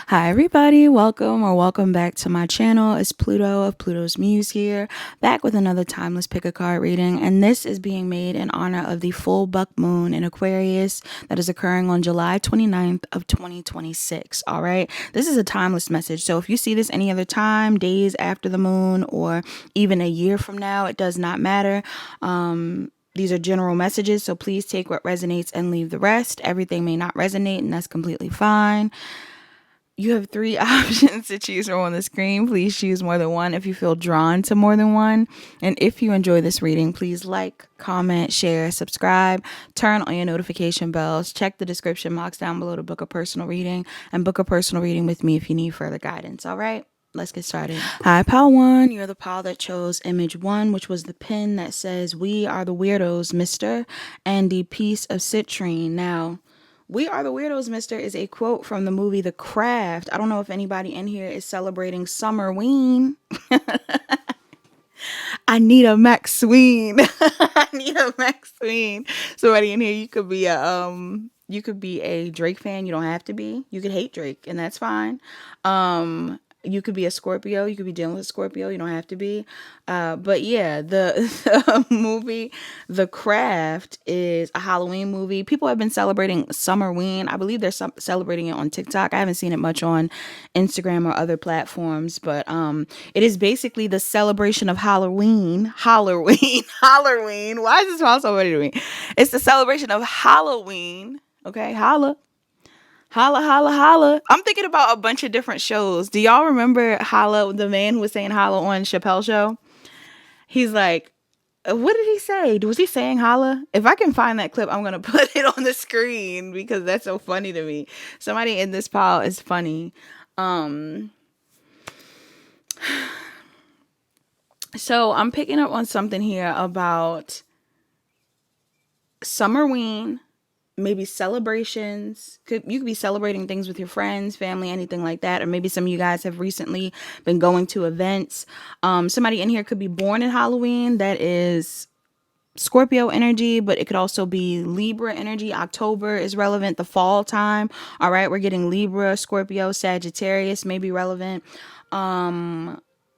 Hi everybody, welcome back to my channel. It's Pluto of Pluto's Muse here, back with another timeless pick a card reading, and this is being made in honor of the full buck moon in Aquarius that is occurring on July 29th of 2026. All right, this is a timeless message, so if you see this any other time, days after the moon, or even a year from now, it does not matter. These are general messages, so please take what resonates and leave the rest. Everything may not resonate, and that's completely fine. You have three options to choose from on the screen. Please choose more than one if you feel drawn to more than one. And if you enjoy this reading, please like, comment, share, subscribe, turn on your notification bells, check the description box down below to book a personal reading, and book a personal reading with me if you need further guidance. All right? Let's get started. Hi, Pile 1. You're the pile that chose image 1, which was the pin that says, "We are the weirdos, mister," and the piece of citrine. Now, "We are the weirdos, mister" is a quote from the movie The Craft. I don't know if anybody in here is celebrating Summerween. I need a Maxween. I need a Maxween. Somebody in here, you could be a Drake fan. You don't have to be. You could hate Drake, and that's fine. You could be a Scorpio. You could be dealing with a Scorpio. You don't have to be. But yeah, the movie The Craft is a Halloween movie. People have been celebrating Summerween. I believe they're celebrating it on TikTok. I haven't seen it much on Instagram or other platforms, but it is basically the celebration of Halloween. Halloween. Why is this sound so funny to me? It's the celebration of Halloween. Okay, holla. Holla, holla, holla. I'm thinking about a bunch of different shows. Do y'all remember Holla, the man who was saying holla on Chappelle's show? He's like, what did he say? Was he saying holla? If I can find that clip, I'm going to put it on the screen because that's so funny to me. Somebody in this pile is funny. So I'm picking up on something here about Summerween. Maybe celebrations. You could be celebrating things with your friends, family, anything like that. Or maybe some of you guys have recently been going to events. Somebody in here could be born in Halloween. That is Scorpio energy, but it could also be Libra energy. October is relevant. The fall time. All right, we're getting Libra, Scorpio, Sagittarius may be relevant.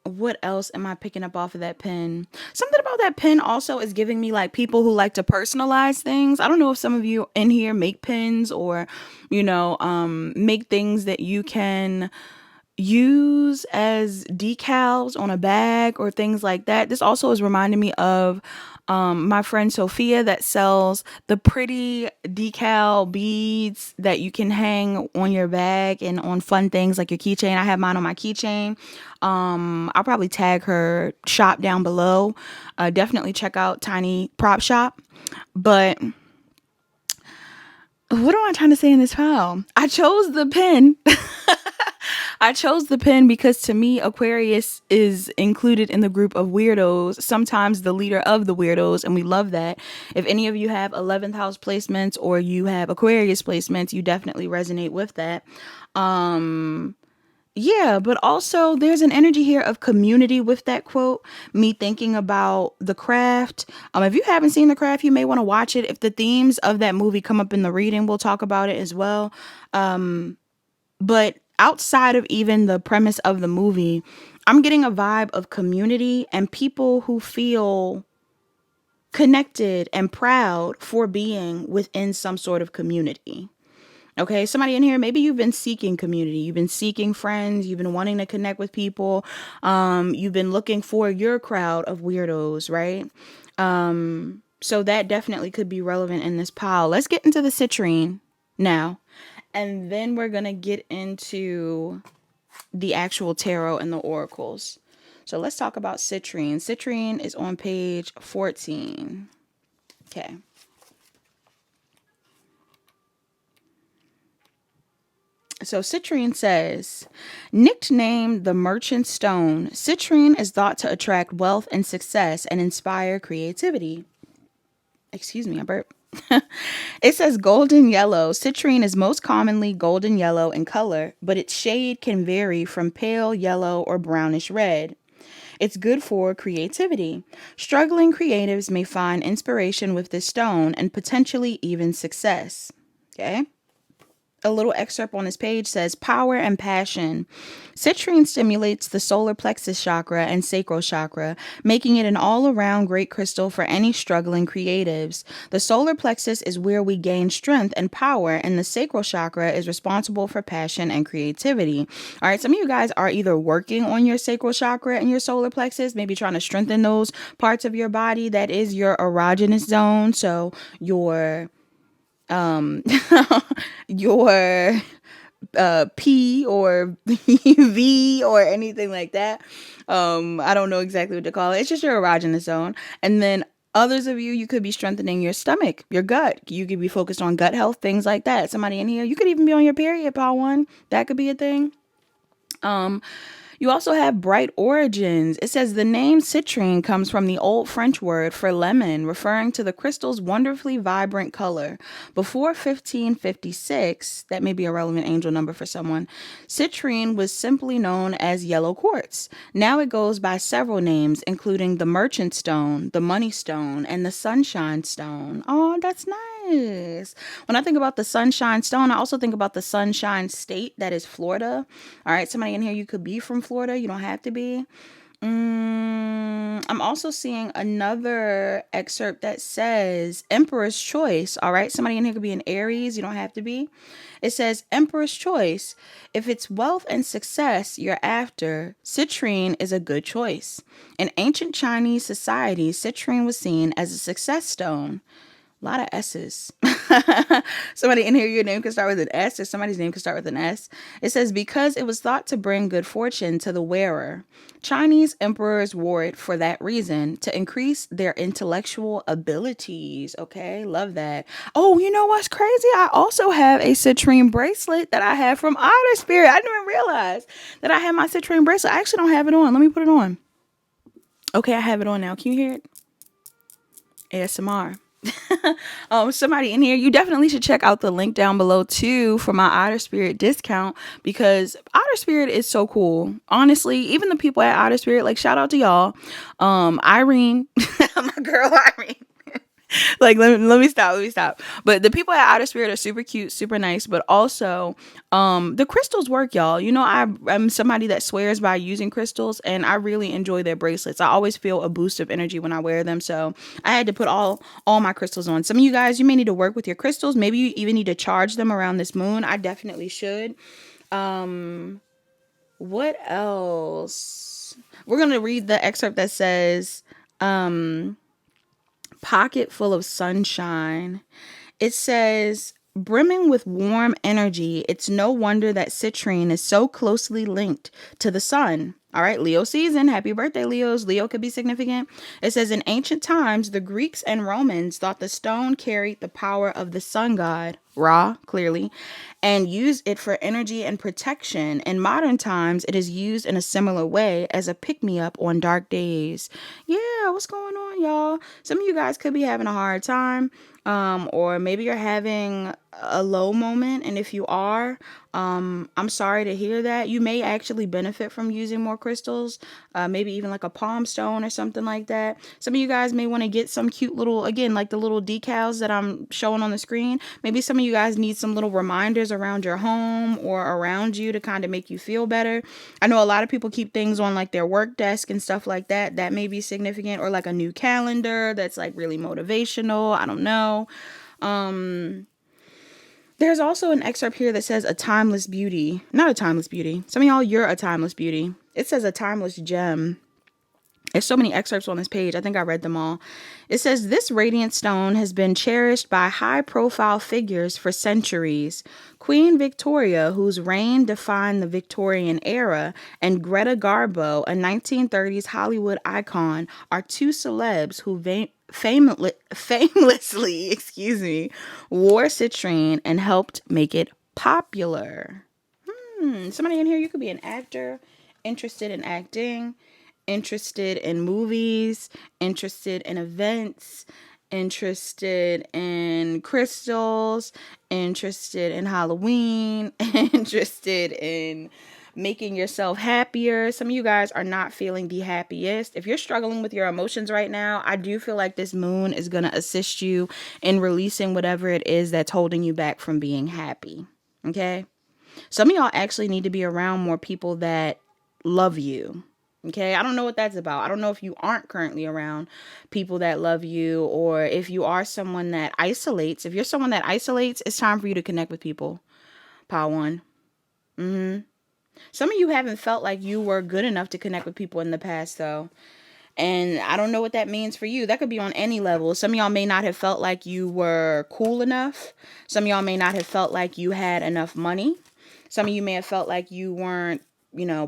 What else am I picking up off of that pen? Something about that pen also is giving me like people who like to personalize things. I don't know if some of you in here make pens or, make things that you can use as decals on a bag or things like that. This also is reminding me of my friend Sophia that sells the pretty decal beads that you can hang on your bag and on fun things like your keychain. I have mine on my keychain. I'll probably tag her shop down below. Definitely check out Tiny Prop Shop. But what am I trying to say in this file? I chose the pen. I chose the pen because to me, Aquarius is included in the group of weirdos, sometimes the leader of the weirdos, and we love that. If any of you have 11th house placements or you have Aquarius placements, you definitely resonate with that. Yeah, but also there's an energy here of community with that quote. Me thinking about The Craft. If you haven't seen The Craft, you may want to watch it. If the themes of that movie come up in the reading, we'll talk about it as well. But outside of even the premise of the movie, I'm getting a vibe of community and people who feel connected and proud for being within some sort of community. Okay, somebody in here, maybe you've been seeking community. You've been seeking friends. You've been wanting to connect with people. You've been looking for your crowd of weirdos, right? So that definitely could be relevant in this pile. Let's get into the citrine now. And then we're going to get into the actual tarot and the oracles. So let's talk about citrine. Citrine is on page 14. Okay. So citrine says, nicknamed the merchant stone, citrine is thought to attract wealth and success and inspire creativity. Excuse me, I burped. It says golden yellow. Citrine is most commonly golden yellow in color, but its shade can vary from pale yellow or brownish red. It's good for creativity. Struggling creatives may find inspiration with this stone and potentially even success. Okay? a little excerpt on this page says power and passion. Citrine stimulates the solar plexus chakra and sacral chakra, making it an all-around great crystal for any struggling creatives. The solar plexus is where we gain strength and power, and the sacral chakra is responsible for passion and creativity. All right, some of you guys are either working on your sacral chakra and your solar plexus, maybe trying to strengthen those parts of your body. That is your erogenous zone. So your your P or V or anything like that. I don't know exactly what to call it. It's just your erogenous zone. And then others of you, you could be strengthening your stomach, your gut. You could be focused on gut health, things like that. Somebody in here, you could even be on your period, Paul One. That could be a thing. You also have bright origins. It says the name citrine comes from the old French word for lemon, referring to the crystal's wonderfully vibrant color. Before 1556, that may be a relevant angel number for someone, citrine was simply known as yellow quartz. Now it goes by several names, including the merchant stone, the money stone, and the sunshine stone. Oh, that's nice. When I think about the sunshine stone, I also think about the sunshine state that is Florida. All right, somebody in here, you could be from Florida. You don't have to be. I'm also seeing another excerpt that says Emperor's Choice. All right, somebody in here could be an Aries. You don't have to be. It says Emperor's Choice. If it's wealth and success you're after, citrine is a good choice. In ancient Chinese society, citrine was seen as a success stone. A lot of S's. Somebody in here, your name could start with an S, or somebody's name could start with an S. It says, because it was thought to bring good fortune to the wearer. Chinese emperors wore it for that reason, to increase their intellectual abilities. Okay, love that. Oh, you know what's crazy? I also have a citrine bracelet that I have from Outer Spirit. I didn't even realize that I had my citrine bracelet. I actually don't have it on. Let me put it on. Okay, I have it on now. Can you hear it? ASMR. Somebody in here, you definitely should check out the link down below too for my Outer Spirit discount, because Outer Spirit is so cool. Honestly, even the people at Outer Spirit, like, shout out to y'all. Irene, my girl Irene. Like, let me stop. But the people at Outer Spirit are super cute, super nice, but also the crystals work, y'all. You know, I'm somebody that swears by using crystals, and I really enjoy their bracelets. I always feel a boost of energy when I wear them, so I had to put all my crystals on. Some of you guys, you may need to work with your crystals. Maybe you even need to charge them around this moon. I definitely should. What else? We're gonna read the excerpt that says pocket full of sunshine. It says, brimming with warm energy, it's no wonder that citrine is so closely linked to the sun. All right, Leo season. Happy birthday, Leos. Leo could be significant. It says, in ancient times, the Greeks and Romans thought the stone carried the power of the sun god, Ra, clearly, and used it for energy and protection. In modern times, it is used in a similar way as a pick-me-up on dark days. Yeah, what's going on, y'all? Some of you guys could be having a hard time, or maybe you're having a low moment, and if you are, I'm sorry to hear that. You may actually benefit from using more crystals, maybe even like a palm stone or something like that. Some of you guys may want to get some cute little, again, like the little decals that I'm showing on the screen. Maybe some of you guys need some little reminders around your home or around you to kind of make you feel better. I know a lot of people keep things on like their work desk and stuff like that. That may be significant, or like a new calendar that's like really motivational. I don't know. There's also an excerpt here that says a timeless beauty. Not a timeless beauty. Some of y'all, you're a timeless beauty. It says a timeless gem. There's so many excerpts on this page. I think I read them all. It says, this radiant stone has been cherished by high-profile figures for centuries. Queen Victoria, whose reign defined the Victorian era, and Greta Garbo, a 1930s Hollywood icon, are two celebs who famously, wore citrine and helped make it popular. Somebody in here, you could be an actor, interested in acting, interested in movies, interested in events, interested in crystals, interested in Halloween, interested in making yourself happier. Some of you guys are not feeling the happiest. If you're struggling with your emotions right now, I do feel like this moon is going to assist you in releasing whatever it is that's holding you back from being happy. Okay. Some of y'all actually need to be around more people that love you. Okay. I don't know what that's about. I don't know if you aren't currently around people that love you, or if you are someone that isolates. If you're someone that isolates, it's time for you to connect with people. Pile one. Some of you haven't felt like you were good enough to connect with people in the past, though. And I don't know what that means for you. That could be on any level. Some of y'all may not have felt like you were cool enough. Some of y'all may not have felt like you had enough money. Some of you may have felt like you weren't,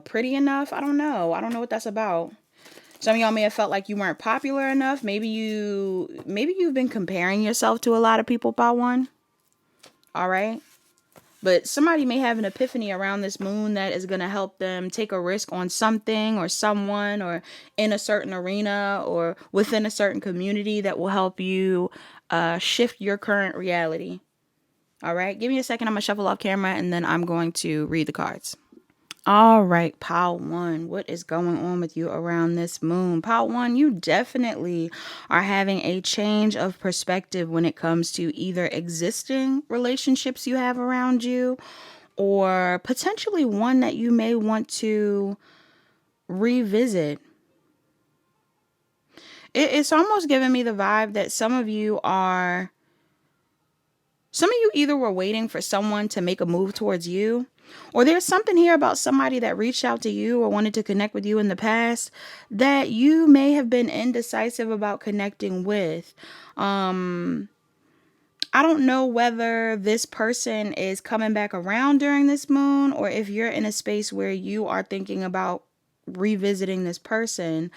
pretty enough. I don't know. I don't know what that's about. Some of y'all may have felt like you weren't popular enough. Maybe you've been comparing yourself to a lot of people by one. All right. But somebody may have an epiphany around this moon that is going to help them take a risk on something or someone, or in a certain arena or within a certain community, that will help you shift your current reality. All right. Give me a second. I'm going to shuffle off camera and then I'm going to read the cards. All right, pile one, what is going on with you around this moon? Pile one, you definitely are having a change of perspective when it comes to either existing relationships you have around you, or potentially one that you may want to revisit. It's almost giving me the vibe that some of you either were waiting for someone to make a move towards you, or there's something here about somebody that reached out to you or wanted to connect with you in the past that you may have been indecisive about connecting with. I don't know whether this person is coming back around during this moon, or if you're in a space where you are thinking about revisiting this person.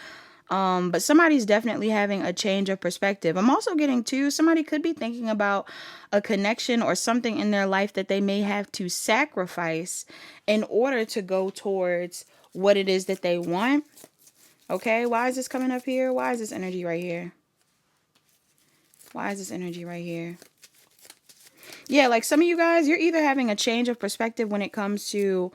But somebody's definitely having a change of perspective. I'm also getting somebody could be thinking about a connection or something in their life that they may have to sacrifice in order to go towards what it is that they want. Okay, why is this coming up here? Why is this energy right here? Why is this energy right here? Yeah, like some of you guys, you're either having a change of perspective when it comes to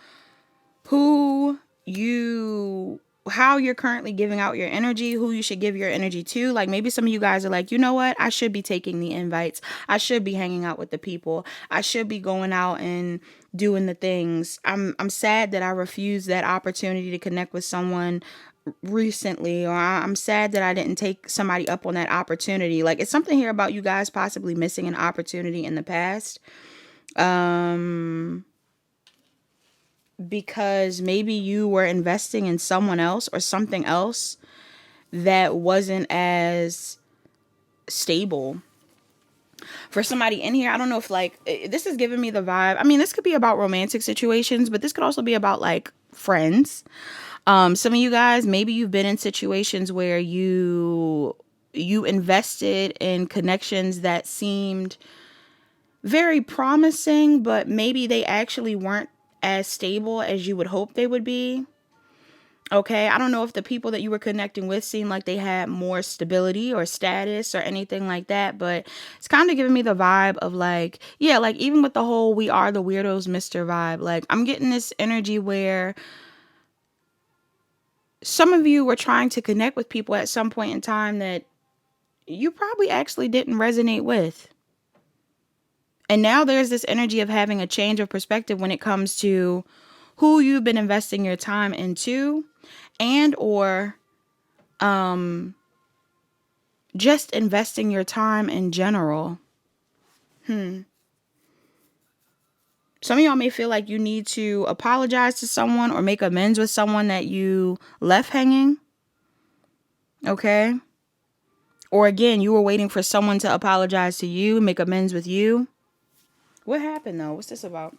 how you're currently giving out your energy, who you should give your energy to. Like maybe some of you guys are like, you know what? I should be taking the invites. I should be hanging out with the people. I should be going out and doing the things. I'm sad that I refused that opportunity to connect with someone recently, or I'm sad that I didn't take somebody up on that opportunity. Like it's something here about you guys possibly missing an opportunity in the past. Because maybe you were investing in someone else or something else that wasn't as stable. For somebody in here, I don't know if this is giving me the vibe. I mean, this could be about romantic situations, but this could also be about like friends. Some of you guys, maybe you've been in situations where you invested in connections that seemed very promising, but maybe they actually weren't as stable as you would hope they would be. Okay, I don't know if the people that you were connecting with seemed like they had more stability or status or anything like that, but it's kind of giving me the vibe of like, yeah, like even with the whole "we are the weirdos, Mr." vibe, like I'm getting this energy where some of you were trying to connect with people at some point in time that you probably actually didn't resonate with. And now there's this energy of having a change of perspective when it comes to who you've been investing your time into, and or just investing your time in general. Some of y'all may feel like you need to apologize to someone or make amends with someone that you left hanging. Okay. Or again, you were waiting for someone to apologize to you, make amends with you. What happened though? What's this about?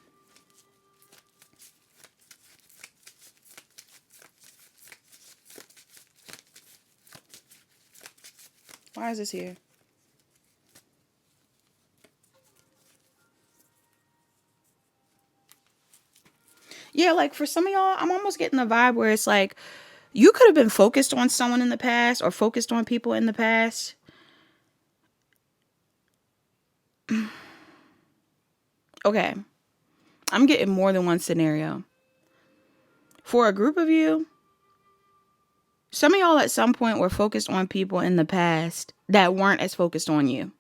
Why is this here? Yeah, like for some of y'all, I'm almost getting the vibe where it's like you could have been focused on someone in the past or focused on people in the past. Okay, I'm getting more than one scenario. For a group of you, some of y'all at some point were focused on people in the past that weren't as focused on you.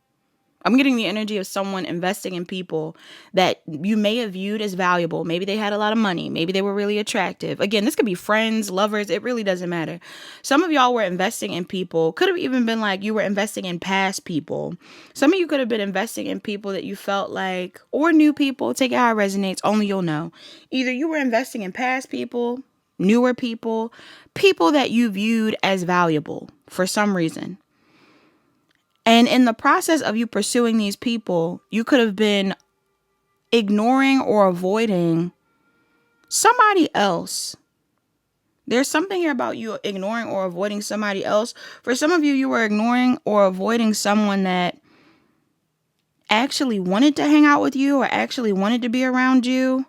I'm getting the energy of someone investing in people that you may have viewed as valuable. Maybe they had a lot of money. Maybe they were really attractive. Again, this could be friends, lovers. It really doesn't matter. Some of y'all were investing in people. Could have even been like you were investing in past people. Some of you could have been investing in people that you felt like, or new people. Take it how it resonates. Only you'll know. Either you were investing in past people, newer people, people that you viewed as valuable for some reason. And in the process of you pursuing these people, you could have been ignoring or avoiding somebody else. There's something here about you ignoring or avoiding somebody else. For some of you, you were ignoring or avoiding someone that actually wanted to hang out with you or actually wanted to be around you,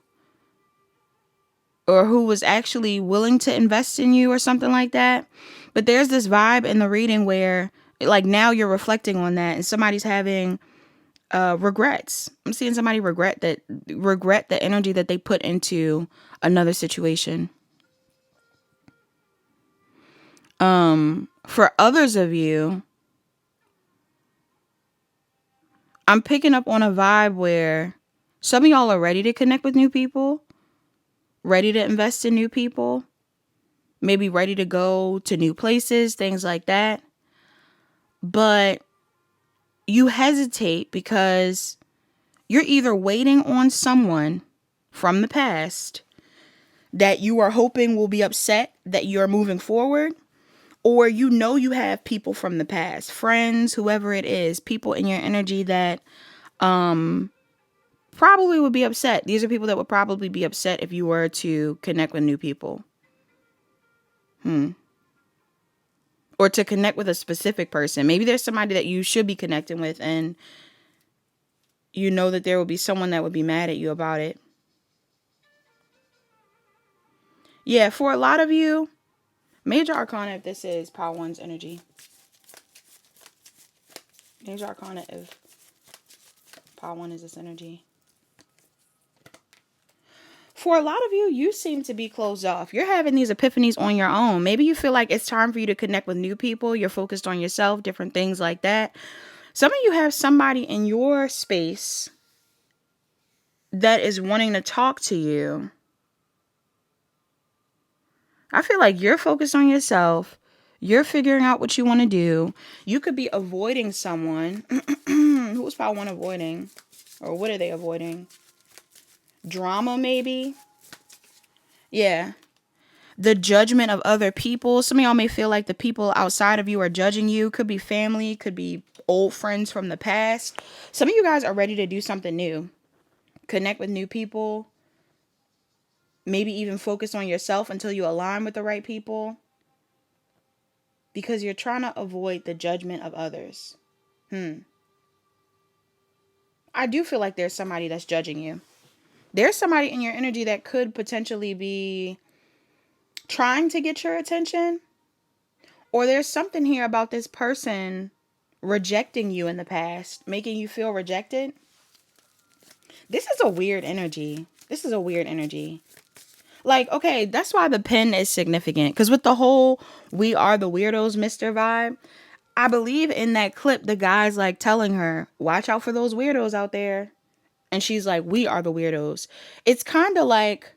or who was actually willing to invest in you or something like that. But there's this vibe in the reading where like now you're reflecting on that and somebody's having regrets. I'm seeing somebody regret the energy that they put into another situation. For others of you, I'm picking up on a vibe where some of y'all are ready to connect with new people, ready to invest in new people, maybe ready to go to new places, things like that. But you hesitate because you're either waiting on someone from the past that you are hoping will be upset that you're moving forward, or you know you have people from the past, friends, whoever it is, people in your energy that probably would be upset. These are people that would probably be upset if you were to connect with new people. Or to connect with a specific person. Maybe there's somebody that you should be connecting with and you know that there will be someone that would be mad at you about it. Yeah, for a lot of you, Major Arcana, if this is Power One's energy. Major Arcana, if Power One is this energy. For a lot of you, you seem to be closed off. You're having these epiphanies on your own. Maybe you feel like it's time for you to connect with new people. You're focused on yourself, different things like that. Some of you have somebody in your space that is wanting to talk to you. I feel like you're focused on yourself. You're figuring out what you want to do. You could be avoiding someone. Who's Power One avoiding? Or what are they avoiding? Drama, maybe? Yeah. The judgment of other people. Some of y'all may feel like the people outside of you are judging you. Could be family. Could be old friends from the past. Some of you guys are ready to do something new. Connect with new people. Maybe even focus on yourself until you align with the right people. Because you're trying to avoid the judgment of others. I do feel like there's somebody that's judging you. There's somebody in your energy that could potentially be trying to get your attention. Or there's something here about this person rejecting you in the past, making you feel rejected. This is a weird energy. Like, okay, that's why the pen is significant. Because with the whole "we are the weirdos" Mr. vibe, I believe in that clip, the guy's like telling her, watch out for those weirdos out there. And she's like, we are the weirdos. It's kind of like,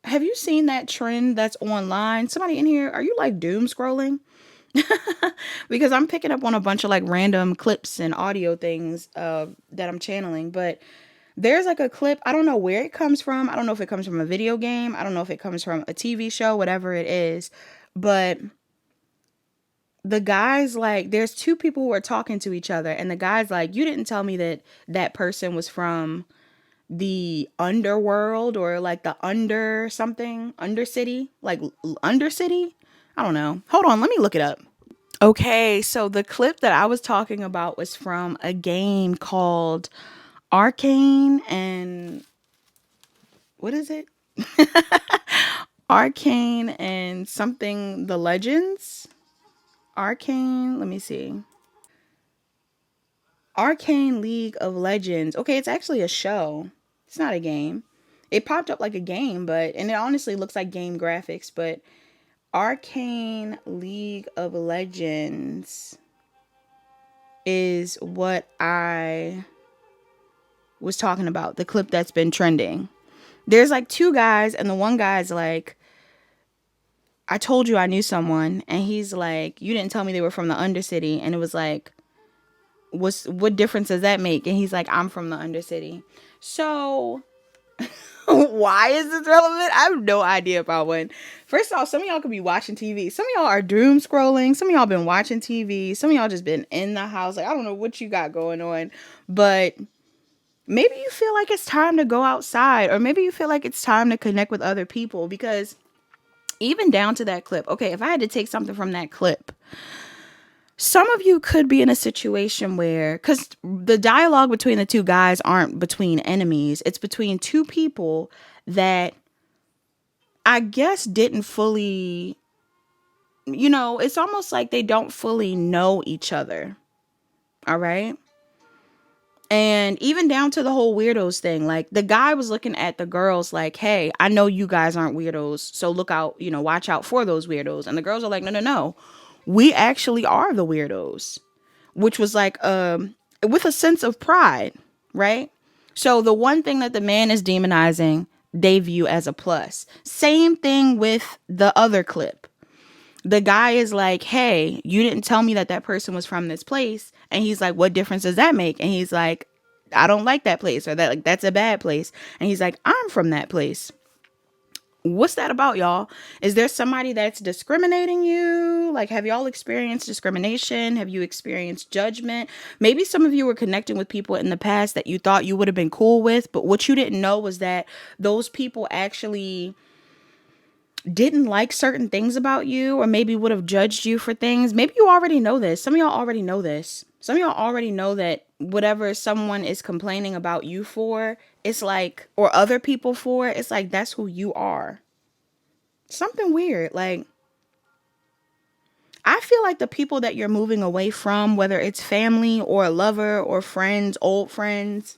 have you seen that trend that's online? Somebody in here, are you like doom scrolling? Because I'm picking up on a bunch of like random clips and audio things that I'm channeling. But there's like a clip, I don't know where it comes from. I don't know if it comes from a video game. I don't know if it comes from a TV show, whatever it is. But the guy's like, there's two people who are talking to each other. And the guy's like, you didn't tell me that that person was from the underworld or like the undercity, like undercity. I don't know. Hold on. Let me look it up. Okay. So the clip that I was talking about was from a game called Arcane and what is it? Arcane and something, the Legends. Arcane, let me see. Arcane League of Legends. Okay, it's actually a show. It's not a game. It popped up like a game, and it honestly looks like game graphics, but Arcane League of Legends. is what I was talking about, the clip that's been trending. There's like two guys, and the one guy's like, I told you I knew someone, and he's like, you didn't tell me they were from the Undercity. And it was like, what difference does that make? And he's like, I'm from the Undercity. So why is this relevant? I have no idea about one. First off, some of y'all could be watching TV. Some of y'all are doom scrolling. Some of y'all been watching TV. Some of y'all just been in the house. Like, I don't know what you got going on, but maybe you feel like it's time to go outside, or maybe you feel like it's time to connect with other people, because even down to that clip. Okay, if I had to take something from that clip, some of you could be in a situation where, because the dialogue between the two guys aren't between enemies, it's between two people that I guess didn't fully, it's almost like they don't fully know each other. All right. And even down to the whole weirdos thing, like the guy was looking at the girls like, hey, I know you guys aren't weirdos, so look out, watch out for those weirdos. And the girls are like, no, no, no. We actually are the weirdos, which was like, with a sense of pride, right? So the one thing that the man is demonizing, they view as a plus. Same thing with the other clip. The guy is like, hey, you didn't tell me that that person was from this place. And he's like, what difference does that make? And he's like, I don't like that place, or that, like, that's a bad place. And he's like, I'm from that place. What's that about, y'all? Is there somebody that's discriminating you? Like, have y'all experienced discrimination? Have you experienced judgment? Maybe some of you were connecting with people in the past that you thought you would have been cool with, but what you didn't know was that those people actually didn't like certain things about you, or maybe would have judged you for things. Maybe you already know this. Some of y'all already know this. Some of y'all already know that whatever someone is complaining about you for, it's like, or other people for, it's like, that's who you are. Something weird. Like, I feel like the people that you're moving away from, whether it's family or a lover or friends, old friends,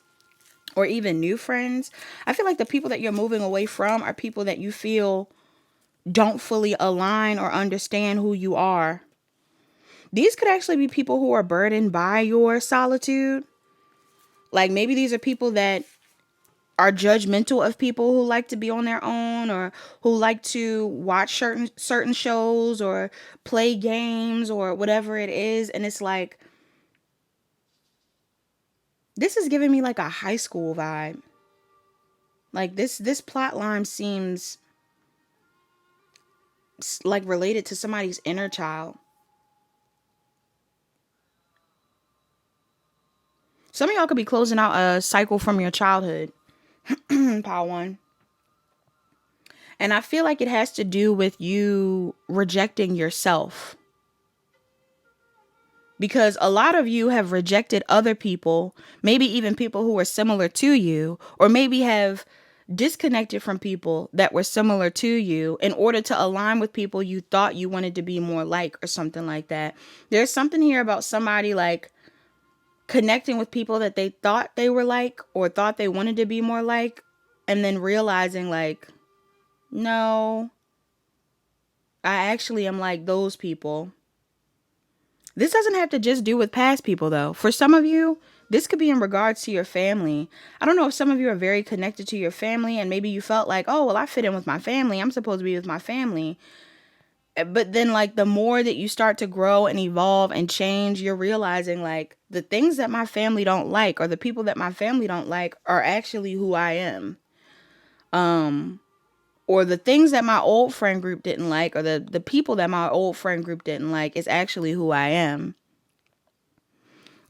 or even new friends, I feel like the people that you're moving away from are people that you feel don't fully align or understand who you are. These could actually be people who are burdened by your solitude. Like, maybe these are people that are judgmental of people who like to be on their own, or who like to watch certain shows or play games or whatever it is. And it's like, this is giving me like a high school vibe. Like, this plot line seems like related to somebody's inner child. Some of y'all could be closing out a cycle from your childhood. Pile one. And I feel like it has to do with you rejecting yourself. Because a lot of you have rejected other people, maybe even people who are similar to you, or maybe have disconnected from people that were similar to you in order to align with people you thought you wanted to be more like, or something like that. There's something here about somebody like connecting with people that they thought they were like, or thought they wanted to be more like, and then realizing like, no, I actually am like those people. This doesn't have to just do with past people, though. For some of you, this could be in regards to your family. I don't know if some of you are very connected to your family, and maybe you felt like, oh, well, I fit in with my family. I'm supposed to be with my family. But then, like, the more that you start to grow and evolve and change, you're realizing, like, the things that my family don't like, or the people that my family don't like, are actually who I am. Or the things that my old friend group didn't like, or the people that my old friend group didn't like, is actually who I am.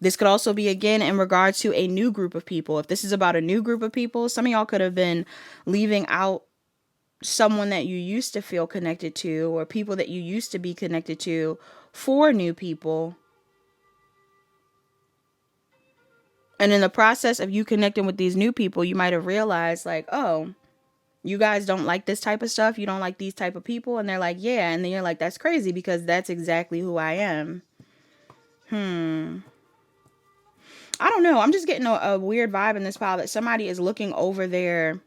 This could also be, again, in regards to a new group of people. If this is about a new group of people, some of y'all could have been leaving out someone that you used to feel connected to, or people that you used to be connected to, for new people. And in the process of you connecting with these new people, you might have realized like, oh, you guys don't like this type of stuff. You don't like these type of people. And they're like, yeah. And then you're like, that's crazy, because that's exactly who I am. I don't know. I'm just getting a weird vibe in this pile that somebody is looking over their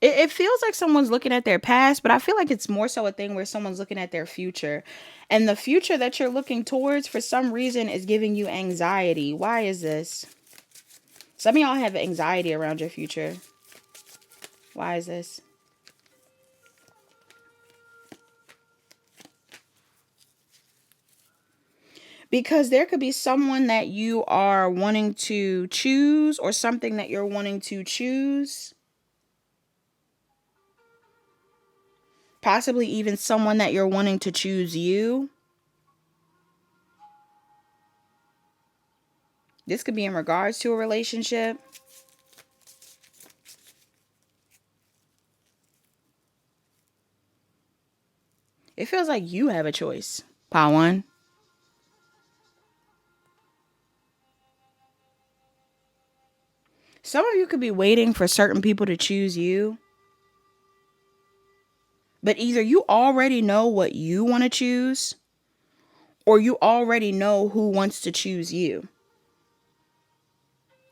It feels like someone's looking at their past, but I feel like it's more so a thing where someone's looking at their future. And the future that you're looking towards, for some reason, is giving you anxiety. Why is this? Some of y'all have anxiety around your future. Why is this? Because there could be someone that you are wanting to choose, or something that you're wanting to choose. Possibly even someone that you're wanting to choose you. This could be in regards to a relationship. It feels like you have a choice. Pile 1. Some of you could be waiting for certain people to choose you. But either you already know what you want to choose, or you already know who wants to choose you.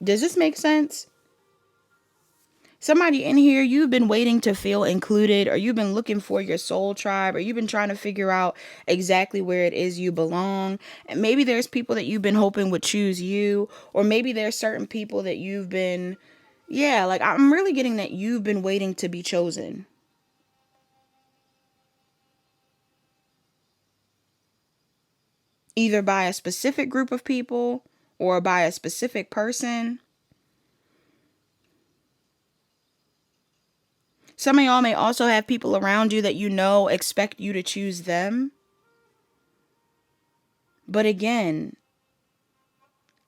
Does this make sense? Somebody in here, you've been waiting to feel included, or you've been looking for your soul tribe, or you've been trying to figure out exactly where it is you belong. And maybe there's people that you've been hoping would choose you, or maybe there's certain people that you've been, like, I'm really getting that you've been waiting to be chosen. Either by a specific group of people or by a specific person. Some of y'all may also have people around you that you know expect you to choose them. But again,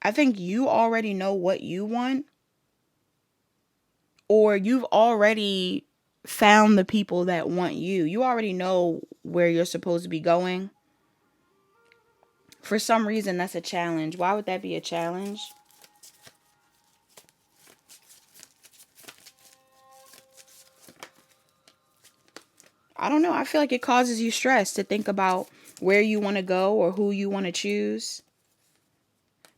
I think you already know what you want, or you've already found the people that want you. You already know where you're supposed to be going. For some reason, that's a challenge. Why would that be a challenge? I don't know. I feel like it causes you stress to think about where you want to go or who you want to choose.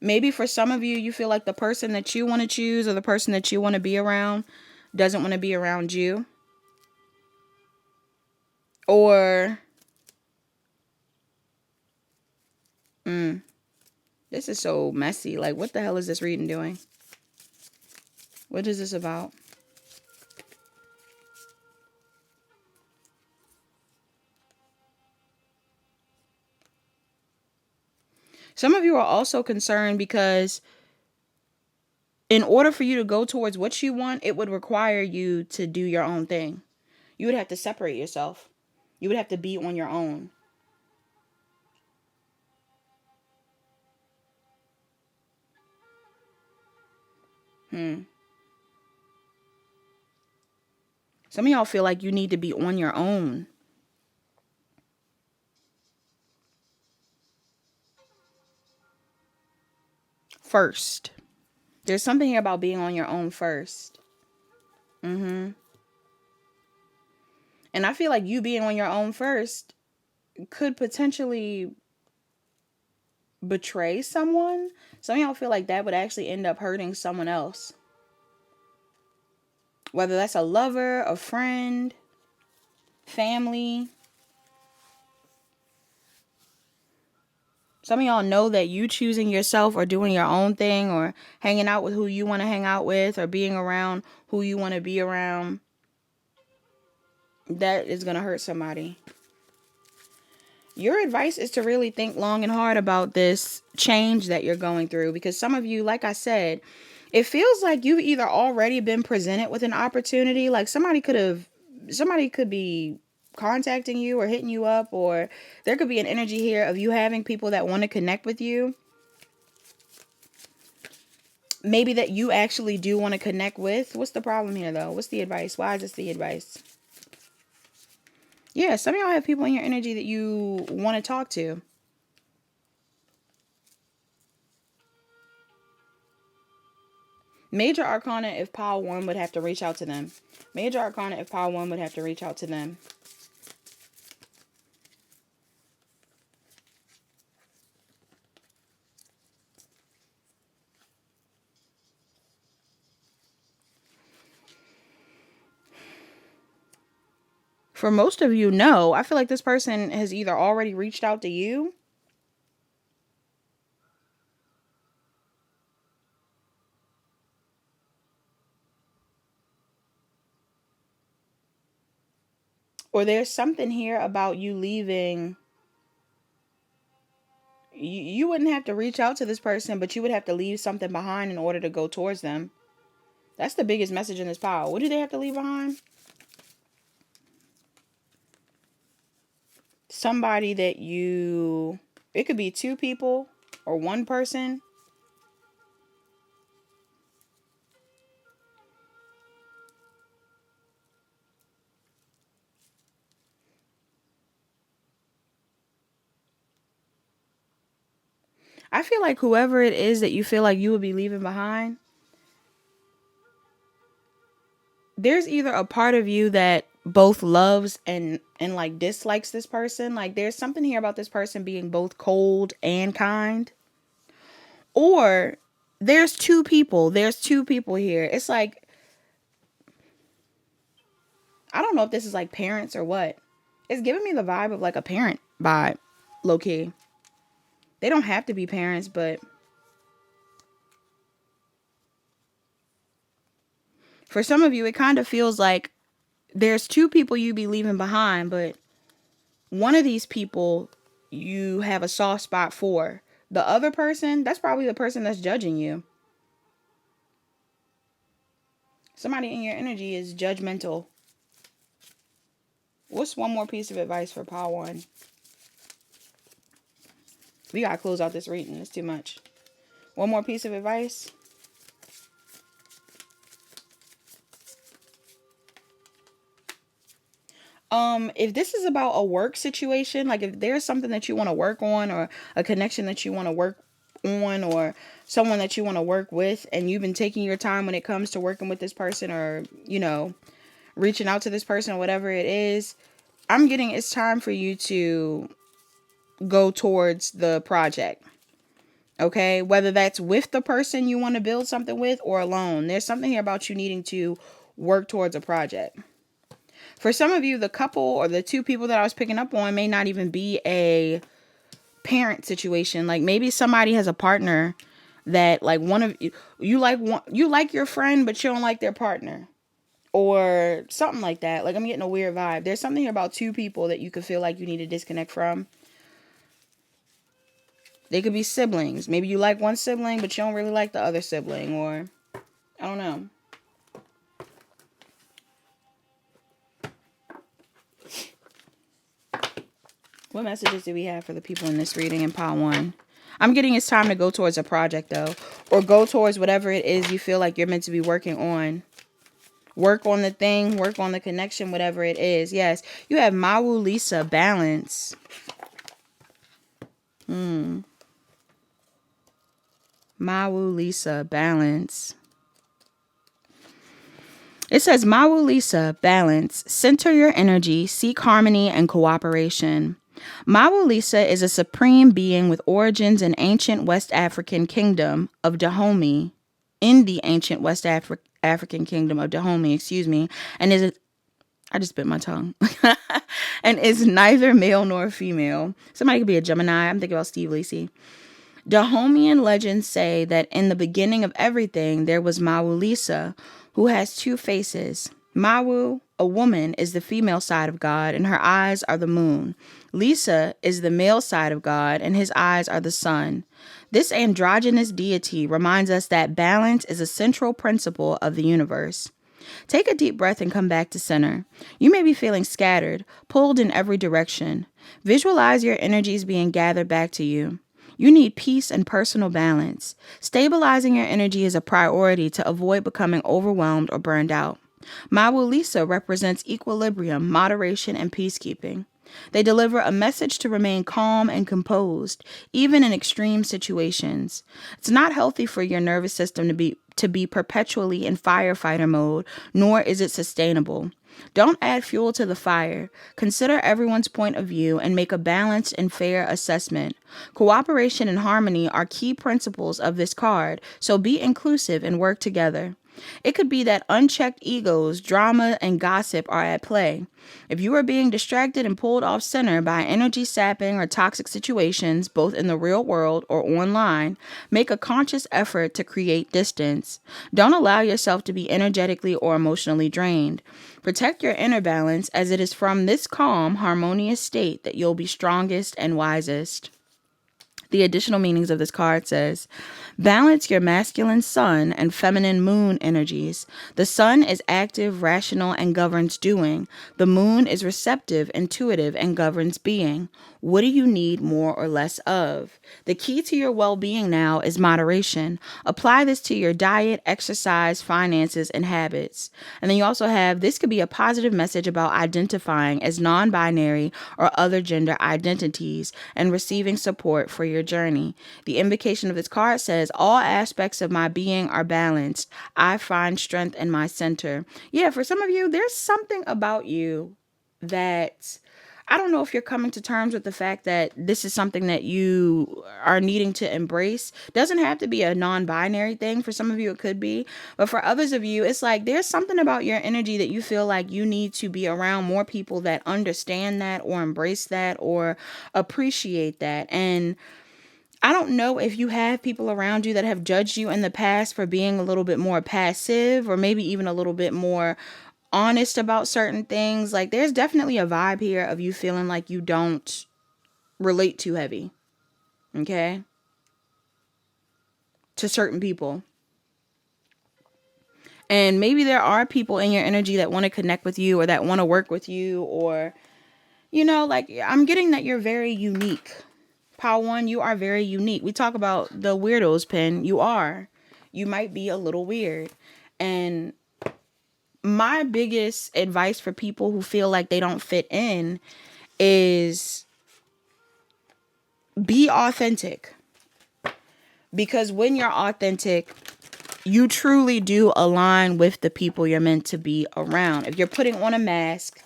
Maybe for some of you, you feel like the person that you want to choose or the person that you want to be around doesn't want to be around you. Or, this is so messy. Like, what the hell is this reading doing? What is this about? Some of you are also concerned because in order for you to go towards what you want, it would require you to do your own thing. You would have to separate yourself. You would have to be on your own. Some of y'all feel like you need to be on your own. First. There's something about being on your own first. And I feel like you being on your own first could potentially betray someone. Some of y'all feel like that would actually end up hurting someone else. Whether that's a lover, a friend, family. Some of y'all know that you choosing yourself or doing your own thing or hanging out with who you want to hang out with or being around who you want to be around, that is going to hurt somebody. Your advice is to really think long and hard about this change that you're going through, because some of you, like I said, it feels like you've either already been presented with an opportunity, like somebody could be contacting you or hitting you up, or there could be an energy here of you having people that want to connect with you. Maybe that you actually do want to connect with. What's the problem here, though? What's the advice? Why is this the advice? Yeah, some of y'all have people in your energy that you want to talk to. Major Arcana, if Pile 1 would have to reach out to them. Major Arcana, if Pile 1 would have to reach out to them. For most of you, no. I feel like this person has either already reached out to you, or there's something here about you leaving. You wouldn't have to reach out to this person, but you would have to leave something behind in order to go towards them. That's the biggest message in this pile. What do they have to leave behind? Somebody that you... It could be two people or one person. I feel like whoever it is that you feel like you would be leaving behind, there's either a part of you that both loves and like dislikes this person. Like there's something here about this person being both cold and kind. Or there's two people. There's two people here. It's like, I don't know if this is like parents or what. It's giving me the vibe of like a parent vibe, low key. They don't have to be parents, but for some of you, it kind of feels like there's two people you be leaving behind, but one of these people you have a soft spot for. The other person, that's probably the person that's judging you. Somebody in your energy is judgmental. What's one more piece of advice for pile one? We gotta close out this reading. It's too much. One more piece of advice. If this is about a work situation, like if there's something that you want to work on, or a connection that you want to work on, or someone that you want to work with, and you've been taking your time when it comes to working with this person, or, you know, reaching out to this person, or whatever it is, I'm getting it's time for you to go towards the project. Okay, whether that's with the person you want to build something with or alone, there's something here about you needing to work towards a project. For some of you, the couple or the two people that I was picking up on may not even be a parent situation. Like maybe somebody has a partner that like one of you like your friend, but you don't like their partner, or something like that. Like I'm getting a weird vibe. There's something here about two people that you could feel like you need to disconnect from. They could be siblings. Maybe you like one sibling, but you don't really like the other sibling, or I don't know. What messages do we have for the people in this reading in pile one? I'm getting it's time to go towards a project, though. Or go towards whatever it is you feel like you're meant to be working on. Work on the thing. Work on the connection. Whatever it is. Yes. You have Mawu Lisa, balance. Mawu Lisa, balance. It says, Mawu Lisa, balance. Center your energy. Seek harmony and cooperation. Mawu Lisa is a supreme being with origins in ancient West African kingdom of Dahomey, in the ancient West African kingdom of Dahomey, and I just bit my tongue, and is neither male nor female. Somebody could be a Gemini. I'm thinking about Steve Lacy. Dahomean legends say that in the beginning of everything, there was Mawu Lisa, who has two faces. Mawu, a woman, is the female side of God, and her eyes are the moon. Lisa is the male side of God, and his eyes are the sun. This androgynous deity reminds us that balance is a central principle of the universe. Take a deep breath and come back to center. You may be feeling scattered, pulled in every direction. Visualize your energies being gathered back to you. You need peace and personal balance. Stabilizing your energy is a priority to avoid becoming overwhelmed or burned out. Mawu Lisa represents equilibrium, moderation, and peacekeeping. They deliver a message to remain calm and composed, even in extreme situations. It's not healthy for your nervous system to be perpetually in firefighter mode, nor is it sustainable. Don't add fuel to the fire. Consider everyone's point of view and make a balanced and fair assessment. Cooperation and harmony are key principles of this card, so be inclusive and work together. It could be that unchecked egos, drama, and gossip are at play. If you are being distracted and pulled off center by energy sapping or toxic situations, both in the real world or online, make a conscious effort to create distance. Don't allow yourself to be energetically or emotionally drained. Protect your inner balance, as it is from this calm, harmonious state that you'll be strongest and wisest. The additional meanings of this card says, balance your masculine sun and feminine moon energies. The sun is active, rational, and governs doing. The moon is receptive, intuitive, and governs being. What do you need more or less of? The key to your well-being now is moderation. Apply this to your diet, exercise, finances, and habits. And then you also have, this could be a positive message about identifying as non-binary or other gender identities and receiving support for your journey. The invocation of this card says, all aspects of my being are balanced. I find strength in my center. Yeah, for some of you, there's something about you that, I don't know if you're coming to terms with the fact that this is something that you are needing to embrace. Doesn't have to be a non-binary thing. For some of you, it could be. But for others of you, it's like there's something about your energy that you feel like you need to be around more people that understand that or embrace that or appreciate that. And I don't know if you have people around you that have judged you in the past for being a little bit more passive or maybe even a little bit more honest about certain things. Like, there's definitely a vibe here of you feeling like you don't relate too heavy, okay, to certain people. And maybe there are people in your energy that want to connect with you or that want to work with you, or, you know, like, I'm getting that you're very unique. Pile 1, you are very unique. We talk about the weirdos pin. You are. You might be a little weird. And my biggest advice for people who feel like they don't fit in is be authentic. Because when you're authentic, you truly do align with the people you're meant to be around. If you're putting on a mask,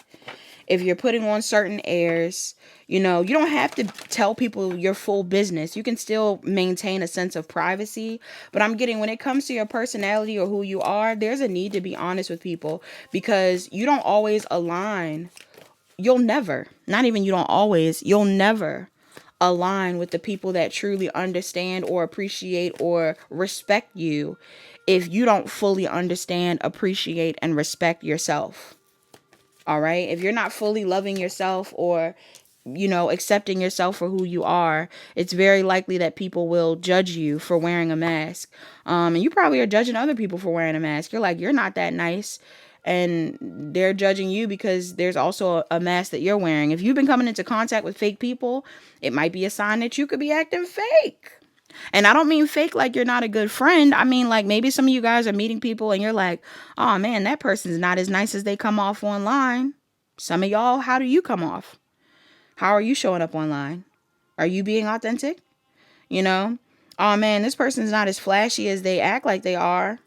if you're putting on certain airs, you know, you don't have to tell people your full business. You can still maintain a sense of privacy. But I'm getting, when it comes to your personality or who you are, there's a need to be honest with people, because you don't always align. You'll never align with the people that truly understand or appreciate or respect you if you don't fully understand, appreciate, and respect yourself. All right. If you're not fully loving yourself or, you know, accepting yourself for who you are, it's very likely that people will judge you for wearing a mask. And you probably are judging other people for wearing a mask. You're like, you're not that nice. And they're judging you because there's also a mask that you're wearing. If you've been coming into contact with fake people, it might be a sign that you could be acting fake. And I don't mean fake like you're not a good friend. I mean, like, maybe some of you guys are meeting people and you're like, oh man, that person's not as nice as they come off online. Some of y'all, how do you come off? How are you showing up online? Are you being authentic? You know, oh man, this person's not as flashy as they act like they are.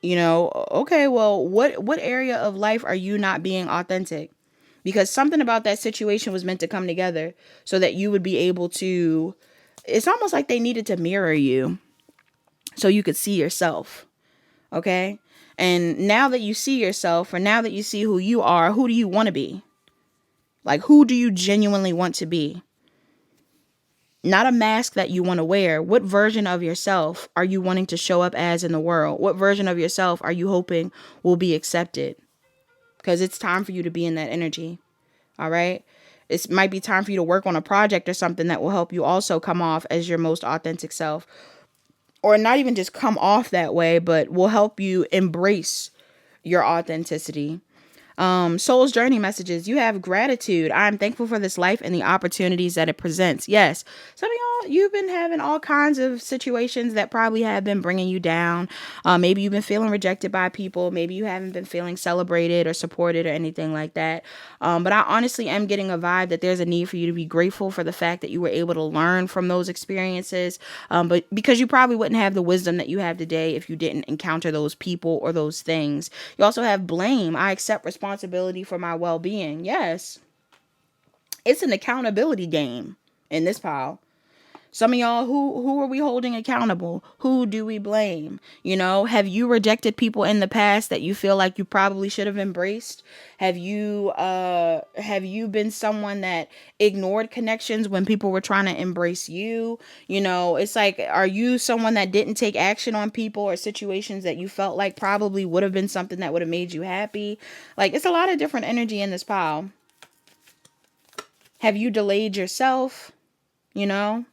You know, okay, well, what area of life are you not being authentic? Because something about that situation was meant to come together so that you would be able to, it's almost like they needed to mirror you so you could see yourself. Okay. And now that you see yourself, or now that you see who you are, who do you want to be? Like, who do you genuinely want to be? Not a mask that you want to wear. What version of yourself are you wanting to show up as in the world? What version of yourself are you hoping will be accepted? Because it's time for you to be in that energy. All right. It might be time for you to work on a project or something that will help you also come off as your most authentic self. Or not even just come off that way, but will help you embrace your authenticity. Soul's journey messages. You have gratitude. I'm thankful for this life and the opportunities that it presents. Yes. Some of y'all, you've been having all kinds of situations that probably have been bringing you down. Maybe you've been feeling rejected by people. Maybe you haven't been feeling celebrated or supported or anything like that. But I honestly am getting a vibe that there's a need for you to be grateful for the fact that you were able to learn from those experiences. But because you probably wouldn't have the wisdom that you have today if you didn't encounter those people or those things. You also have blame. I accept responsibility for my well-being. Yes. It's an accountability game in this pile. Some of y'all, who are we holding accountable? Who do we blame? You know, have you rejected people in the past that you feel like you probably should have embraced? Have you been someone that ignored connections when people were trying to embrace you? You know, it's like, are you someone that didn't take action on people or situations that you felt like probably would have been something that would have made you happy? Like, it's a lot of different energy in this pile. Have you delayed yourself? You know?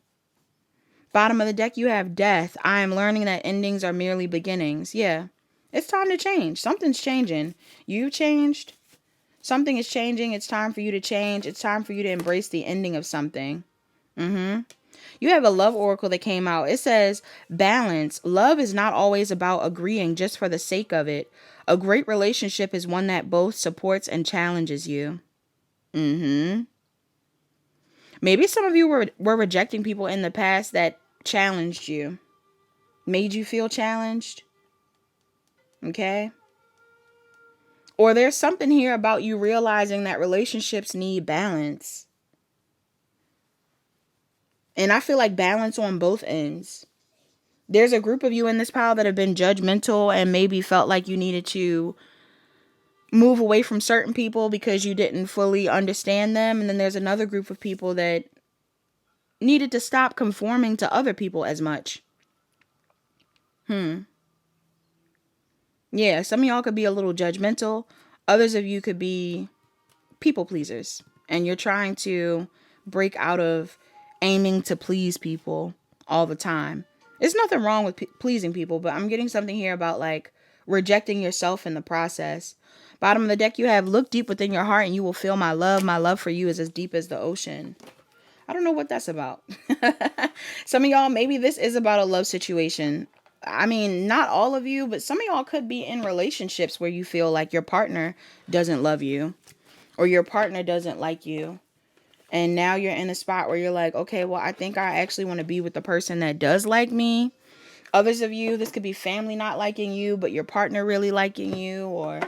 Bottom of the deck, you have death. I am learning that endings are merely beginnings. Yeah. It's time to change. Something's changing. You changed. Something is changing. It's time for you to change. It's time for you to embrace the ending of something. You have a love oracle that came out. It says, balance. Love is not always about agreeing just for the sake of it. A great relationship is one that both supports and challenges you. Maybe some of you were rejecting people in the past that challenged you, made you feel challenged. Okay? Or there's something here about you realizing that relationships need balance. And I feel like balance on both ends. There's a group of you in this pile that have been judgmental and maybe felt like you needed to move away from certain people because you didn't fully understand them. And then there's another group of people that needed to stop conforming to other people as much. Yeah, some of y'all could be a little judgmental. Others of you could be people pleasers. And you're trying to break out of aiming to please people all the time. There's nothing wrong with pleasing people, but I'm getting something here about like rejecting yourself in the process. Bottom of the deck, you have look deep within your heart and you will feel my love. My love for you is as deep as the ocean. I don't know what that's about. Some of y'all, maybe this is about a love situation. I mean, not all of you, but some of y'all could be in relationships where you feel like your partner doesn't love you or your partner doesn't like you. And now you're in a spot where you're like, okay, well, I think I actually want to be with the person that does like me. Others of you, this could be family not liking you, but your partner really liking you, or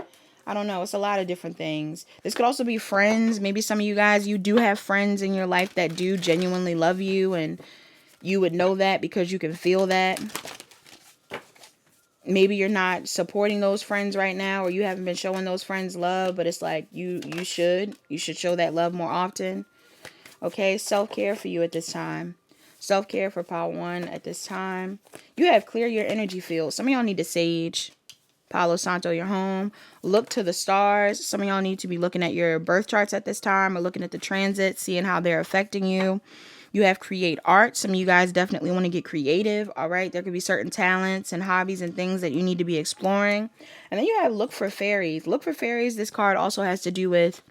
I don't know. It's a lot of different things. This could also be friends. Maybe some of you guys, you do have friends in your life that do genuinely love you, and you would know that because you can feel that. Maybe you're not supporting those friends right now, or you haven't been showing those friends love, but it's like you should show that love more often. Okay, self-care for you at this time. Self-care for pile 1 at this time. You have clear your energy field. Some of y'all need to sage. Palo Santo your home. Look to the stars. Some of y'all need to be looking at your birth charts at this time or looking at the transits, seeing how they're affecting you. You have create art. Some of you guys definitely want to get creative. All right. There could be certain talents and hobbies and things that you need to be exploring. And then you have look for fairies. Look for fairies. This card also has to do with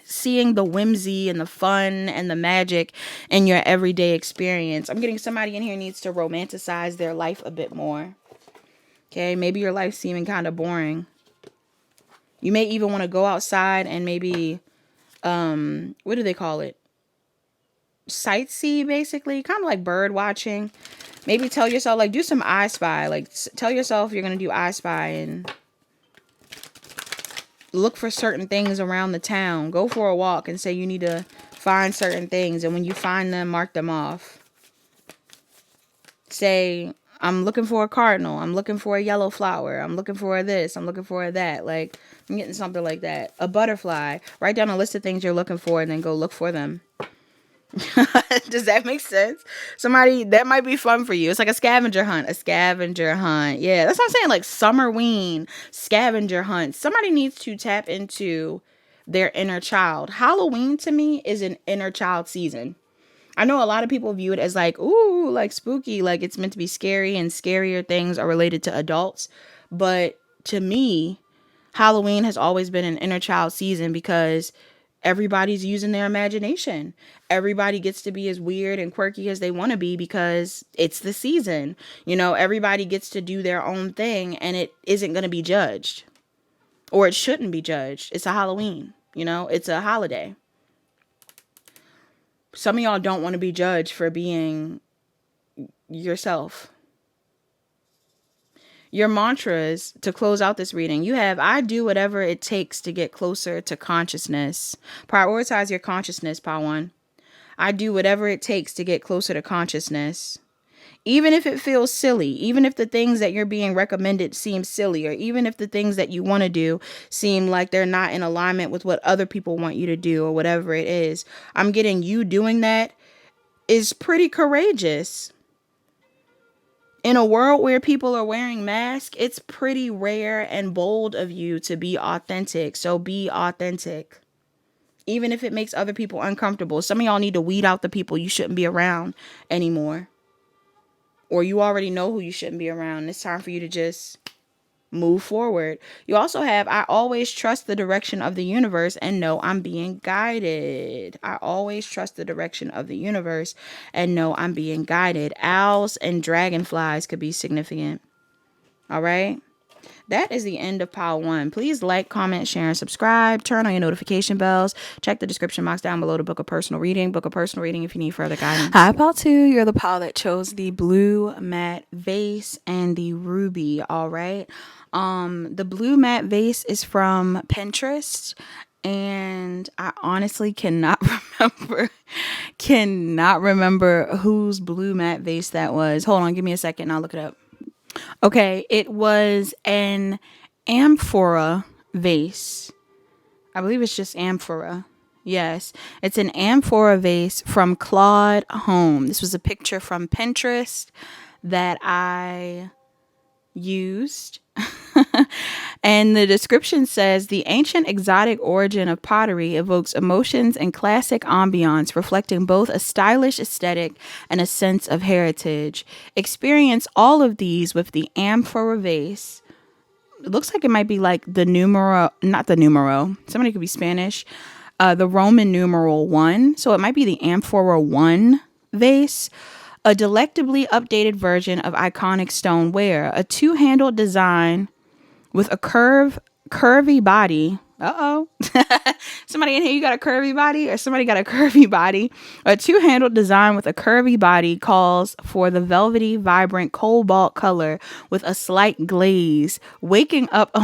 seeing the whimsy and the fun and the magic in your everyday experience. I'm getting somebody in here needs to romanticize their life a bit more. Okay, maybe your life's seeming kind of boring. You may even want to go outside and maybe, what do they call it? Sightsee, basically. Kind of like bird watching. Maybe tell yourself, like, do some I Spy. Like, tell yourself you're going to do I Spy and look for certain things around the town. Go for a walk and say you need to find certain things. And when you find them, mark them off. Say, I'm looking for a cardinal. I'm looking for a yellow flower. I'm looking for this. I'm looking for that. Like, I'm getting something like that. A butterfly. Write down a list of things you're looking for and then go look for them. Does that make sense? Somebody, that might be fun for you. It's like a scavenger hunt. A scavenger hunt. Yeah, that's what I'm saying. Like Summerween, scavenger hunt. Somebody needs to tap into their inner child. Halloween to me is an inner child season. I know a lot of people view it as like, ooh, like spooky, like it's meant to be scary and scarier things are related to adults. But to me, Halloween has always been an inner child season because everybody's using their imagination. Everybody gets to be as weird and quirky as they want to be because it's the season. You know, everybody gets to do their own thing and it isn't going to be judged. Or it shouldn't be judged. It's a Halloween. You know, it's a holiday. Some of y'all don't want to be judged for being yourself. Your mantras to close out this reading. You have, I do whatever it takes to get closer to consciousness. Prioritize your consciousness, Pile 1. I do whatever it takes to get closer to consciousness. Even if it feels silly, even if the things that you're being recommended seem silly, or even if the things that you want to do seem like they're not in alignment with what other people want you to do or whatever it is, I'm getting you doing that is pretty courageous. In a world where people are wearing masks, it's pretty rare and bold of you to be authentic. So be authentic. Even if it makes other people uncomfortable. Some of y'all need to weed out the people you shouldn't be around anymore. Or you already know who you shouldn't be around. It's time for you to just move forward. You also have, I always trust the direction of the universe and know I'm being guided. I always trust the direction of the universe and know I'm being guided. Owls and dragonflies could be significant. All right. That is the end of pile 1. Please like, comment, share, and subscribe. Turn on your notification bells. Check the description box down below to book a personal reading. Book a personal reading if you need further guidance. Hi, pile 2. You're the pile that chose the blue matte vase and the ruby. All right. The blue matte vase is from Pinterest. And I honestly cannot remember whose blue matte vase that was. Hold on, give me a second and I'll look it up. Okay, it was an amphora vase. I believe it's just amphora. Yes, it's an amphora vase from Claude Home. This was a picture from Pinterest that I used. And the description says, the ancient exotic origin of pottery evokes emotions and classic ambiance, reflecting both a stylish aesthetic and a sense of heritage. Experience all of these with the amphora vase. It looks like it might be like the numero, not the numero. Somebody could be Spanish. The Roman numeral 1. So it might be the amphora 1 vase. A delectably updated version of iconic stoneware. A two-handled design with a curvy body. Uh-oh. Somebody in here, you got a curvy body? Or somebody got a curvy body? A two-handled design with a curvy body calls for the velvety, vibrant cobalt color with a slight glaze. Waking up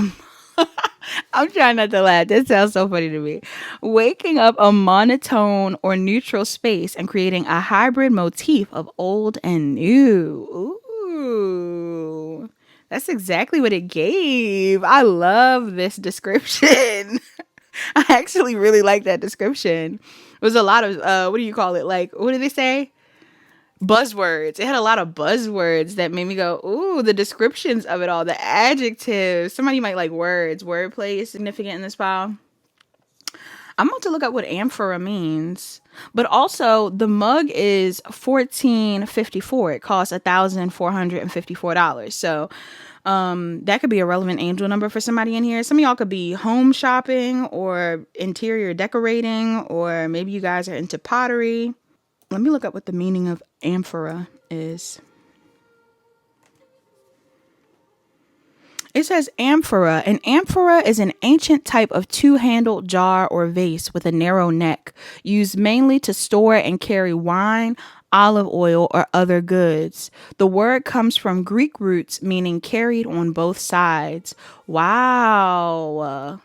I'm trying not to laugh. That sounds so funny to me. Waking up a monotone or neutral space and creating a hybrid motif of old and new. Ooh. That's exactly what it gave. I love this description. I actually really like that description. It was a lot of, what do you call it? Like, what do they say? Buzzwords. It had a lot of buzzwords that made me go, ooh, the descriptions of it all, the adjectives. Somebody might like words. Wordplay is significant in this file. I'm about to look up what amphora means. But also, the mug is $14.54. It costs $1,454. So that could be a relevant angel number for somebody in here. Some of y'all could be home shopping or interior decorating, or maybe you guys are into pottery. Let me look up what the meaning of amphora is. It says amphora. An amphora is an ancient type of two-handled jar or vase with a narrow neck, used mainly to store and carry wine, olive oil, or other goods. The word comes from Greek roots meaning carried on both sides. Wow.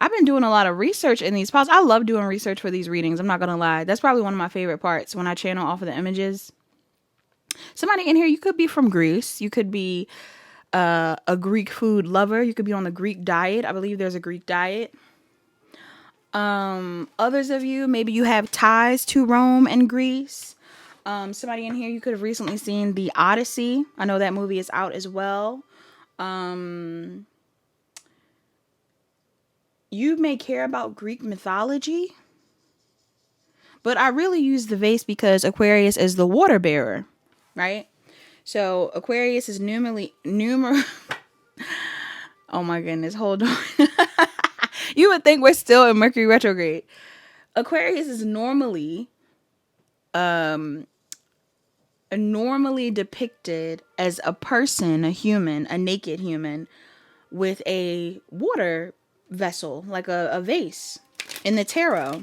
I've been doing a lot of research in these piles. I love doing research for these readings. I'm not going to lie. That's probably one of my favorite parts when I channel off of the images. Somebody in here, you could be from Greece. You could be a Greek food lover. You could be on the Greek diet. I believe there's a Greek diet. Others of you, maybe you have ties to Rome and Greece. Somebody in here, you could have recently seen The Odyssey. I know that movie is out as well. You may care about Greek mythology, but I really use the vase because Aquarius is the water bearer, right? So Aquarius is oh my goodness, hold on. You would think we're still in Mercury retrograde. Aquarius is normally depicted as a person, a human, a naked human with a water vessel, like a vase in the tarot.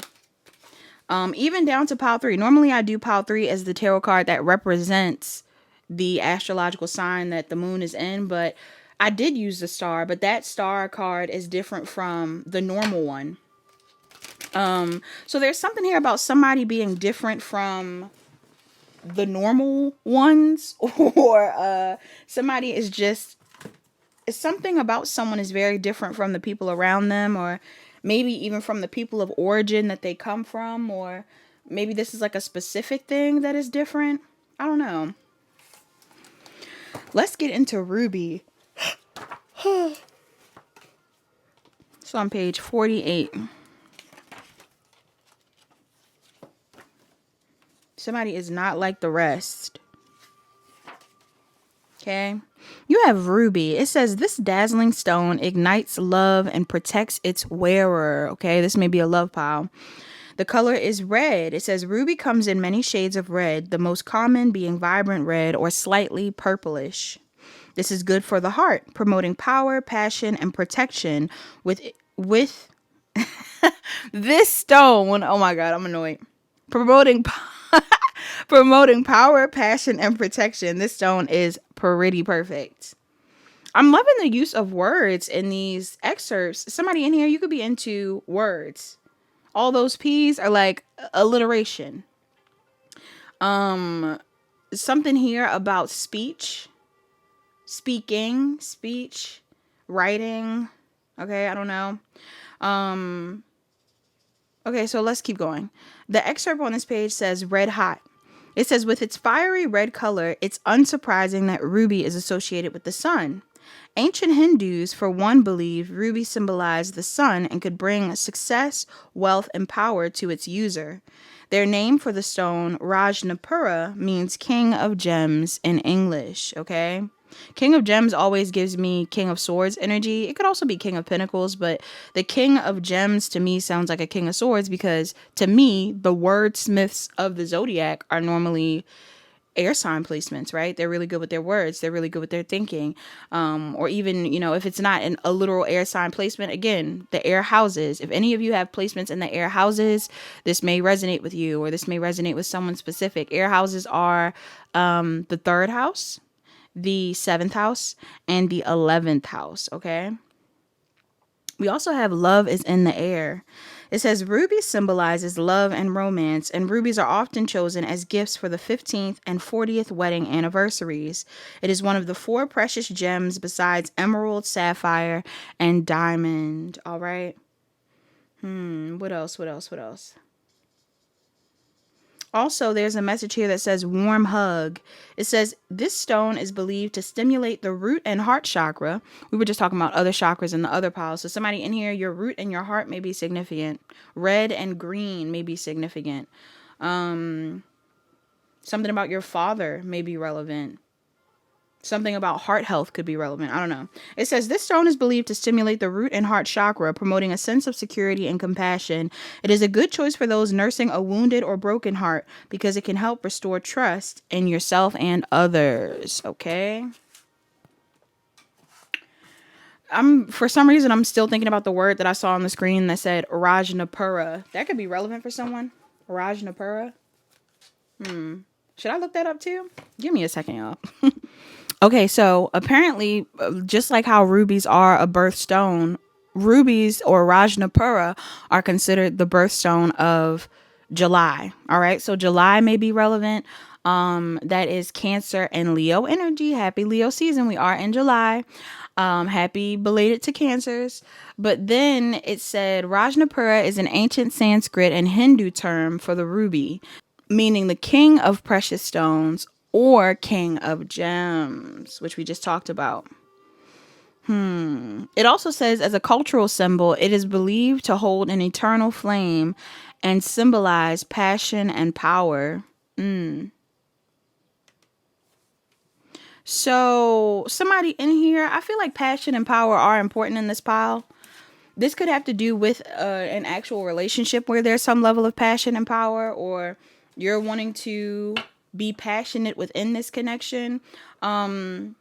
Even down to pile 3. Normally I do pile 3 as the tarot card that represents the astrological sign that the moon is in, but I did use the star, but that star card is different from the normal one. So there's something here about somebody being different from the normal ones, or somebody is just, something about someone is very different from the people around them, or maybe even from the people of origin that they come from, or maybe this is like a specific thing that is different. I don't know. Let's get into Ruby. So on page 48. Somebody is not like the rest. Okay. You have Ruby. It says this dazzling stone ignites love and protects its wearer. Okay. This may be a love pile. The color is red. It says ruby comes in many shades of red, the most common being vibrant red or slightly purplish. This is good for the heart, promoting power, passion, and protection with this stone. Oh my God, I'm annoyed. Promoting power, passion, and protection. This stone is pretty perfect. I'm loving the use of words in these excerpts. Somebody in here, you could be into words. All those P's are like alliteration. Something here about speech, speaking, speech, writing. Okay, I don't know. Okay, so let's keep going. The excerpt on this page says red hot. It says with its fiery red color, it's unsurprising that ruby is associated with the sun. Ancient Hindus, for one, believed ruby symbolized the sun and could bring success, wealth, and power to its user. Their name for the stone, Rajnapura, means king of gems in English, okay? King of gems always gives me king of swords energy. It could also be king of pentacles, but the king of gems to me sounds like a king of swords because to me, the wordsmiths of the zodiac are normally air sign placements, right? They're really good with their words. They're really good with their thinking. Or even, if it's not a literal air sign placement, again, the air houses. If any of you have placements in the air houses, this may resonate with you or this may resonate with someone specific. Air houses are the 3rd house, the 7th house, and the 11th house, okay? We also have love is in the air. It says ruby symbolizes love and romance, and rubies are often chosen as gifts for the 15th and 40th wedding anniversaries. It is one of the 4 precious gems besides emerald, sapphire, and diamond. All right. What else? Also, there's a message here that says warm hug. It says this stone is believed to stimulate the root and heart chakra. We were just talking about other chakras in the other pile. So somebody in here, your root and your heart may be significant. Red and green may be significant. Something about your father may be relevant. Something about heart health could be relevant. I don't know. It says this stone is believed to stimulate the root and heart chakra, promoting a sense of security and compassion. It is a good choice for those nursing a wounded or broken heart because it can help restore trust in yourself and others. Okay. For some reason, I'm still thinking about the word that I saw on the screen that said Rajnapura. That could be relevant for someone. Rajnapura. Should I look that up too? Give me a second, y'all. Okay, so apparently, just like how rubies are a birthstone, rubies or Rajnapura are considered the birthstone of July. All right, so July may be relevant. That is Cancer and Leo energy. Happy Leo season. We are in July. Happy belated to Cancers. But then it said Rajnapura is an ancient Sanskrit and Hindu term for the ruby, meaning the king of precious stones or king of gems, which we just talked about. It also says as a cultural symbol, it is believed to hold an eternal flame and symbolize passion and power. So somebody in here, I feel like passion and power are important in this pile. This could have to do with an actual relationship where there's some level of passion and power, or you're wanting to be passionate within this connection. Or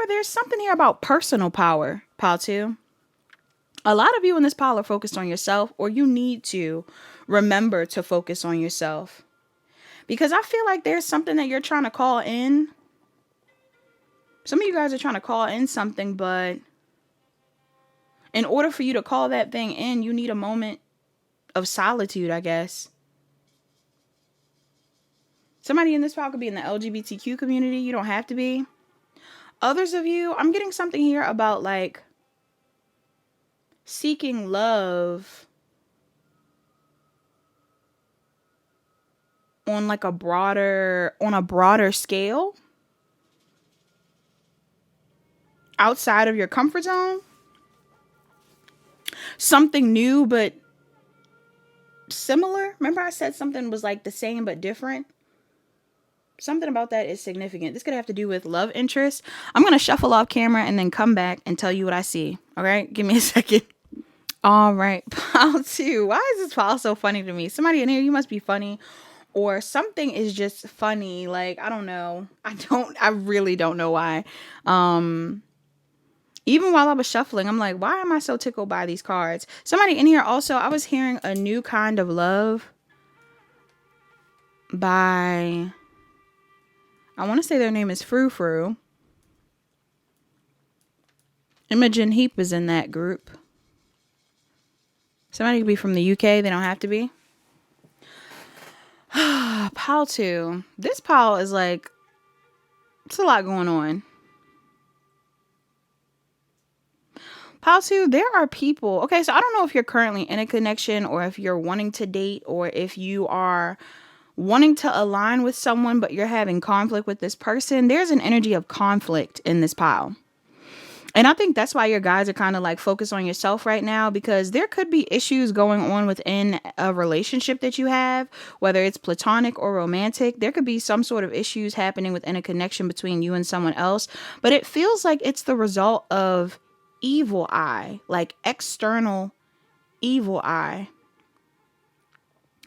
there's something here about personal power, pile 2. A lot of you in this pile are focused on yourself, or you need to remember to focus on yourself. Because I feel like there's something that you're trying to call in. Some of you guys are trying to call in something, but in order for you to call that thing in, you need a moment of solitude, I guess. Somebody in this pile could be in the LGBTQ community. You don't have to be. Others of you, I'm getting something here about like seeking love on like a broader scale outside of your comfort zone. Something new but similar. Remember I said something was like the same but different? Something about that is significant. This could have to do with love interest. I'm going to shuffle off camera and then come back and tell you what I see. All right? Give me a second. All right. Pile 2. Why is this pile so funny to me? Somebody in here, you must be funny. Or something is just funny. Like, I don't know. I really don't know why. Even while I was shuffling, I'm like, why am I so tickled by these cards? Somebody in here also, I was hearing a new kind of love by, I want to say their name is Frou Frou. Imogen Heap is in that group. Somebody could be from the UK. They don't have to be. Pile 2. This pile is like, it's a lot going on. Pile 2, there are people. Okay, so I don't know if you're currently in a connection or if you're wanting to date or if you are wanting to align with someone, but you're having conflict with this person. There's an energy of conflict in this pile. And I think that's why your guys are kind of like focused on yourself right now, because there could be issues going on within a relationship that you have, whether it's platonic or romantic. There could be some sort of issues happening within a connection between you and someone else, but it feels like it's the result of evil eye, like external evil eye.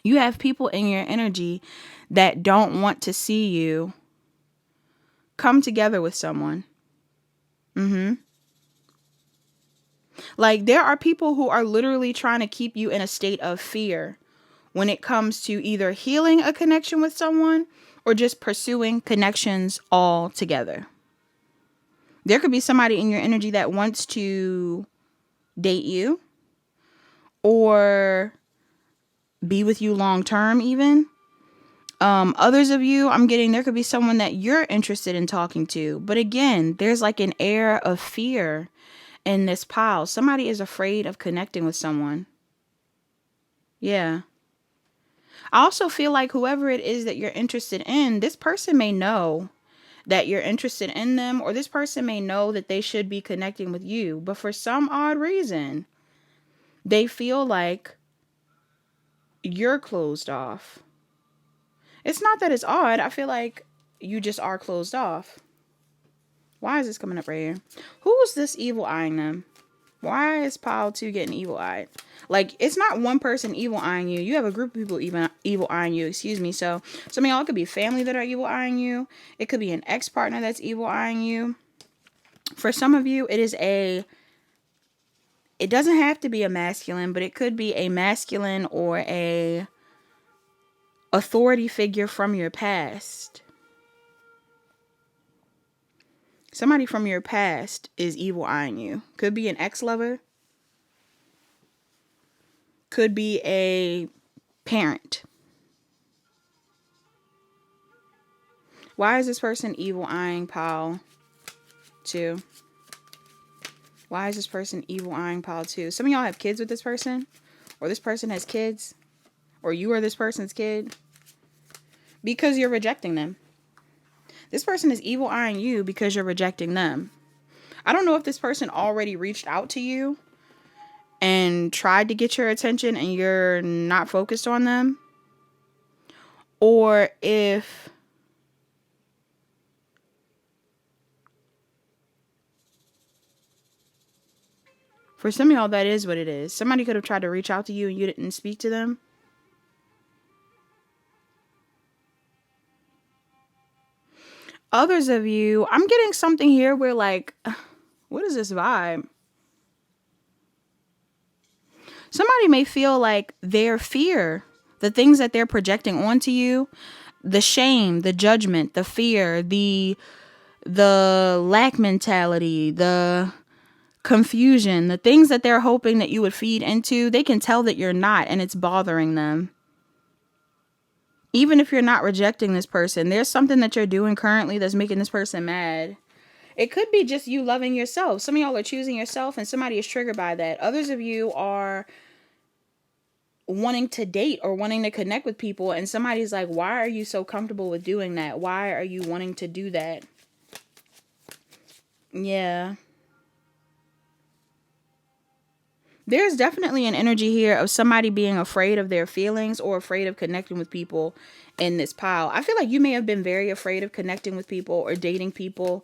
You have people in your energy that don't want to see you come together with someone. Like there are people who are literally trying to keep you in a state of fear when it comes to either healing a connection with someone or just pursuing connections all together. There could be somebody in your energy that wants to date you or be with you long term even. Others of you, I'm getting there could be someone that you're interested in talking to. But again, there's like an air of fear in this pile. Somebody is afraid of connecting with someone. Yeah. I also feel like whoever it is that you're interested in, this person may know that you're interested in them, or this person may know that they should be connecting with you. But for some odd reason, they feel like you're closed off. It's not that it's odd. I feel like you just are closed off. Why is this coming up right here? Who is this evil eyeing them? Why is pile 2 getting evil eyed? Like, it's not one person evil eyeing you. You have a group of people even evil eyeing you. Excuse me. So some of y'all could be family that are evil eyeing you. It could be an ex-partner that's evil eyeing you. For some of you, it doesn't have to be a masculine, but it could be a masculine or a authority figure from your past. Somebody from your past is evil eyeing you. Could be an ex-lover. Could be a parent. Why is this person evil eyeing pile 2? Why is this person evil eyeing pile 2? Some of y'all have kids with this person. Or this person has kids. Or you are this person's kid. Because you're rejecting them. This person is evil eyeing you because you're rejecting them. I don't know if this person already reached out to you and tried to get your attention and you're not focused on them. Or if for some of y'all, that is what it is. Somebody could have tried to reach out to you and you didn't speak to them. Others of you, I'm getting something here where like, what is this vibe? Somebody may feel like their fear, the things that they're projecting onto you, the shame, the judgment, the fear, the lack mentality, the confusion, the things that they're hoping that you would feed into, they can tell that you're not, and it's bothering them. Even if you're not rejecting this person, there's something that you're doing currently that's making this person mad. It could be just you loving yourself. Some of y'all are choosing yourself and somebody is triggered by that. Others of you are wanting to date or wanting to connect with people, and somebody's like, why are you so comfortable with doing that? Why are you wanting to do that? Yeah. There's definitely an energy here of somebody being afraid of their feelings or afraid of connecting with people in this pile. I feel like you may have been very afraid of connecting with people or dating people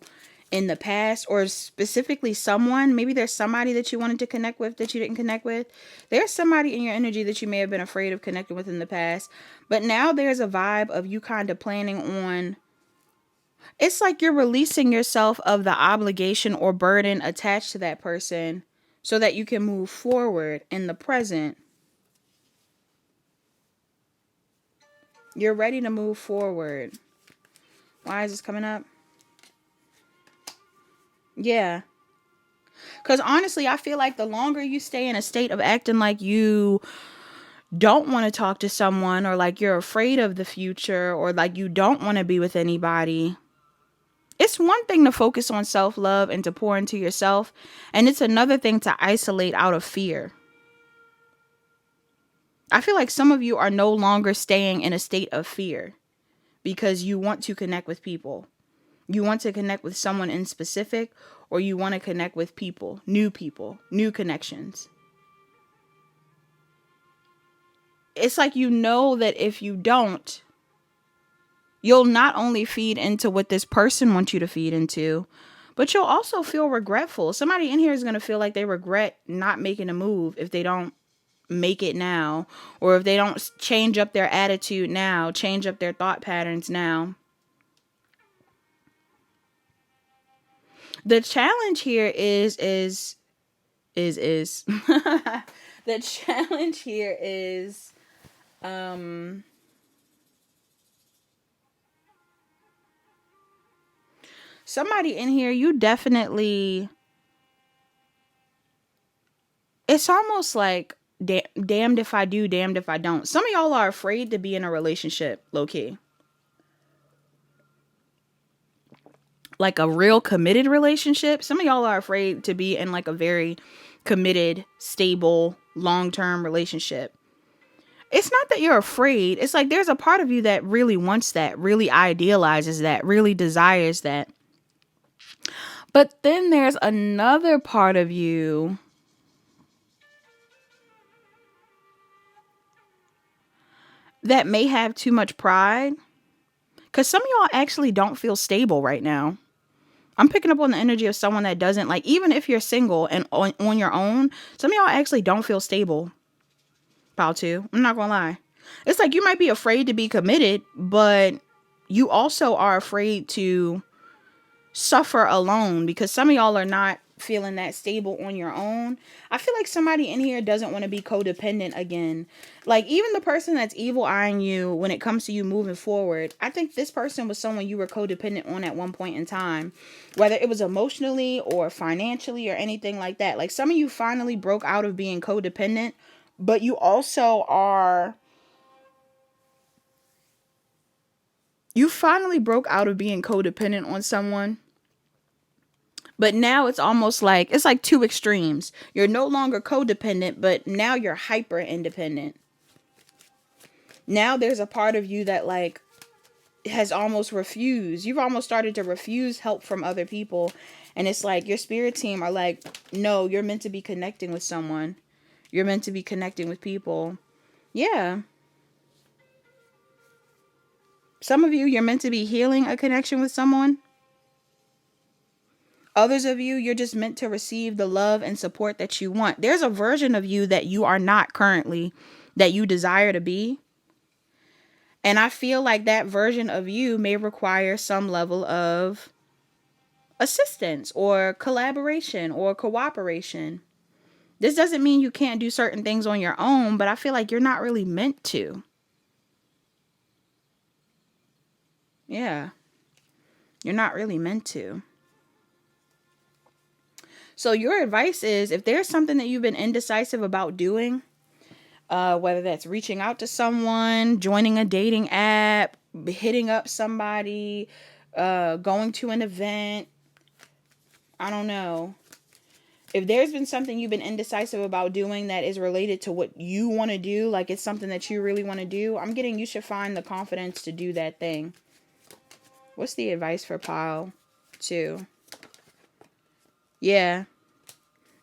in the past, or specifically someone. Maybe there's somebody that you wanted to connect with that you didn't connect with. There's somebody in your energy that you may have been afraid of connecting with in the past. But now there's a vibe of you kind of planning on, it's like you're releasing yourself of the obligation or burden attached to that person so that you can move forward in the present. You're ready to move forward. Why is this coming up? Yeah. Because honestly, I feel like the longer you stay in a state of acting like you don't want to talk to someone, or like you're afraid of the future, or like you don't want to be with anybody, it's one thing to focus on self-love and to pour into yourself, and it's another thing to isolate out of fear. I feel like some of you are no longer staying in a state of fear because you want to connect with people. You want to connect with someone in specific, or you want to connect with people, new connections. It's like you know that if you don't, you'll not only feed into what this person wants you to feed into, but you'll also feel regretful. Somebody in here is going to feel like they regret not making a move if they don't make it now, or if they don't change up their attitude now, change up their thought patterns now. The challenge here is the challenge here is somebody in here, you definitely, it's almost like damned if I do, damned if I don't. Some of y'all are afraid to be in a relationship, low key. Like a real committed relationship. Some of y'all are afraid to be in like a very committed, stable, long-term relationship. It's not that you're afraid. It's like there's a part of you that really wants that, really idealizes that, really desires that. But then there's another part of you that may have too much pride. Because some of y'all actually don't feel stable right now. I'm picking up on the energy of someone that doesn't, like, even if you're single and on your own, some of y'all actually don't feel stable. About to. I'm not going to lie. It's like you might be afraid to be committed, but you also are afraid to suffer alone because some of y'all are not feeling that stable on your own. I feel like somebody in here doesn't want to be codependent again. Like even the person that's evil eyeing you when it comes to you moving forward, I think this person was someone you were codependent on at one point in time, whether it was emotionally or financially or anything like that. Like some of you finally broke out of being codependent, but you also are, you finally broke out of being codependent on someone. But now it's almost like, it's like two extremes. You're no longer codependent, but now you're hyper independent. Now there's a part of you that like has almost refused. You've almost started to refuse help from other people. And it's like your spirit team are like, no, you're meant to be connecting with someone. You're meant to be connecting with people. Yeah. Some of you, you're meant to be healing a connection with someone. Others of you, you're just meant to receive the love and support that you want. There's a version of you that you are not currently, that you desire to be. And I feel like that version of you may require some level of assistance or collaboration or cooperation. This doesn't mean you can't do certain things on your own, but I feel like you're not really meant to. Yeah. You're not really meant to. So your advice is, if there's something that you've been indecisive about doing, whether that's reaching out to someone, joining a dating app, hitting up somebody, going to an event, I don't know. If there's been something you've been indecisive about doing that is related to what you want to do, like it's something that you really want to do, I'm getting you should find the confidence to do that thing. What's the advice for pile 2? Yeah.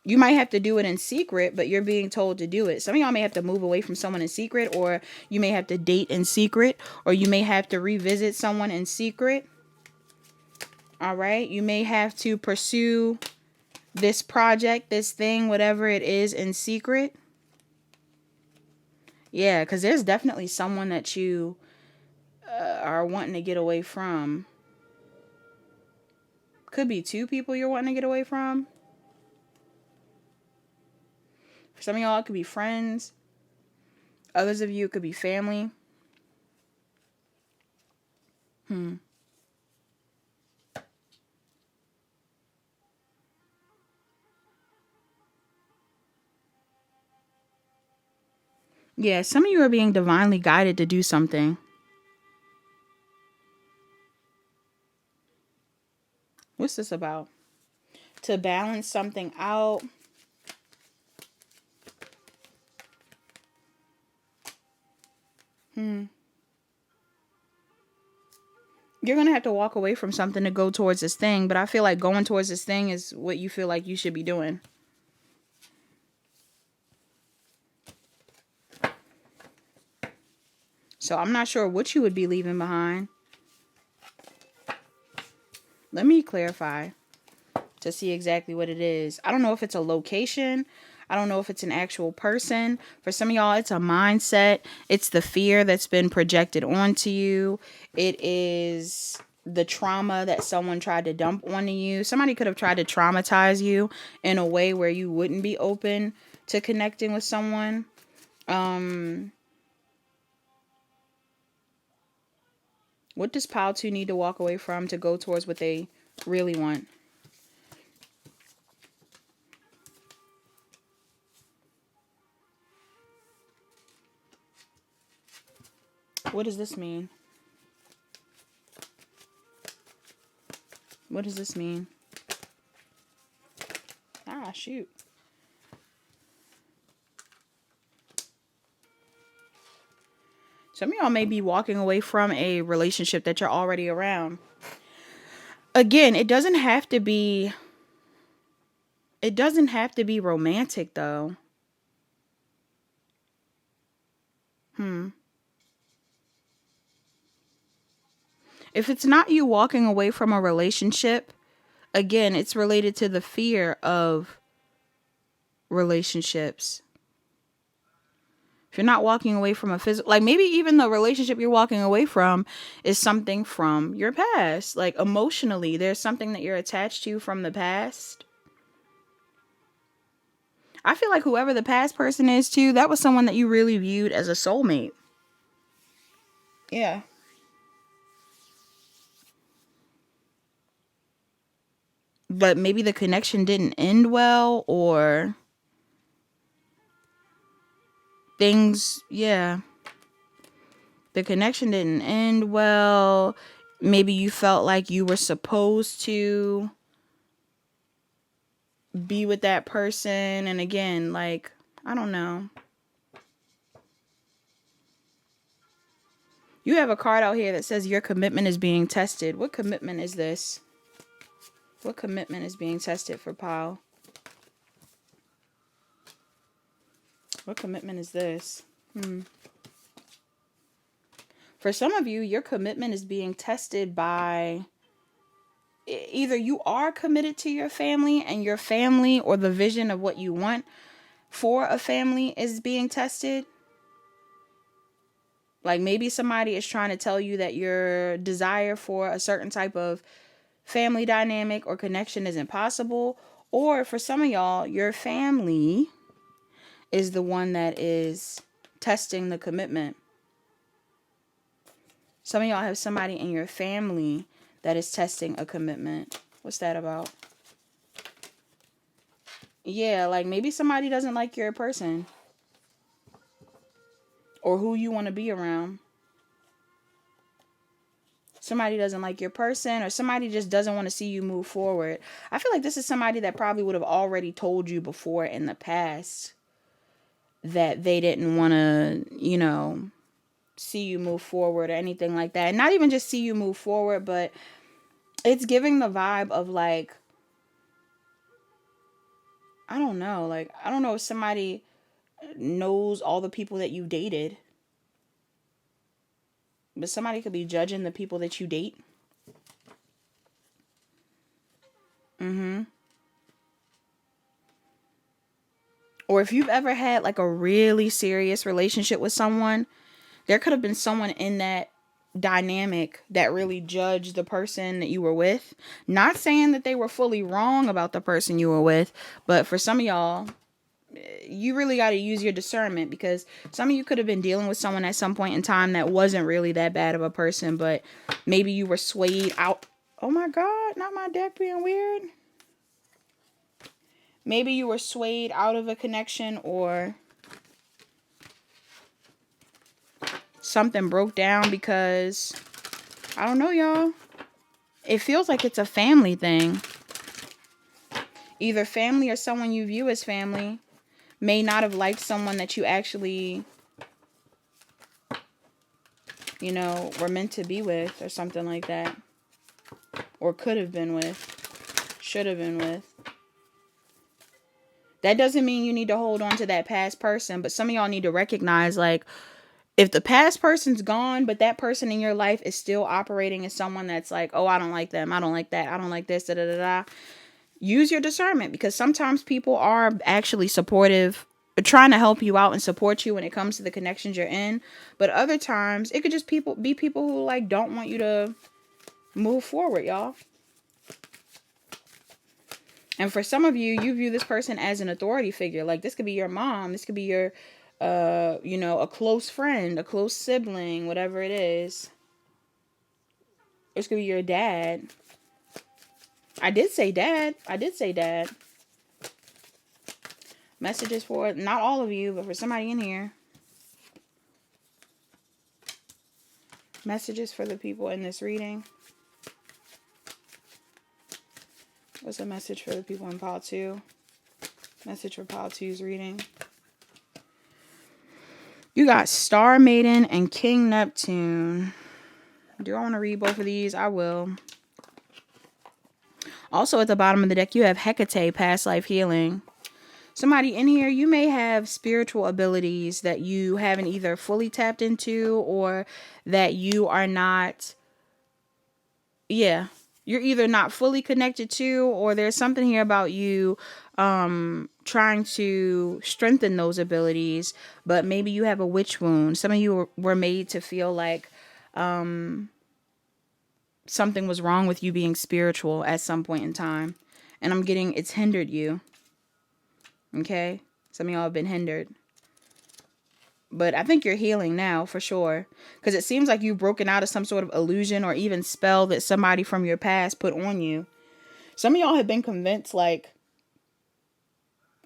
You might have to do it in secret, but you're being told to do it. Some of y'all may have to move away from someone in secret, or you may have to date in secret, or you may have to revisit someone in secret. All right. You may have to pursue this project, this thing, whatever it is, in secret. Yeah, because there's definitely someone that you are wanting to get away from. Could be 2 people you're wanting to get away from. For some of y'all, it could be friends. Others of you, it could be family. Yeah, some of you are being divinely guided to do something. What's this about? To balance something out. You're going to have to walk away from something to go towards this thing, but I feel like going towards this thing is what you feel like you should be doing. So I'm not sure what you would be leaving behind. Let me clarify to see exactly what it is. I don't know if it's a location. I don't know if it's an actual person. For some of y'all, it's a mindset. It's the fear that's been projected onto you. It is the trauma that someone tried to dump onto you. Somebody could have tried to traumatize you in a way where you wouldn't be open to connecting with someone. What does pile 2 need to walk away from to go towards what they really want? What does this mean? What does this mean? Ah, shoot. Some of y'all may be walking away from a relationship that you're already around. Again, it doesn't have to be romantic though. If it's not you walking away from a relationship, again, it's related to the fear of relationships. If you're not walking away from a physical, like maybe even the relationship you're walking away from is something from your past. Like emotionally, there's something that you're attached to from the past. I feel like whoever the past person is too, that was someone that you really viewed as a soulmate. Yeah. But maybe the connection didn't end well, or things, yeah. The connection didn't end well. Maybe you felt like you were supposed to be with that person. And again, like, I don't know. You have a card out here that says your commitment is being tested. What commitment is this? What commitment is being tested for pile? What commitment is this? For some of you, your commitment is being tested by either you are committed to your family, and your family or the vision of what you want for a family is being tested. Like maybe somebody is trying to tell you that your desire for a certain type of family dynamic or connection isn't possible. Or for some of y'all, your family is the one that is testing the commitment. Some of y'all have somebody in your family that is testing a commitment. What's that about? Yeah, like maybe somebody doesn't like your person or who you want to be around. Somebody doesn't like your person, or somebody just doesn't want to see you move forward. I feel like this is somebody that probably would have already told you before in the past that they didn't want to, see you move forward or anything like that. And not even just see you move forward, but it's giving the vibe of like, I don't know. Like, I don't know if somebody knows all the people that you dated, but somebody could be judging the people that you date. Mm-hmm. Or if you've ever had like a really serious relationship with someone, there could have been someone in that dynamic that really judged the person that you were with. Not saying that they were fully wrong about the person you were with, but for some of y'all, you really got to use your discernment, because some of you could have been dealing with someone at some point in time that wasn't really that bad of a person, but maybe you were swayed out. Oh my God, not my deck being weird. Maybe you were swayed out of a connection, or something broke down because, I don't know, y'all. It feels like it's a family thing. Either family or someone you view as family may not have liked someone that you actually, were meant to be with, or something like that. Or could have been with. Should have been with. That doesn't mean you need to hold on to that past person, but some of y'all need to recognize, like, if the past person's gone, but that person in your life is still operating as someone that's like, oh, I don't like them, I don't like that, I don't like this, da da da da. Use your discernment, because sometimes people are actually supportive, trying to help you out and support you when it comes to the connections you're in. But other times, it could just be people who like don't want you to move forward, y'all. And for some of you, you view this person as an authority figure. Like, this could be your mom. This could be your, a close friend, a close sibling, whatever it is. This could be your dad. I did say dad. Messages for, not all of you, but for somebody in here. Messages for the people in this reading. What's a message for the people in Pile 2? Message for Pile 2's reading. You got Star Maiden and King Neptune. Do I want to read both of these? I will. Also at the bottom of the deck, you have Hecate, Past Life Healing. Somebody in here, you may have spiritual abilities that you haven't either fully tapped into, or that you are not... Yeah. You're either not fully connected to, or there's something here about you trying to strengthen those abilities, but maybe you have a witch wound. Some of you were made to feel like something was wrong with you being spiritual at some point in time. And I'm getting it's hindered you. Okay? Some of y'all have been hindered. But I think you're healing now, for sure. Because it seems like you've broken out of some sort of illusion or even spell that somebody from your past put on you. Some of y'all have been convinced, like,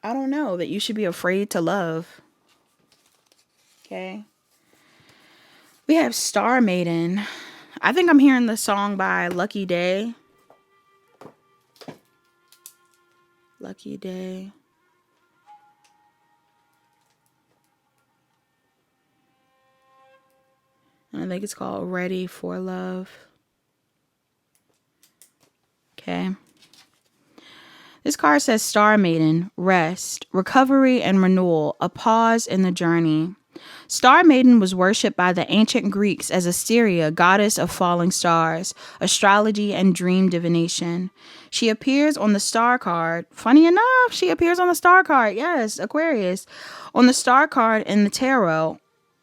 I don't know, that you should be afraid to love. Okay? We have Star Maiden. I think I'm hearing the song by Lucky Day. Lucky Day. And I think it's called Ready for Love. Okay. This card says Star Maiden, rest, recovery, and renewal, a pause in the journey. Star Maiden was worshipped by the ancient Greeks as Asteria, goddess of falling stars, astrology, and dream divination. She appears on the star card. Funny enough, she appears on the star card. Yes, Aquarius. On the star card in the tarot.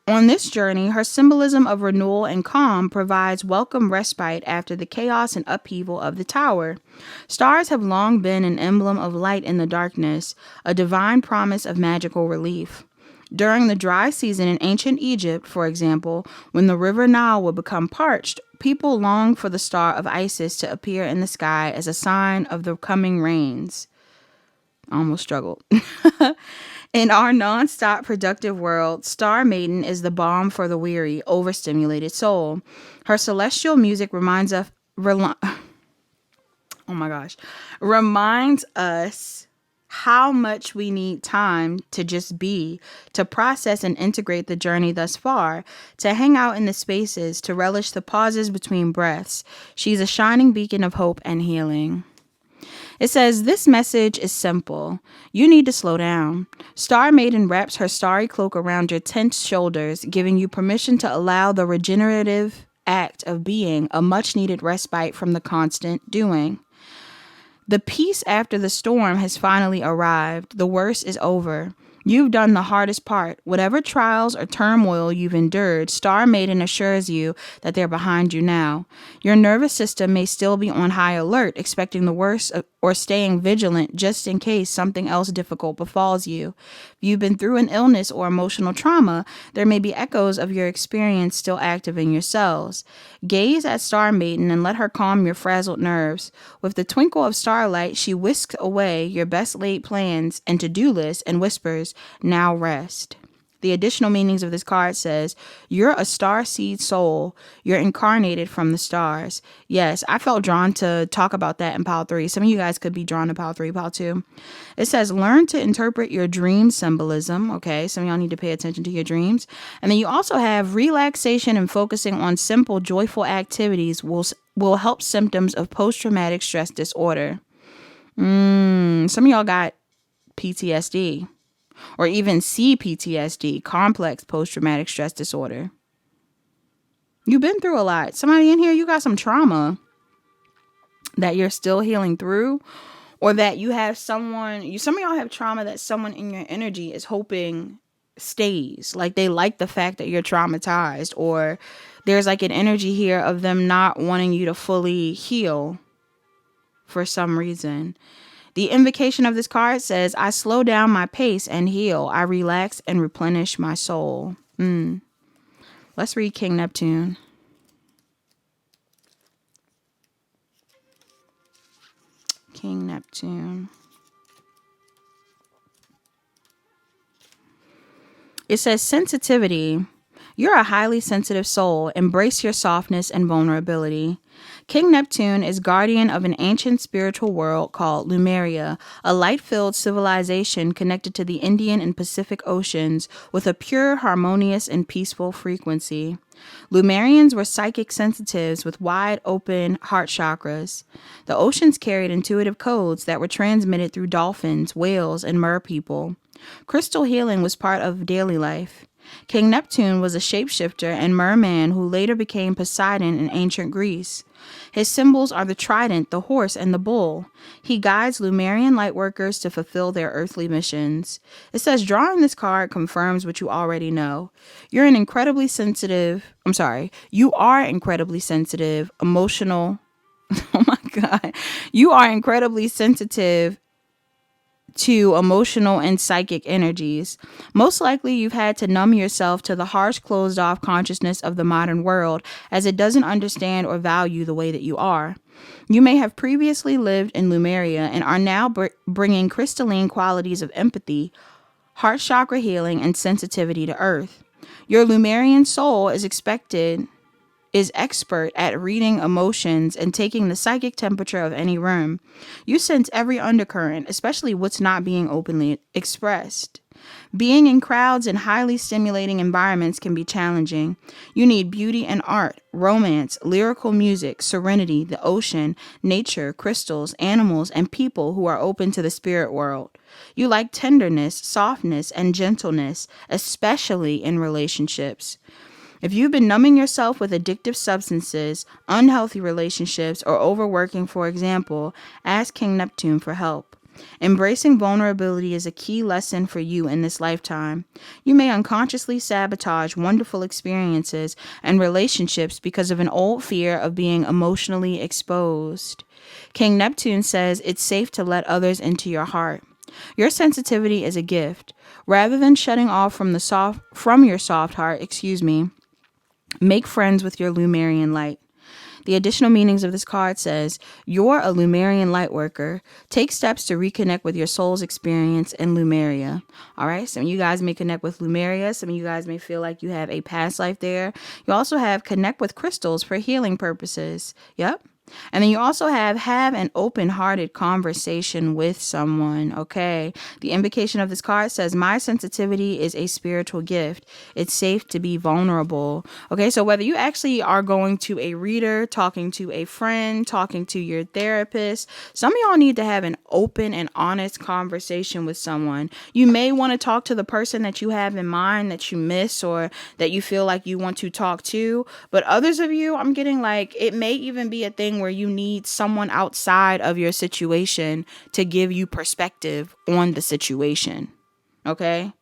On this journey, her symbolism of renewal and calm provides welcome respite after the chaos and upheaval of the tower. Stars have long been an emblem of light in the darkness, a divine promise of magical relief. During the dry season in ancient Egypt, for example, when the river Nile would become parched, people longed for the star of Isis to appear in the sky as a sign of the coming rains. I almost struggled. In our non-stop productive world, Star Maiden is the balm for the weary, overstimulated soul. Her celestial music reminds us how much we need time to just be, to process and integrate the journey thus far, to hang out in the spaces, to relish the pauses between breaths. She's a shining beacon of hope and healing. It says, this message is simple. You need to slow down. Star Maiden wraps her starry cloak around your tense shoulders, giving you permission to allow the regenerative act of being a much-needed respite from the constant doing. The peace after the storm has finally arrived. The worst is over. You've done the hardest part. Whatever trials or turmoil you've endured, Star Maiden assures you that they're behind you now. Your nervous system may still be on high alert, expecting the worst or staying vigilant just in case something else difficult befalls you. If you've been through an illness or emotional trauma, there may be echoes of your experience still active in your cells. Gaze at Star Maiden and let her calm your frazzled nerves. With the twinkle of starlight, she whisks away your best laid plans and to-do lists and whispers, now rest. The additional meanings of this card says, you're a star seed soul. You're incarnated from the stars. Yes, I felt drawn to talk about that in Pile 3. Some of you guys could be drawn to Pile 3, Pile 2. It says, learn to interpret your dream symbolism. Okay, some of y'all need to pay attention to your dreams. And then you also have relaxation and focusing on simple, joyful activities will help symptoms of post-traumatic stress disorder. Some of y'all got PTSD. Or even CPTSD, complex post-traumatic stress disorder. You've been through a lot. Somebody in here, you got some trauma that you're still healing through, or that you have some of y'all have trauma that someone in your energy is hoping stays. Like they like the fact that you're traumatized, or there's like an energy here of them not wanting you to fully heal for some reason. The invocation of this card says, I slow down my pace and heal. I relax and replenish my soul. Let's read King Neptune. King Neptune. It says, sensitivity. You're a highly sensitive soul. Embrace your softness and vulnerability. King Neptune is guardian of an ancient spiritual world called Lemuria, a light-filled civilization connected to the Indian and Pacific Oceans with a pure, harmonious, and peaceful frequency. Lemurians were psychic sensitives with wide-open heart chakras. The oceans carried intuitive codes that were transmitted through dolphins, whales, and merpeople. Crystal healing was part of daily life. King Neptune was a shapeshifter and merman who later became Poseidon in ancient Greece. His symbols are the trident, the horse, and the bull. He guides Lemurian lightworkers to fulfill their earthly missions. It says drawing this card confirms what you already know. You are incredibly sensitive, emotional. Oh my God. You are incredibly sensitive to emotional and psychic energies. Most likely you've had to numb yourself to the harsh, closed-off consciousness of the modern world as it doesn't understand or value the way that you are. You may have previously lived in Lemuria and are now bringing crystalline qualities of empathy, heart chakra healing, and sensitivity to earth. Your Lemurian soul is expert at reading emotions and taking the psychic temperature of any room. You sense every undercurrent, especially what's not being openly expressed. Being in crowds and highly stimulating environments can be challenging. You need beauty and art, romance, lyrical music, serenity, the ocean, nature, crystals, animals, and people who are open to the spirit world. You like tenderness, softness, and gentleness, especially in relationships. If you've been numbing yourself with addictive substances, unhealthy relationships, or overworking, for example, ask King Neptune for help. Embracing vulnerability is a key lesson for you in this lifetime. You may unconsciously sabotage wonderful experiences and relationships because of an old fear of being emotionally exposed. King Neptune says it's safe to let others into your heart. Your sensitivity is a gift. Rather than shutting off from your soft heart, make friends with your Lemurian light. The additional meanings of this card says, you're a Lemurian light worker. Take steps to reconnect with your soul's experience in Lemuria. All right. Some of you guys may connect with Lemuria. Some of you guys may feel like you have a past life there. You also have connect with crystals for healing purposes. Yep. And then you also have an open-hearted conversation with someone, okay? The invocation of this card says, my sensitivity is a spiritual gift. It's safe to be vulnerable. Okay, so whether you actually are going to a reader, talking to a friend, talking to your therapist, some of y'all need to have an open and honest conversation with someone. You may want to talk to the person that you have in mind that you miss or that you feel like you want to talk to. But others of you, I'm getting like, it may even be a thing where you need someone outside of your situation to give you perspective on the situation. Okay?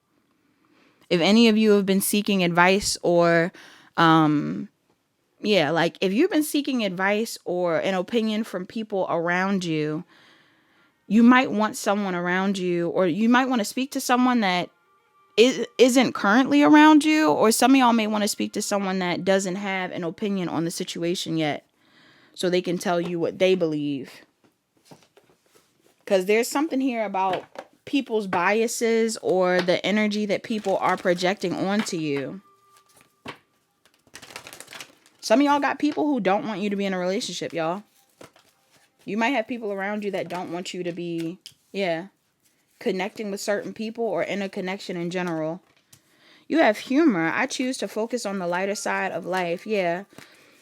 If any of you have been seeking advice or, like if you've been seeking advice or an opinion from people around you, you might want someone around you, or you might want to speak to someone that isn't currently around you, or some of y'all may want to speak to someone that doesn't have an opinion on the situation yet, so they can tell you what they believe. Because there's something here about people's biases or the energy that people are projecting onto you. Some of y'all got people who don't want you to be in a relationship, y'all. You might have people around you that don't want you to be, connecting with certain people or in a connection in general. You have humor. I choose to focus on the lighter side of life. Yeah.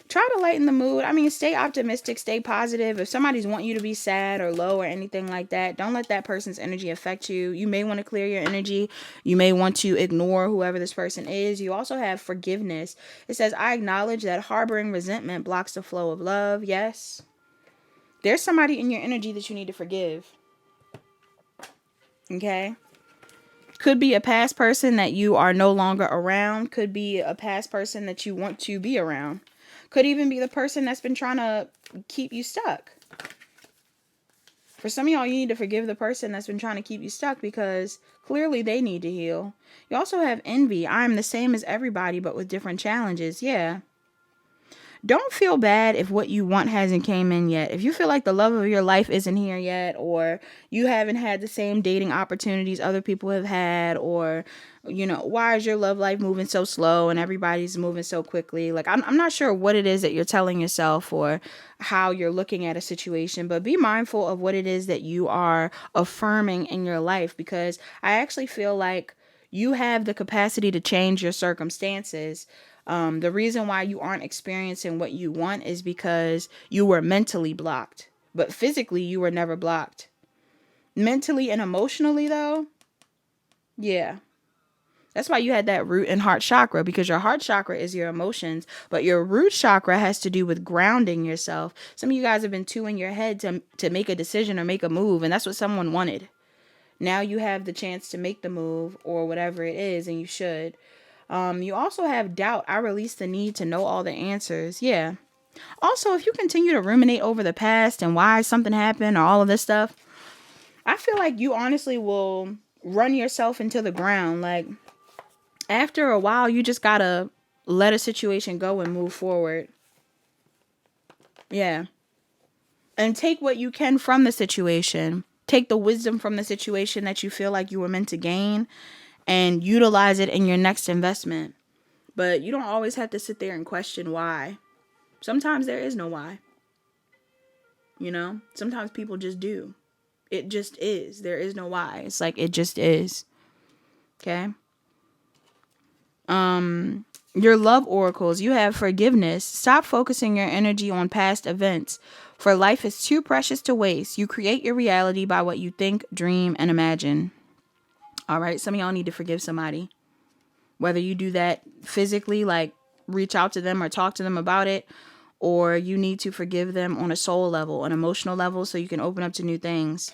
Try to lighten the mood. I mean, stay optimistic, stay positive. If somebody's wanting you to be sad or low or anything like that, don't let that person's energy affect you. You may want to clear your energy. You may want to ignore whoever this person is. You also have forgiveness. It says, I acknowledge that harboring resentment blocks the flow of love. Yes. There's somebody in your energy that you need to forgive. Okay? Could be a past person that you are no longer around. Could be a past person that you want to be around. Could even be the person that's been trying to keep you stuck. For some of y'all, you need to forgive the person that's been trying to keep you stuck because clearly they need to heal. You also have envy. I'm the same as everybody, but with different challenges. Yeah. Don't feel bad if what you want hasn't came in yet. If you feel like the love of your life isn't here yet, or you haven't had the same dating opportunities other people have had, or, why is your love life moving so slow and everybody's moving so quickly? Like, I'm not sure what it is that you're telling yourself or how you're looking at a situation, but be mindful of what it is that you are affirming in your life, because I actually feel like you have the capacity to change your circumstances. The reason why you aren't experiencing what you want is because you were mentally blocked, but physically you were never blocked. Mentally and emotionally though, yeah. That's why you had that root and heart chakra, because your heart chakra is your emotions, but your root chakra has to do with grounding yourself. Some of you guys have been too in your head to make a decision or make a move, and that's what someone wanted. Now you have the chance to make the move or whatever it is, and you should. You also have doubt. I release the need to know all the answers. Yeah. Also, if you continue to ruminate over the past and why something happened or all of this stuff, I feel like you honestly will run yourself into the ground. Like, after a while, you just gotta let a situation go and move forward. Yeah. And take what you can from the situation. Take the wisdom from the situation that you feel like you were meant to gain and utilize it in your next investment. But you don't always have to sit there and question why. Sometimes there is no why. Sometimes people just do. It just is. There is no why. It's like it just is. Okay? Your love oracles. You have forgiveness. Stop focusing your energy on past events. For life is too precious to waste. You create your reality by what you think, dream, and imagine. All right, some of y'all need to forgive somebody. Whether you do that physically, like reach out to them or talk to them about it, or you need to forgive them on a soul level, an emotional level, so you can open up to new things.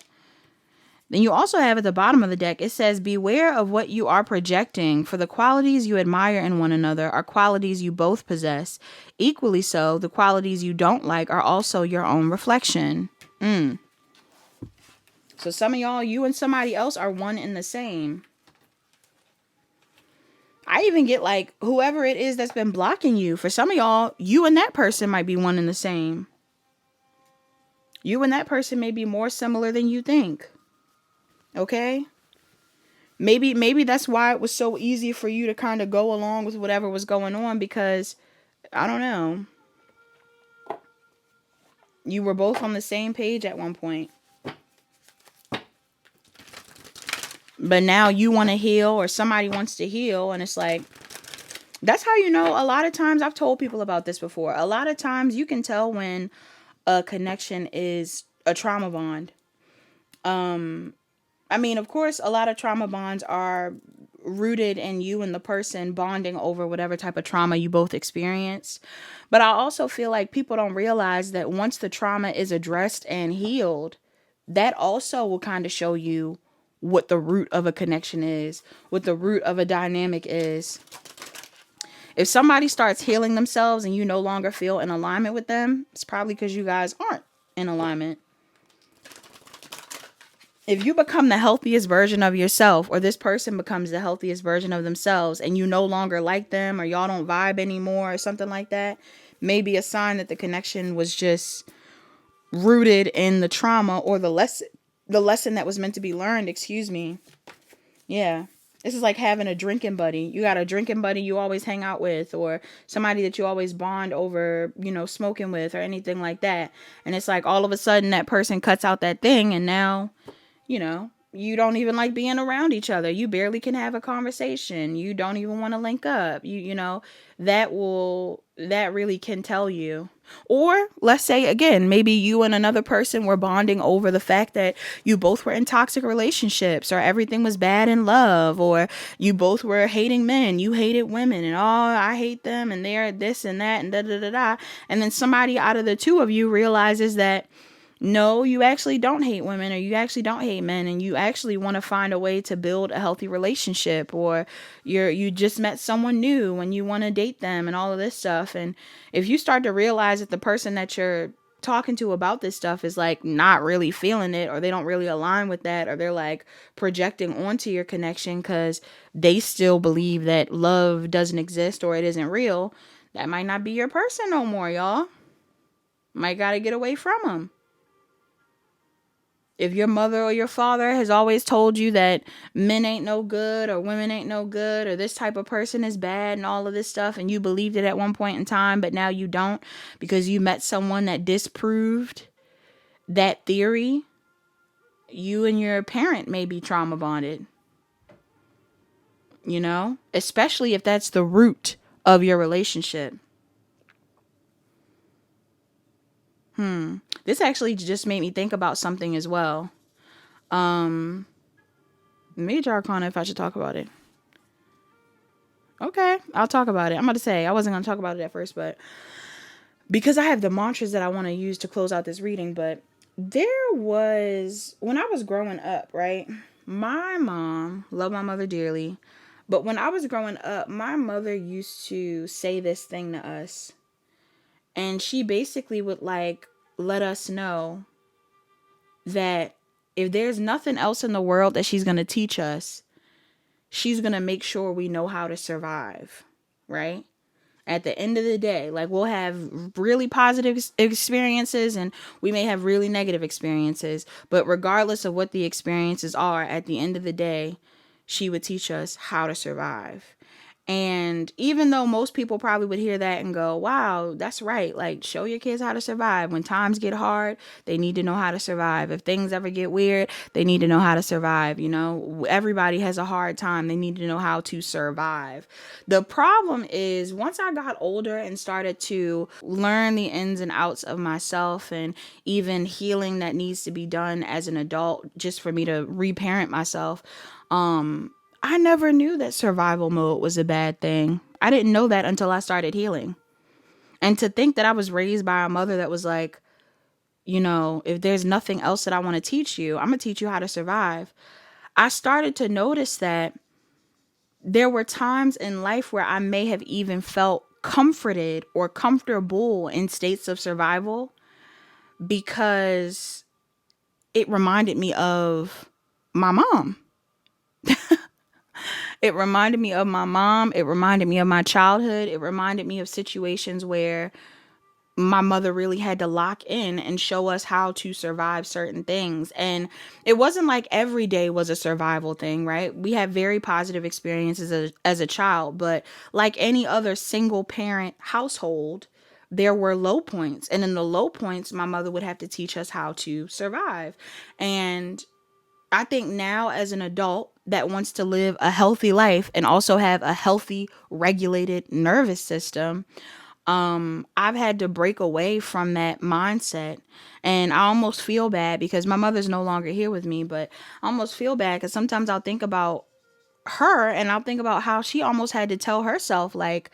Then you also have at the bottom of the deck, it says, beware of what you are projecting, for the qualities you admire in one another are qualities you both possess. Equally so, the qualities you don't like are also your own reflection. So some of y'all, you and somebody else are one and the same. I even get like whoever it is that's been blocking you. For some of y'all, you and that person might be one and the same. You and that person may be more similar than you think. Okay? Maybe that's why it was so easy for you to kind of go along with whatever was going on, because I don't know. You were both on the same page at one point. But now you want to heal, or somebody wants to heal, and it's like, that's how you know. A lot of times, I've told people about this before. A lot of times you can tell when a connection is a trauma bond. I mean, of course, a lot of trauma bonds are rooted in you and the person bonding over whatever type of trauma you both experience. But I also feel like people don't realize that once the trauma is addressed and healed, that also will kind of show you what the root of a connection is, what the root of a dynamic is. If somebody starts healing themselves and you no longer feel in alignment with them, it's probably because you guys aren't in alignment. If you become the healthiest version of yourself, or this person becomes the healthiest version of themselves, and you no longer like them, or y'all don't vibe anymore, or something like that, maybe a sign that the connection was just rooted in the trauma, or the lesson that was meant to be learned, excuse me. Yeah. This is like having a drinking buddy. You got a drinking buddy you always hang out with, or somebody that you always bond over, smoking with, or anything like that. And it's like all of a sudden that person cuts out that thing, and now, you don't even like being around each other. You barely can have a conversation. You don't even want to link up. That really can tell you. Or let's say again, maybe you and another person were bonding over the fact that you both were in toxic relationships, or everything was bad in love, or you both were hating men, you hated women, and I hate them, and they're this and that, and da da da da. And then somebody out of the two of you realizes that no, you actually don't hate women, or you actually don't hate men, and you actually want to find a way to build a healthy relationship, or you just met someone new and you want to date them and all of this stuff. And if you start to realize that the person that you're talking to about this stuff is like not really feeling it, or they don't really align with that, or they're like projecting onto your connection because they still believe that love doesn't exist or it isn't real, that might not be your person no more, y'all. Might gotta get away from them. If your mother or your father has always told you that men ain't no good, or women ain't no good, or this type of person is bad and all of this stuff, and you believed it at one point in time, but now you don't because you met someone that disproved that theory, you and your parent may be trauma bonded. Especially if that's the root of your relationship. This actually just made me think about something as well. Major Arcana, if I should talk about it. Okay, I'll talk about it. I'm about to say, I wasn't going to talk about it at first, but because I have the mantras that I want to use to close out this reading, but there was, when I was growing up, right? My mom, love my mother dearly, but when I was growing up, my mother used to say this thing to us, and she basically would like let us know that if there's nothing else in the world that she's going to teach us, she's going to make sure we know how to survive, right? At the end of the day, like, we'll have really positive experiences and we may have really negative experiences, but regardless of what the experiences are, at the end of the day, she would teach us how to survive. And even though most people probably would hear that and go, wow, that's right. Like, show your kids how to survive. When times get hard, they need to know how to survive. If things ever get weird, they need to know how to survive. Everybody has a hard time. They need to know how to survive. The problem is, once I got older and started to learn the ins and outs of myself, and even healing that needs to be done as an adult just for me to reparent myself, I never knew that survival mode was a bad thing. I didn't know that until I started healing. And to think that I was raised by a mother that was like, if there's nothing else that I want to teach you, I'm going to teach you how to survive. I started to notice that there were times in life where I may have even felt comforted or comfortable in states of survival because it reminded me of my mom. It reminded me of my mom. It reminded me of my childhood. It reminded me of situations where my mother really had to lock in and show us how to survive certain things. And it wasn't like every day was a survival thing, right? We had very positive experiences as a child, but like any other single parent household, there were low points. And in the low points, my mother would have to teach us how to survive. And I think now, as an adult that wants to live a healthy life and also have a healthy, regulated nervous system, I've had to break away from that mindset. And I almost feel bad because my mother's no longer here with me, but I almost feel bad because sometimes I'll think about her and I'll think about how she almost had to tell herself, like,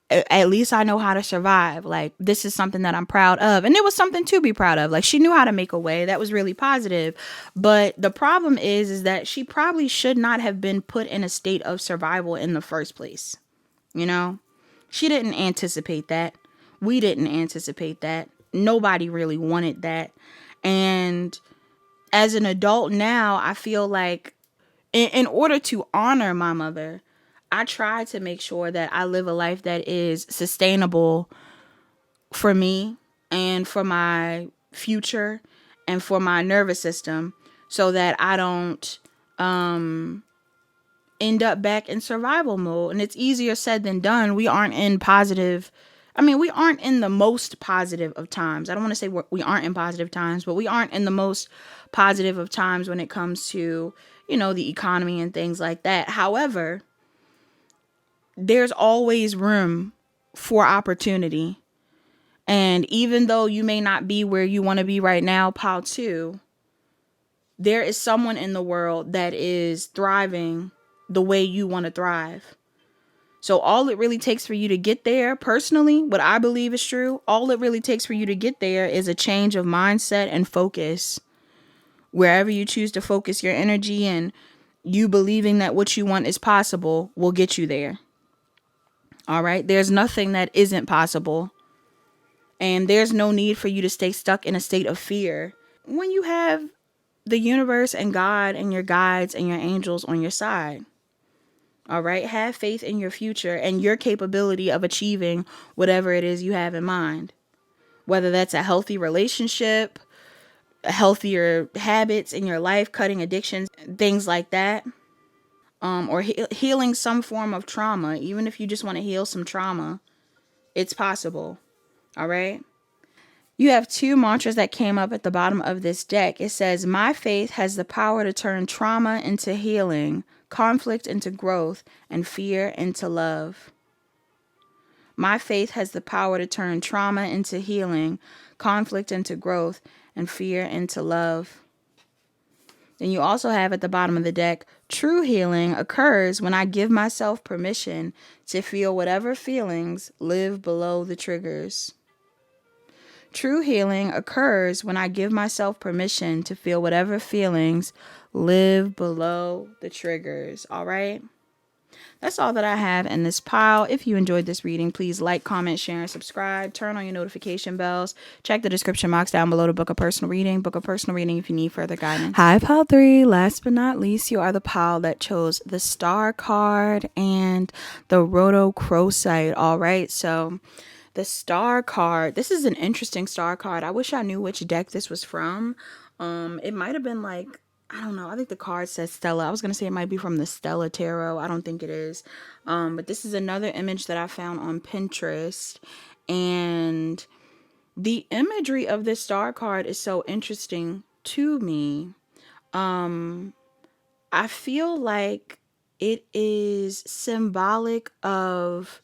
at least I know how to survive. Like, this is something that I'm proud of. And it was something to be proud of. Like, she knew how to make a way. That was really positive. But the problem is that she probably should not have been put in a state of survival in the first place. You know? She didn't anticipate that. We didn't anticipate that. Nobody really wanted that. And as an adult now, I feel like in order to honor my mother, I try to make sure that I live a life that is sustainable for me and for my future and for my nervous system, so that I don't end up back in survival mode. And it's easier said than done. We aren't in positive. I mean, we aren't in the most positive of times. I don't want to say we aren't in positive times, but we aren't in the most positive of times when it comes to, the economy and things like that. However, there's always room for opportunity. And even though you may not be where you want to be right now, pile two, there is someone in the world that is thriving the way you want to thrive. So all it really takes for you to get there, personally, what I believe is true, all it really takes for you to get there is a change of mindset and focus. Wherever you choose to focus your energy, and you believing that what you want is possible will get you there. All right? There's nothing that isn't possible. And there's no need for you to stay stuck in a state of fear when you have the universe and God and your guides and your angels on your side. All right. Have faith in your future and your capability of achieving whatever it is you have in mind, whether that's a healthy relationship, healthier habits in your life, cutting addictions, things like that, or healing some form of trauma. Even if you just want to heal some trauma, it's possible. All right. You have two mantras that came up at the bottom of this deck. It says, my faith has the power to turn trauma into healing, conflict into growth, and fear into love. My faith has the power to turn trauma into healing, conflict into growth, and fear into love. Then you also have at the bottom of the deck, true healing occurs when I give myself permission to feel whatever feelings live below the triggers. True healing occurs when I give myself permission to feel whatever feelings live below the triggers. All right. That's all that I have in this pile. If you enjoyed this reading, please like, comment, share, and subscribe. Turn on your notification bells. Check the description box down below to book a personal reading. Book a personal reading if you need further guidance. Hi, pile 3. Last but not least, you are the pile that chose the Star card and the RHODOCHROSITE. All right. So the Star card, this is an interesting Star card. I wish I knew which deck this was from. It might have been like, I don't know. I think the card says Stella. I was going to say it might be from the Stella Tarot. I don't think it is. But this is another image that I found on Pinterest. And the imagery of this Star card is so interesting to me. I feel like it is symbolic of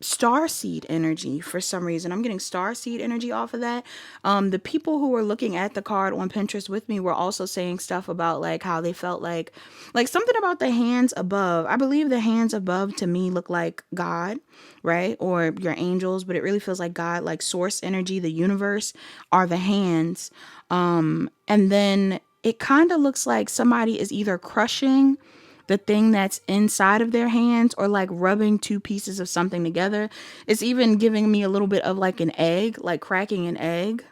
starseed energy for some reason. I'm getting starseed energy off of that. The people who were looking at the card on Pinterest with me were also saying stuff about like how they felt like something about the hands above. I believe the hands above to me look like God, right? Or your angels, but it really feels like God, like source energy, the universe are the hands. And then it kind of looks like somebody is either crushing the thing that's inside of their hands or like rubbing two pieces of something together. It's even giving me a little bit of like an egg, like cracking an egg,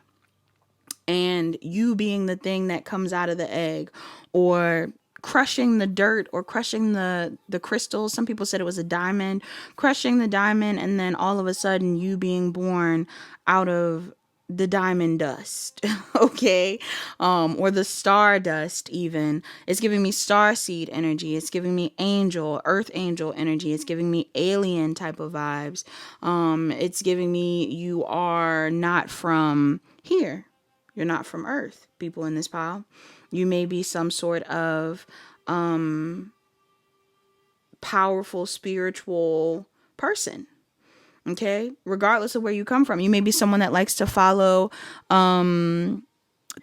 and you being the thing that comes out of the egg, or crushing the dirt or crushing the crystals. Some people said it was a diamond, crushing the diamond, and then all of a sudden you being born out of the diamond dust. Okay. Or the star dust. Even, it's giving me star seed energy. It's giving me angel, earth angel energy. It's giving me alien type of vibes. It's giving me, you are not from here, you're not from earth, people in this pile. You may be some sort of powerful spiritual person. Okay. Regardless of where you come from, you may be someone that likes to follow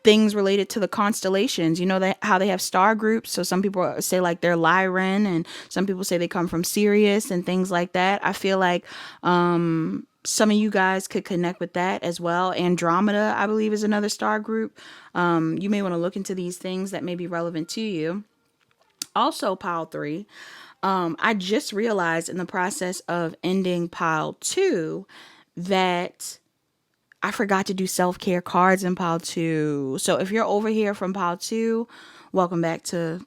things related to the constellations. You know that how they have star groups. So some people say like they're Lyran, and some people say they come from Sirius and things like that. I feel like some of you guys could connect with that as well. Andromeda, I believe, is another star group. You may want to look into these things that may be relevant to you. Also, pile 3. I just realized in the process of ending pile 2 that I forgot to do self-care cards in pile 2. So if you're over here from pile 2, welcome back to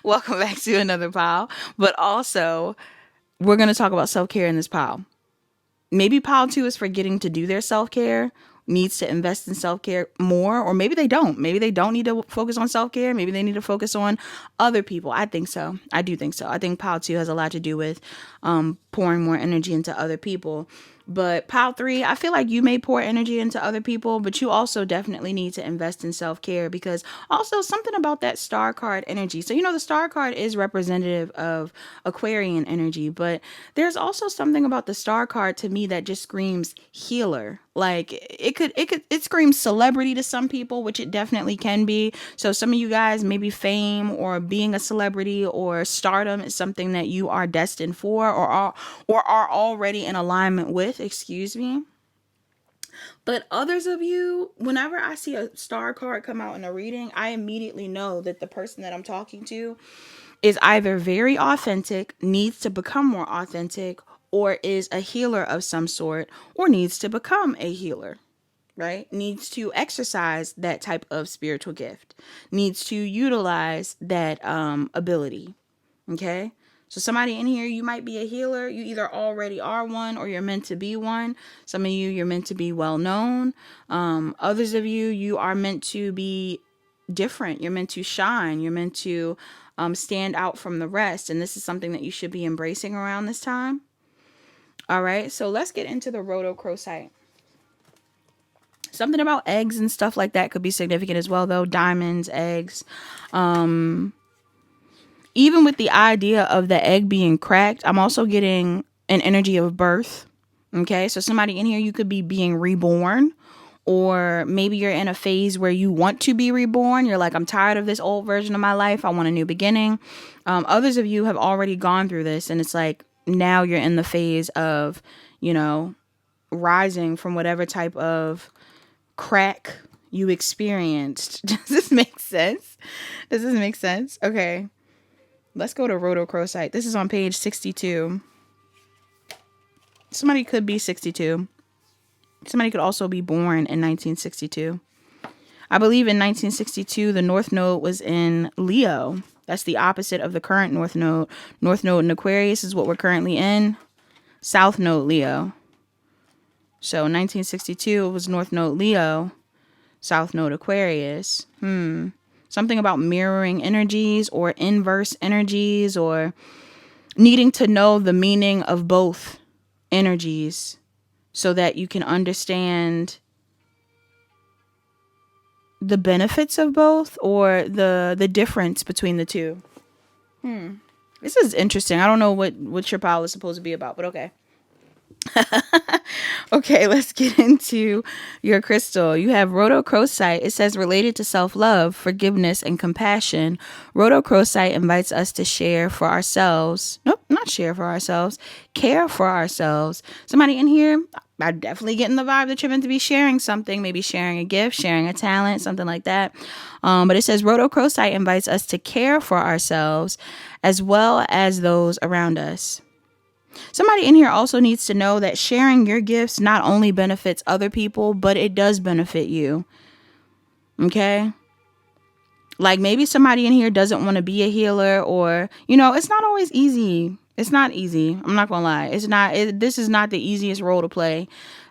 welcome back to another pile. But also, we're going to talk about self-care in this pile. Maybe pile 2 is forgetting to do their self-care, needs to invest in self-care more, or maybe they don't. Maybe they don't need to focus on self-care. Maybe they need to focus on other people. I think so. I do think so. I think pile 2 has a lot to do with pouring more energy into other people. But pile 3, I feel like you may pour energy into other people, but you also definitely need to invest in self-care, because also something about that star card energy. So, you know, the star card is representative of Aquarian energy, but there's also something about the star card to me that just screams healer. Like it screams celebrity to some people, which it definitely can be. So some of you guys, maybe fame or being a celebrity or stardom is something that you are destined for, or are already in alignment with, excuse me. But others of you, whenever I see a star card come out in a reading, I immediately know that the person that I'm talking to is either very authentic, needs to become more authentic, or is a healer of some sort, or needs to become a healer, right? Needs to exercise that type of spiritual gift, needs to utilize that ability. Okay. So somebody in here, you might be a healer. You either already are one or you're meant to be one. Some of you, you're meant to be well known. Others of you, you are meant to be different. You're meant to shine. You're meant to stand out from the rest. And this is something that you should be embracing around this time. All right. So let's get into the rhodochrosite. Something about eggs and stuff like that could be significant as well, though. Diamonds, eggs. Even with the idea of the egg being cracked, I'm also getting an energy of birth. Okay, so somebody in here, you could be being reborn, or maybe you're in a phase where you want to be reborn. You're like, I'm tired of this old version of my life. I want a new beginning. Others of you have already gone through this, and it's like now you're in the phase of, you know, rising from whatever type of crack you experienced. Does this make sense? Does this make sense? Okay. Let's go to rhodochrosite. This is on page 62. Somebody could be 62. Somebody could also be born in 1962. I believe in 1962, the North Node was in Leo. That's the opposite of the current North Node. North Node in Aquarius is what we're currently in. South Node, Leo. So 1962, it was North Node, Leo. South Node, Aquarius. Something about mirroring energies or inverse energies, or needing to know the meaning of both energies so that you can understand the benefits of both, or the difference between the two. This is interesting. I don't know what your pile is supposed to be about, but okay. Okay, let's get into your crystal. You have rhodochrosite. It says related to self-love, forgiveness, and compassion. Rhodochrosite invites us to share for ourselves. Nope, not share for ourselves. Care for ourselves. Somebody in here, I'm definitely getting the vibe that you're meant to be sharing something. Maybe sharing a gift, sharing a talent, something like that. But it says rhodochrosite invites us to care for ourselves as well as those around us. Somebody in here also needs to know that sharing your gifts not only benefits other people, but it does benefit you. Okay? Like maybe somebody in here doesn't want to be a healer, or, you know, it's not always easy. It's not easy. I'm not gonna lie. It's not. This is not the easiest role to play,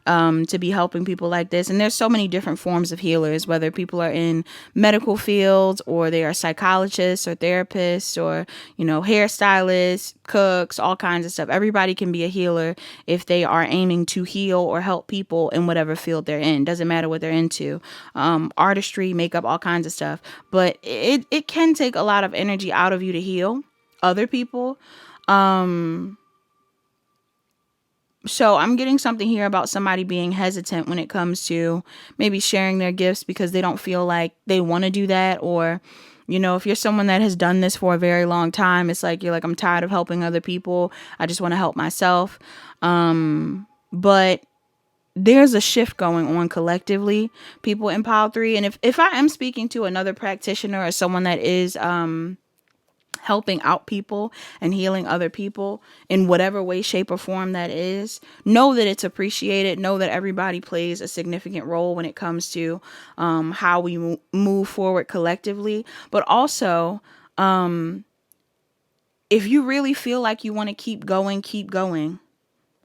to be helping people like this. And there's so many different forms of healers, whether people are in medical fields or they are psychologists or therapists or, you know, hairstylists, cooks, all kinds of stuff. Everybody can be a healer if they are aiming to heal or help people in whatever field they're in. Doesn't matter what they're into. Artistry, makeup, all kinds of stuff. But it can take a lot of energy out of you to heal other people. So I'm getting something here about somebody being hesitant when it comes to maybe sharing their gifts because they don't feel like they want to do that. Or, you know, if you're someone that has done this for a very long time, it's like, you're like, I'm tired of helping other people. I just want to help myself. But there's a shift going on collectively, people in pile 3. And if I am speaking to another practitioner or someone that is, helping out people and healing other people in whatever way, shape, or form that is, know that it's appreciated. Know that everybody plays a significant role when it comes to how we move forward collectively. But also, if you really feel like you want to keep going, keep going.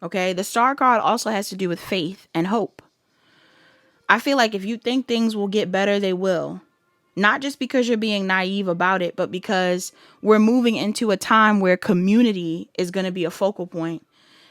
Okay, the star card also has to do with faith and hope. I feel like if you think things will get better, they will. Not just because you're being naive about it, but because we're moving into a time where community is going to be a focal point.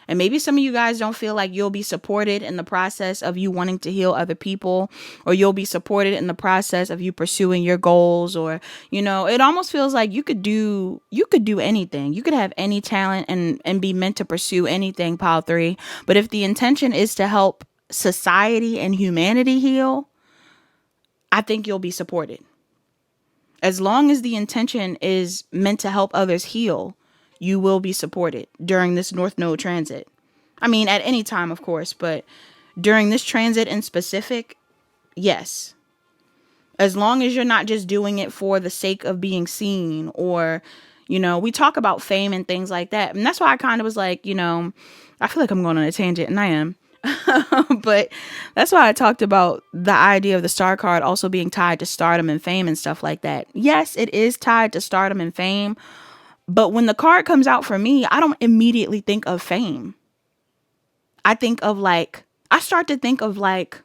And maybe some of you guys don't feel like you'll be supported in the process of you wanting to heal other people, or you'll be supported in the process of you pursuing your goals, or, you know, it almost feels like you could do anything. You could have any talent and be meant to pursue anything, pile 3. But if the intention is to help society and humanity heal, I think you'll be supported. As long as the intention is meant to help others heal, you will be supported during this North Node transit. I mean, at any time, of course, but during this transit in specific, yes. As long as you're not just doing it for the sake of being seen, or, you know, we talk about fame and things like that. And that's why I kind of was like, you know, I feel like I'm going on a tangent, and I am. But that's why I talked about the idea of the star card also being tied to stardom and fame and stuff like that. Yes, it is tied to stardom and fame. But when the card comes out for me, I don't immediately think of fame. I start to think of like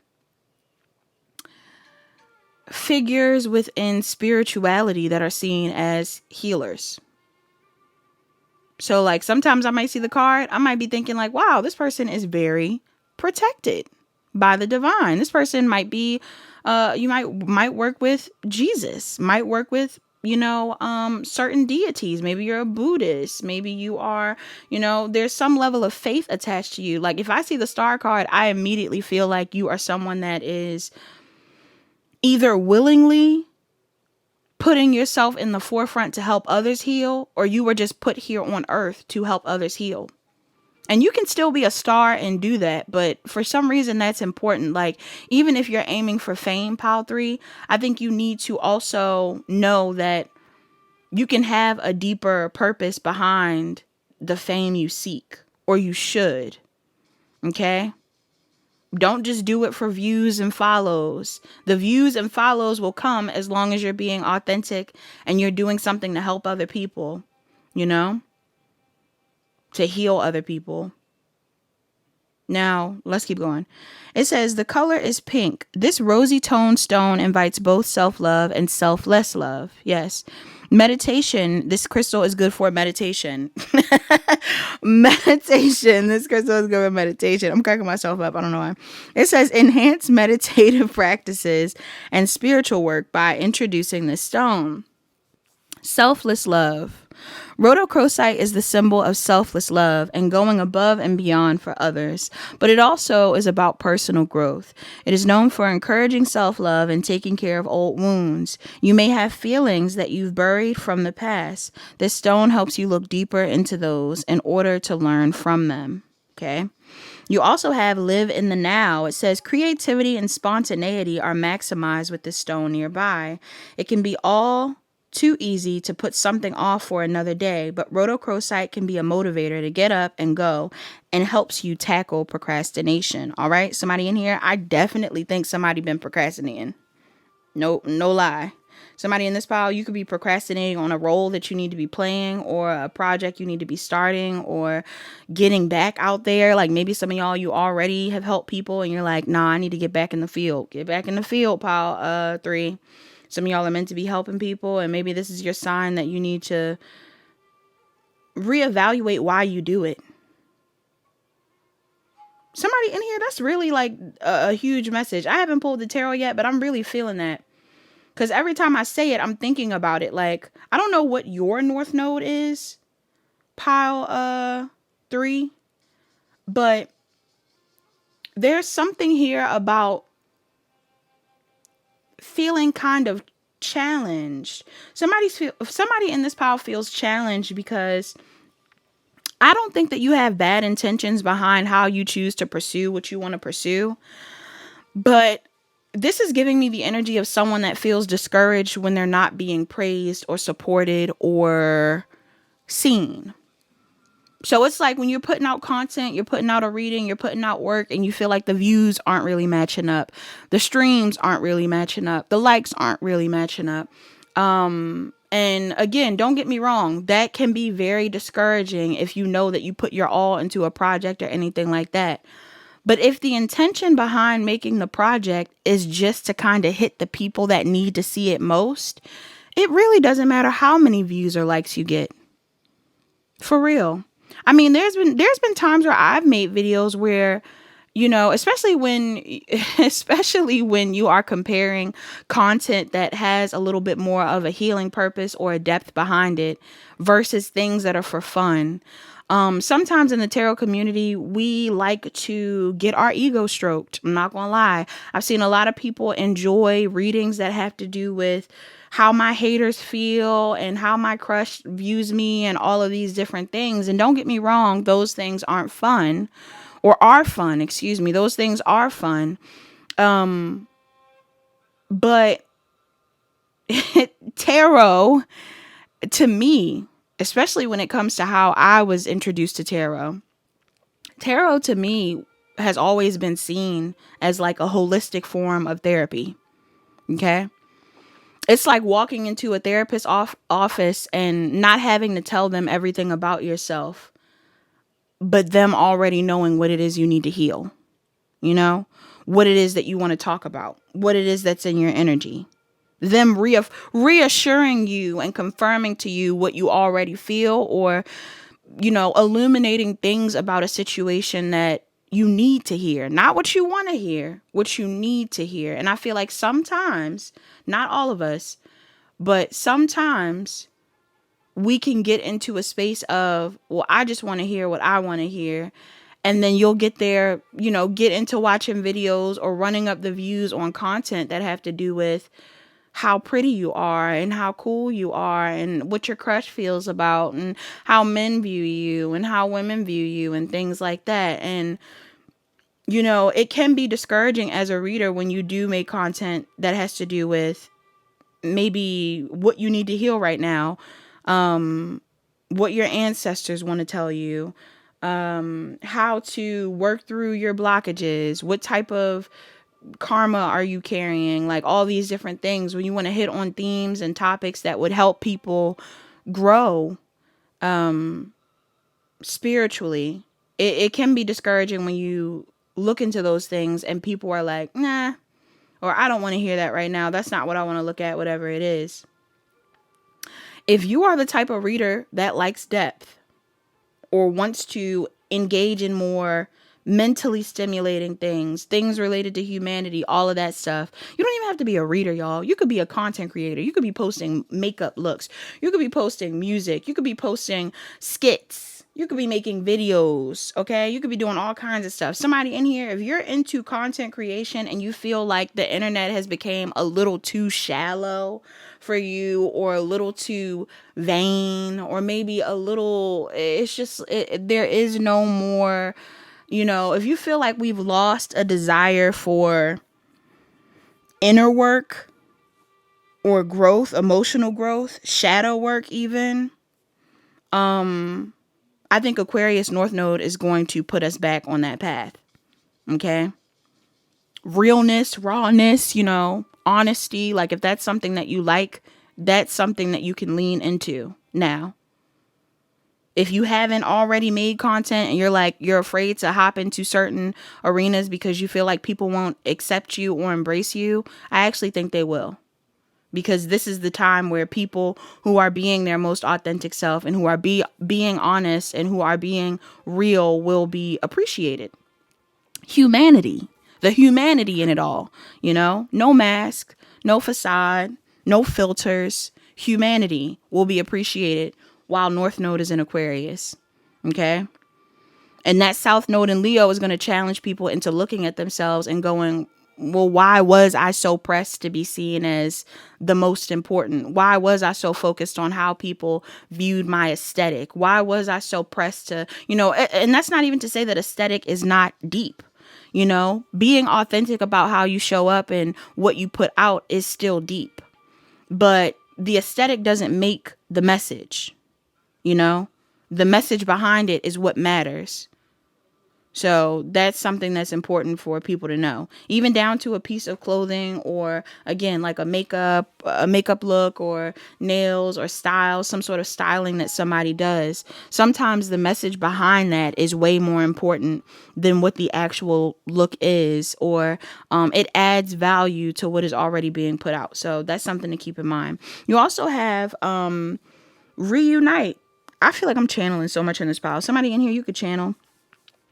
figures within spirituality that are seen as healers. So like sometimes I might see the card, I might be thinking like, wow, this person is very protected by the divine. This person might be, you might work with Jesus, might work with, you know, certain deities. Maybe you're a Buddhist. Maybe you are, you know, there's some level of faith attached to you. Like if I see the star card, I immediately feel like you are someone that is either willingly putting yourself in the forefront to help others heal, or you were just put here on earth to help others heal. And you can still be a star and do that, but for some reason that's important. Like even if you're aiming for fame, pile 3, I think you need to also know that you can have a deeper purpose behind the fame you seek, or you should. Okay? Don't just do it for views and follows. The views and follows will come as long as you're being authentic and you're doing something to help other people, you know, to heal other people. Now, let's keep going. It says the color is pink. This rosy toned stone invites both self-love and selfless love. Yes. Meditation. This crystal is good for meditation. Meditation. This crystal is good for meditation. I'm cracking myself up. I don't know why. It says enhance meditative practices and spiritual work by introducing this stone. Selfless love. Rhodochrosite is the symbol of selfless love and going above and beyond for others, but it also is about personal growth. It is known for encouraging self-love and taking care of old wounds. You may have feelings that you've buried from the past. This stone helps you look deeper into those in order to learn from them. Okay. You also have live in the now. It says creativity and spontaneity are maximized with this stone nearby. It can be all too easy to put something off for another day, but rhodochrosite can be a motivator to get up and go and helps you tackle procrastination. All right, somebody in here, I definitely think somebody been procrastinating. No lie. Somebody in this pile, you could be procrastinating on a role that you need to be playing, or a project you need to be starting, or getting back out there. Like maybe some of y'all, you already have helped people and you're like, nah, I need to get back in the field. Get back in the field, pile 3. Some of y'all are meant to be helping people, and maybe this is your sign that you need to reevaluate why you do it. Somebody in here, that's really like a huge message. I haven't pulled the tarot yet, but I'm really feeling that. Because every time I say it, I'm thinking about it. Like, I don't know what your North Node is, pile 3. But there's something here about feeling kind of challenged. Somebody in this pile feels challenged because I don't think that you have bad intentions behind how you choose to pursue what you want to pursue. But this is giving me the energy of someone that feels discouraged when they're not being praised or supported or seen. So it's like when you're putting out content, you're putting out a reading, you're putting out work, and you feel like the views aren't really matching up. The streams aren't really matching up. The likes aren't really matching up. And again, don't get me wrong, that can be very discouraging if you know that you put your all into a project or anything like that. But if the intention behind making the project is just to kind of hit the people that need to see it most, it really doesn't matter how many views or likes you get. For real. I mean, there's been times where I've made videos where, you know, especially when you are comparing content that has a little bit more of a healing purpose or a depth behind it versus things that are for fun. Sometimes in the tarot community, we like to get our ego stroked. I'm not gonna lie. I've seen a lot of people enjoy readings that have to do with how my haters feel and how my crush views me and all of these different things. And don't get me wrong, those things aren't fun, or are fun, excuse me. Those things are fun. But tarot, to me, especially when it comes to how I was introduced to tarot to me has always been seen as like a holistic form of therapy. Okay. It's like walking into a therapist's office and not having to tell them everything about yourself, but them already knowing what it is you need to heal, you know, what it is that you want to talk about, what it is that's in your energy. Them reassuring you and confirming to you what you already feel, or, you know, illuminating things about a situation that you need to hear. Not what you want to hear, what you need to hear. And I feel like sometimes, not all of us, but sometimes we can get into a space of, well, I just want to hear what I want to hear. And then you'll get there, you know, get into watching videos or running up the views on content that have to do with how pretty you are and how cool you are and what your crush feels about and how men view you and how women view you and things like that. And, you know, it can be discouraging as a reader when you do make content that has to do with maybe what you need to heal right now, what your ancestors want to tell you, how to work through your blockages, what type of karma are you carrying, like all these different things. When you want to hit on themes and topics that would help people grow spiritually, it can be discouraging when you look into those things and people are like, nah, or I don't want to hear that right now. That's not what I want to look at, whatever it is. If you are the type of reader that likes depth or wants to engage in more mentally stimulating things related to humanity, all of that stuff. You don't even have to be a reader, y'all. You could be a content creator. You could be posting makeup looks. You could be posting music. You could be posting skits. You could be making videos, okay? You could be doing all kinds of stuff. Somebody in here, if you're into content creation and you feel like the internet has become a little too shallow for you, or a little too vain, or maybe a little, it's just, there is no more, you know, if you feel like we've lost a desire for inner work or growth, emotional growth, shadow work even, I think Aquarius North Node is going to put us back on that path. Okay. Realness, rawness, you know, honesty, like if that's something that you like, that's something that you can lean into now. If you haven't already made content and you're afraid to hop into certain arenas because you feel like people won't accept you or embrace you, I actually think they will. Because this is the time where people who are being their most authentic self and who are being honest and who are being real will be appreciated. Humanity, the humanity in it all, no mask, no facade, no filters. Humanity will be appreciated while North Node is in Aquarius. Okay. And that South Node in Leo is going to challenge people into looking at themselves and going, well, why was I so pressed to be seen as the most important? Why was I so focused on how people viewed my aesthetic? Why was I so pressed to, and that's not even to say that aesthetic is not deep. Being authentic about how you show up and what you put out is still deep. But the aesthetic doesn't make the message. The message behind it is what matters. So that's something that's important for people to know, even down to a piece of clothing or, again, like a makeup look or nails or style, some sort of styling that somebody does. Sometimes the message behind that is way more important than what the actual look is, or it adds value to what is already being put out. So that's something to keep in mind. You also have reunite. I feel like I'm channeling so much in this pile. Somebody in here, you could channel.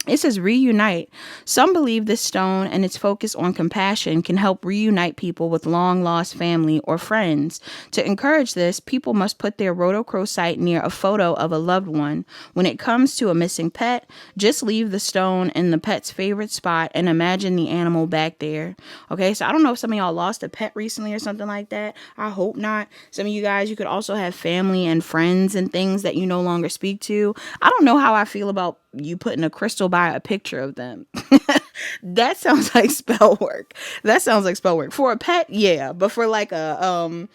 It says reunite. Some believe this stone and its focus on compassion can help reunite people with long lost family or friends. To encourage this, people must put their rhodochrosite near a photo of a loved one. When it comes to a missing pet, just leave the stone in the pet's favorite spot and imagine the animal back there. Okay, so I don't know if some of y'all lost a pet recently or something like that. I hope not. Some of you guys, you could also have family and friends and things that you no longer speak to. I don't know how I feel about you putting a crystal by a picture of them. That sounds like spell work. For a pet, yeah, but for like a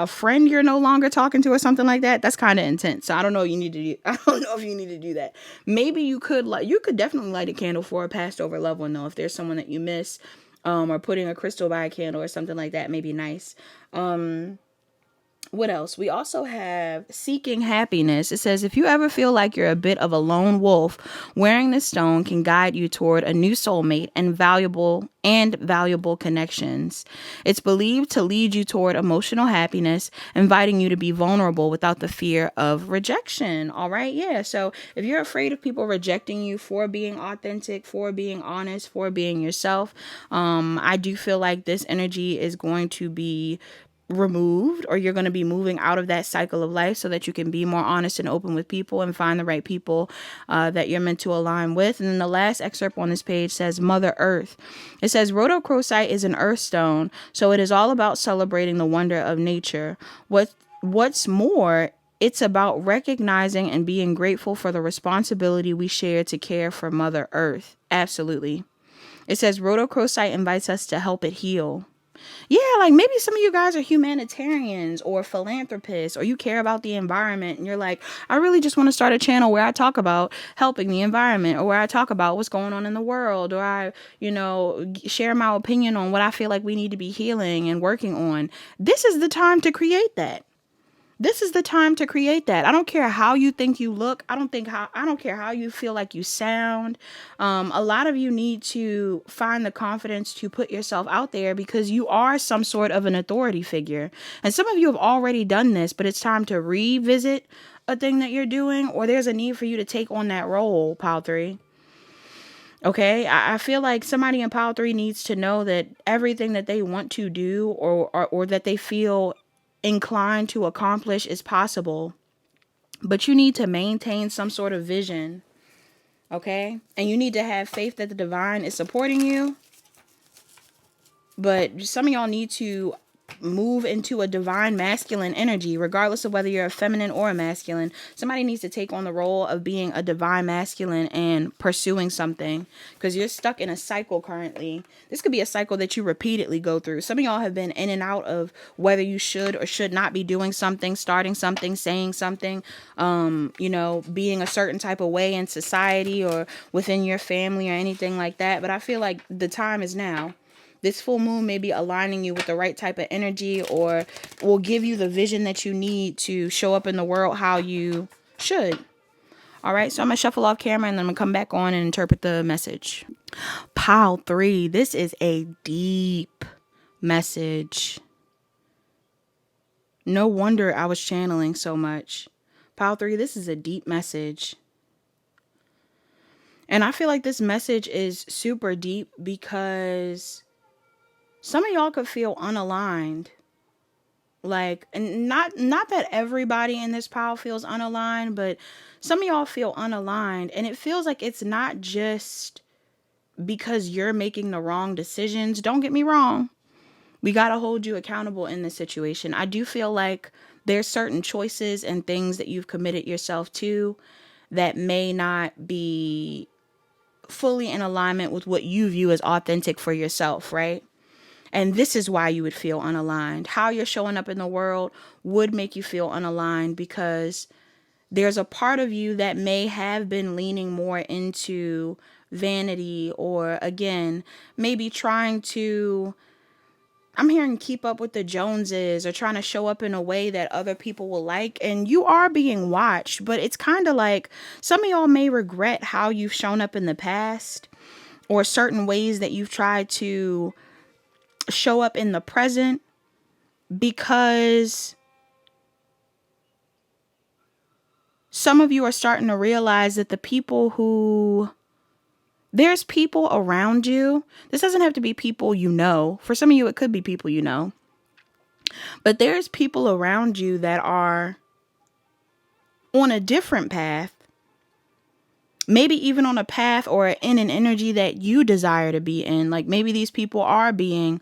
friend you're no longer talking to or something like that, that's kind of intense. So I don't know if you need to do that. Maybe you could definitely light a candle for a passed over loved one though, if there's someone that you miss, or putting a crystal by a candle or something like that may be nice. What else? We also have seeking happiness. It says, if you ever feel like you're a bit of a lone wolf, wearing this stone can guide you toward a new soulmate and valuable connections. It's believed to lead you toward emotional happiness, inviting you to be vulnerable without the fear of rejection. All right. Yeah. So if you're afraid of people rejecting you for being authentic, for being honest, for being yourself, I do feel like this energy is going to be removed, or you're going to be moving out of that cycle of life so that you can be more honest and open with people and find the right people that you're meant to align with. And then the last excerpt on this page says Mother Earth. It says rhodochrosite is an earth stone, so it is all about celebrating the wonder of nature. What's more, it's about recognizing and being grateful for the responsibility we share to care for Mother Earth. Absolutely. It says rhodochrosite invites us to help it heal. Yeah, like maybe some of you guys are humanitarians or philanthropists, or you care about the environment and you're like, I really just want to start a channel where I talk about helping the environment, or where I talk about what's going on in the world, or I, share my opinion on what I feel like we need to be healing and working on. This is the time to create that. I don't care how you think you look. I don't care how you feel like you sound. A lot of you need to find the confidence to put yourself out there because you are some sort of an authority figure. And some of you have already done this, but it's time to revisit a thing that you're doing, or there's a need for you to take on that role, Pile 3. Okay, I feel like somebody in Pile 3 needs to know that everything that they want to do or that they feel inclined to accomplish is possible, but you need to maintain some sort of vision. Okay, and you need to have faith that the divine is supporting you, but some of y'all need to move into a divine masculine energy, regardless of whether you're a feminine or a masculine. Somebody needs to take on the role of being a divine masculine and pursuing something, because you're stuck in a cycle currently. This could be a cycle that you repeatedly go through. Some of y'all have been in and out of whether you should or should not be doing something, starting something, saying something, being a certain type of way in society or within your family or anything like that. But I feel like the time is now. This full moon may be aligning you with the right type of energy, or will give you the vision that you need to show up in the world how you should. All right, so I'm going to shuffle off camera and then I'm going to come back on and interpret the message. Pile 3, this is a deep message. No wonder I was channeling so much. Pile 3, this is a deep message. And I feel like this message is super deep because some of y'all could feel unaligned. Like, and not that everybody in this pile feels unaligned, but some of y'all feel unaligned. And it feels like it's not just because you're making the wrong decisions. Don't get me wrong. We got to hold you accountable in this situation. I do feel like there's certain choices and things that you've committed yourself to that may not be fully in alignment with what you view as authentic for yourself, right? And this is why you would feel unaligned. How you're showing up in the world would make you feel unaligned because there's a part of you that may have been leaning more into vanity, or again, maybe trying to, I'm hearing, keep up with the Joneses, or trying to show up in a way that other people will like. And you are being watched, but it's kind of like some of y'all may regret how you've shown up in the past, or certain ways that you've tried to show up in the present, because some of you are starting to realize that there's people around you. This doesn't have to be people you know. For some of you, it could be people you know. But there's people around you that are on a different path. Maybe even on a path or in an energy that you desire to be in. Like maybe these people are being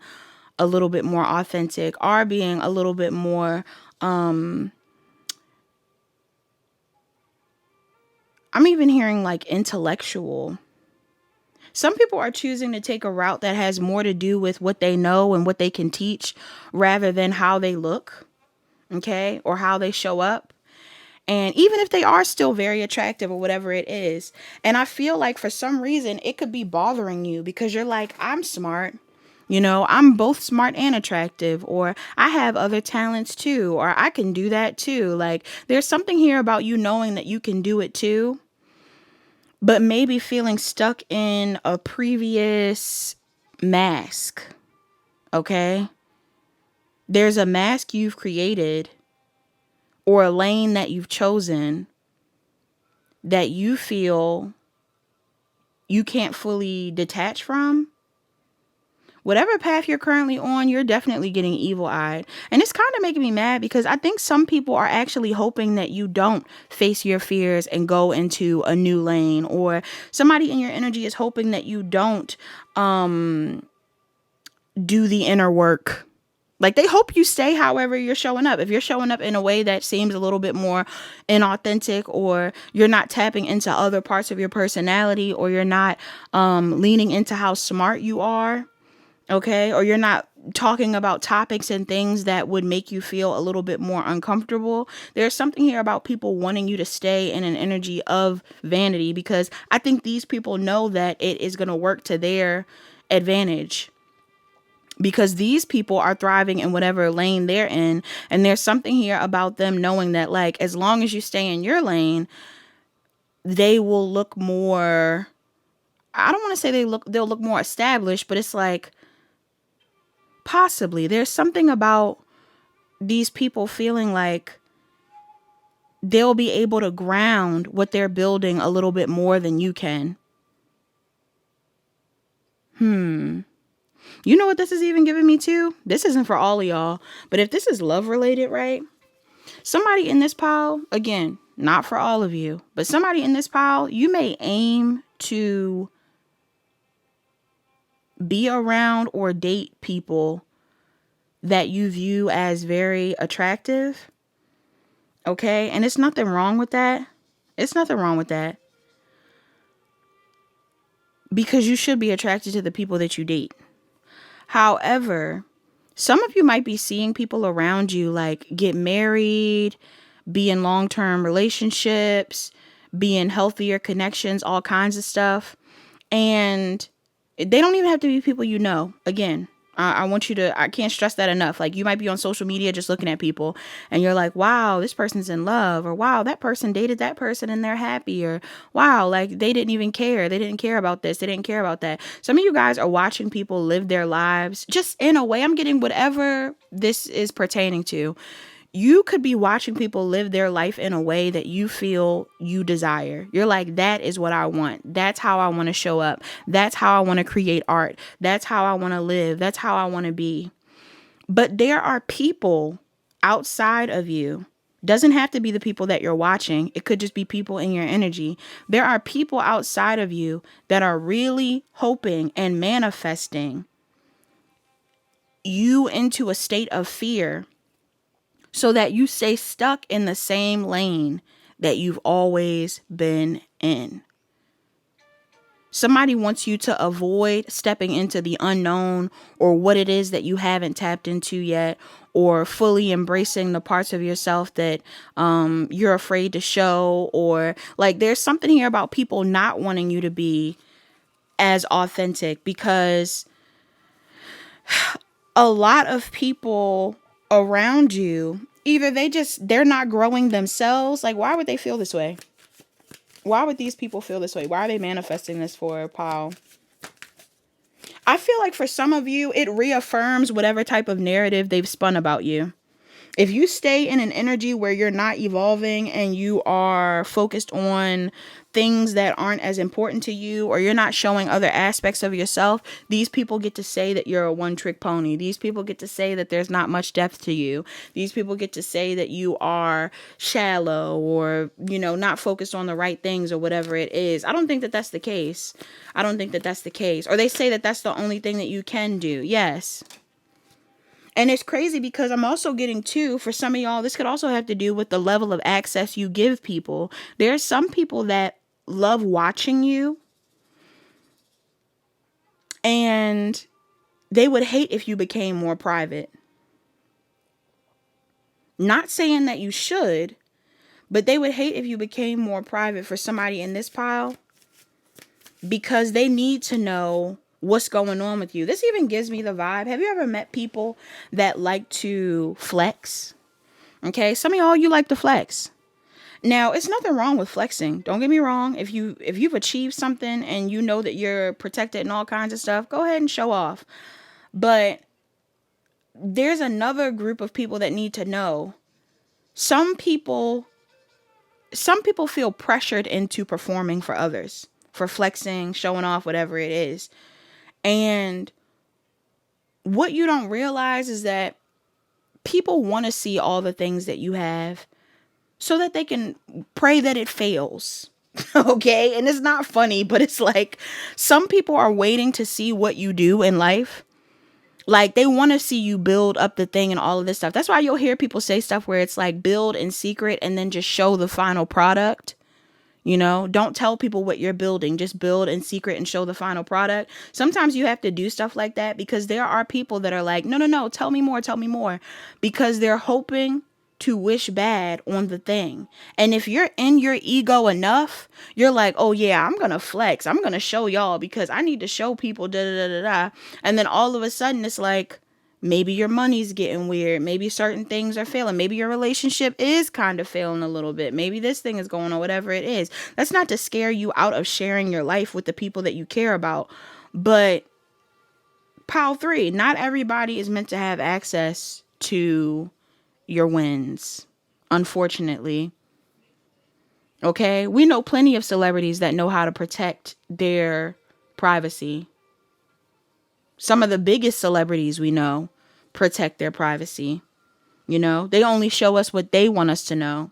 a little bit more authentic, are being a little bit more, I'm even hearing like intellectual. Some people are choosing to take a route that has more to do with what they know and what they can teach rather than how they look, okay, or how they show up. And even if they are still very attractive or whatever it is, and I feel like for some reason it could be bothering you because you're like, I'm smart. You know, I'm both smart and attractive, or I have other talents too, or I can do that too. Like there's something here about you knowing that you can do it too, but maybe feeling stuck in a previous mask. Okay. There's a mask you've created or a lane that you've chosen that you feel you can't fully detach from. Whatever path you're currently on, you're definitely getting evil-eyed. And it's kind of making me mad because I think some people are actually hoping that you don't face your fears and go into a new lane. Or somebody in your energy is hoping that you don't do the inner work. Like they hope you stay however you're showing up. If you're showing up in a way that seems a little bit more inauthentic, or you're not tapping into other parts of your personality, or you're not leaning into how smart you are, okay, or you're not talking about topics and things that would make you feel a little bit more uncomfortable. There's something here about people wanting you to stay in an energy of vanity because I think these people know that it is going to work to their advantage. Because these people are thriving in whatever lane they're in. And there's something here about them knowing that, like, as long as you stay in your lane, they will look more, I don't want to say they'll look more established, but it's like, possibly there's something about these people feeling like they'll be able to ground what they're building a little bit more than you can. You know what this is even giving me too? This isn't for all of y'all, but if this is love related, right? Somebody in this pile, again, not for all of you, but somebody in this pile, you may aim to be around or date people that you view as very attractive. Okay? And it's nothing wrong with that. It's nothing wrong with that. Because you should be attracted to the people that you date. However, some of you might be seeing people around you like get married, be in long-term relationships, be in healthier connections, all kinds of stuff. And They don't even have to be people you know. Again, I want you to, I can't stress that enough. Like, you might be on social media just looking at people and you're like, wow, this person's in love, or wow, that person dated that person and they're happy, or wow, like they didn't even care. They didn't care about this. They didn't care about that. Some of you guys are watching people live their lives just in a way. I'm getting whatever this is pertaining to. You could be watching people live their life in a way that you feel you desire. You're like, that is what I want. That's how I want to show up. That's how I want to create art. That's how I want to live. That's how I want to be. But there are people outside of you. Doesn't have to be the people that you're watching. It could just be people in your energy. There are people outside of you that are really hoping and manifesting you into a state of fear, so that you stay stuck in the same lane that you've always been in. Somebody wants you to avoid stepping into the unknown, or what it is that you haven't tapped into yet, or fully embracing the parts of yourself that you're afraid to show. Or like, there's something here about people not wanting you to be as authentic, because a lot of people around you, either they're not growing themselves. Like, why would they feel this way? Why would these people feel this way? Why are they manifesting this for, Paul? I feel like for some of you, it reaffirms whatever type of narrative they've spun about you. If you stay in an energy where you're not evolving and you are focused on things that aren't as important to you, or you're not showing other aspects of yourself, these people get to say that you're a one-trick pony. These people get to say that there's not much depth to you. These people get to say that you are shallow, or, you know, not focused on the right things, or whatever it is. I don't think that that's the case. I don't think that that's the case. Or they say that that's the only thing that you can do. Yes. And it's crazy because I'm also getting too, for some of y'all, this could also have to do with the level of access you give people. There's some people that love watching you, and they would hate if you became more private. Not saying that you should, but they would hate if you became more private for somebody in this pile, because they need to know what's going on with you. This even gives me the vibe. Have you ever met people that like to flex? Okay, some of y'all, you like to flex. Now, it's nothing wrong with flexing. Don't get me wrong. If you've achieved something and you know that you're protected and all kinds of stuff, go ahead and show off. But there's another group of people that need to know. Some people feel pressured into performing for others, for flexing, showing off, whatever it is. And what you don't realize is that people want to see all the things that you have so that they can pray that it fails. Okay? And it's not funny, but it's like some people are waiting to see what you do in life. Like, they want to see you build up the thing and all of this stuff. That's why you'll hear people say stuff where it's like, build in secret and then just show the final product. You know, don't tell people what you're building. Just build in secret and show the final product. Sometimes you have to do stuff like that because there are people that are like, no, tell me more. Because they're hoping to wish bad on the thing. And if you're in your ego enough, you're like, oh yeah, I'm going to flex. I'm going to show y'all because I need to show people da da da da da. And then all of a sudden it's like, maybe your money's getting weird. Maybe certain things are failing. Maybe your relationship is kind of failing a little bit. Maybe this thing is going on, whatever it is. That's not to scare you out of sharing your life with the people that you care about. But pile 3, not everybody is meant to have access to your wins, unfortunately. Okay? We know plenty of celebrities that know how to protect their privacy. Some of the biggest celebrities we know protect their privacy. You know, they only show us what they want us to know.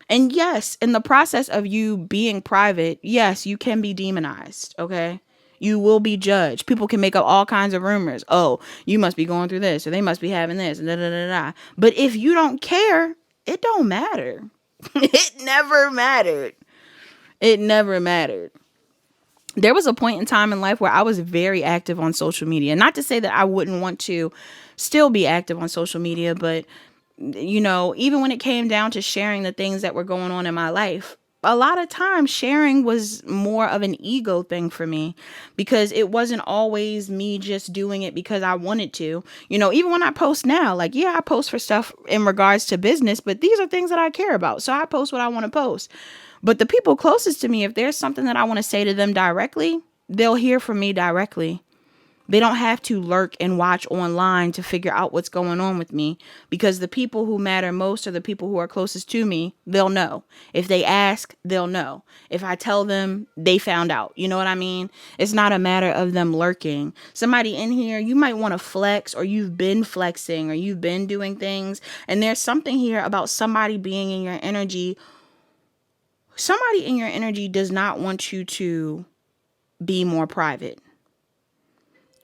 And yes, in the process of you being private, yes, you can be demonized. Okay. You will be judged. People can make up all kinds of rumors. Oh, you must be going through this, or they must be having this. Da, da, da, da. But if you don't care, it don't matter. It never mattered. It never mattered. There was a point in time in life where I was very active on social media. Not to say that I wouldn't want to still be active on social media, but, you know, even when it came down to sharing the things that were going on in my life, a lot of times sharing was more of an ego thing for me, because it wasn't always me just doing it because I wanted to. You know, even when I post now, like, yeah, I post for stuff in regards to business, but these are things that I care about. So I post what I want to post. But the people closest to me, if there's something that I want to say to them directly, they'll hear from me directly. They don't have to lurk and watch online to figure out what's going on with me, because the people who matter most are the people who are closest to me. They'll know. If they ask, they'll know. If I tell them, they found out. You know what I mean? It's not a matter of them lurking. Somebody in here, you might want to flex, or you've been flexing, or you've been doing things. And there's something here about somebody being in your energy. Somebody in your energy does not want you to be more private.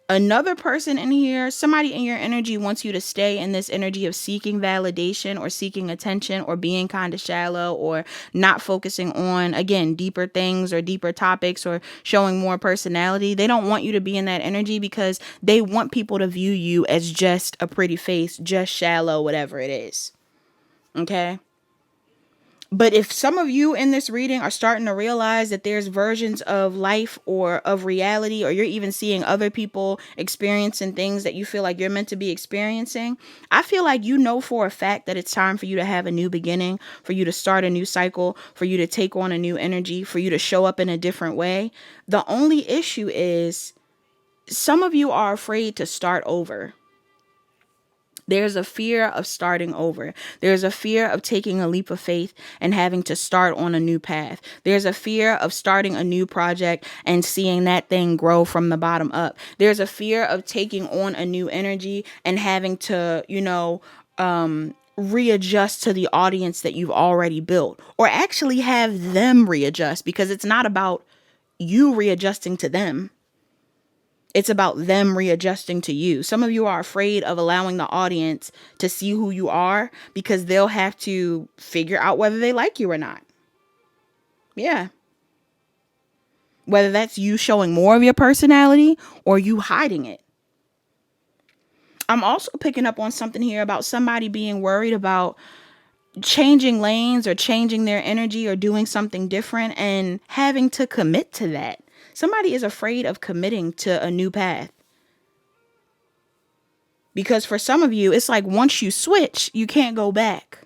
Another person in here, somebody in your energy wants you to stay in this energy of seeking validation or seeking attention or being kind of shallow or not focusing on, again, deeper things or deeper topics or showing more personality. They don't want you to be in that energy because they want people to view you as just a pretty face, just shallow, whatever it is. Okay? But if some of you in this reading are starting to realize that there's versions of life or of reality, or you're even seeing other people experiencing things that you feel like you're meant to be experiencing, I feel like you know for a fact that it's time for you to have a new beginning, for you to start a new cycle, for you to take on a new energy, for you to show up in a different way. The only issue is some of you are afraid to start over. There's a fear of starting over. There's a fear of taking a leap of faith and having to start on a new path. There's a fear of starting a new project and seeing that thing grow from the bottom up. There's a fear of taking on a new energy and having to, readjust to the audience that you've already built, or actually have them readjust, because it's not about you readjusting to them. It's about them readjusting to you. Some of you are afraid of allowing the audience to see who you are because they'll have to figure out whether they like you or not. Yeah. Whether that's you showing more of your personality or you hiding it. I'm also picking up on something here about somebody being worried about changing lanes or changing their energy or doing something different and having to commit to that. Somebody is afraid of committing to a new path. Because for some of you, it's like once you switch, you can't go back.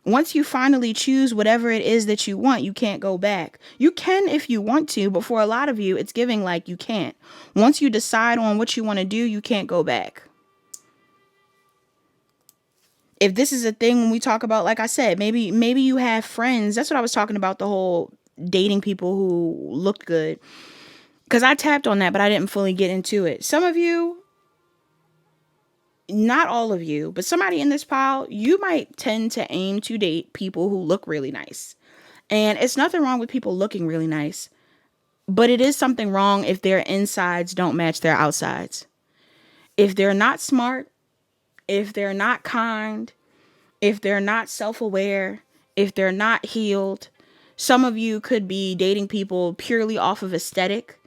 Once you finally choose whatever it is that you want, you can't go back. You can if you want to, but for a lot of you, it's giving like you can't. Once you decide on what you want to do, you can't go back. If this is a thing when we talk about, like I said, maybe you have friends. That's what I was talking about, the whole dating people who looked good. Because I tapped on that, but I didn't fully get into it. Some of you, not all of you, but somebody in this pile, you might tend to aim to date people who look really nice. And it's nothing wrong with people looking really nice, but it is something wrong if their insides don't match their outsides. If they're not smart, if they're not kind, if they're not self-aware, if they're not healed. Some of you could be dating people purely off of aesthetic.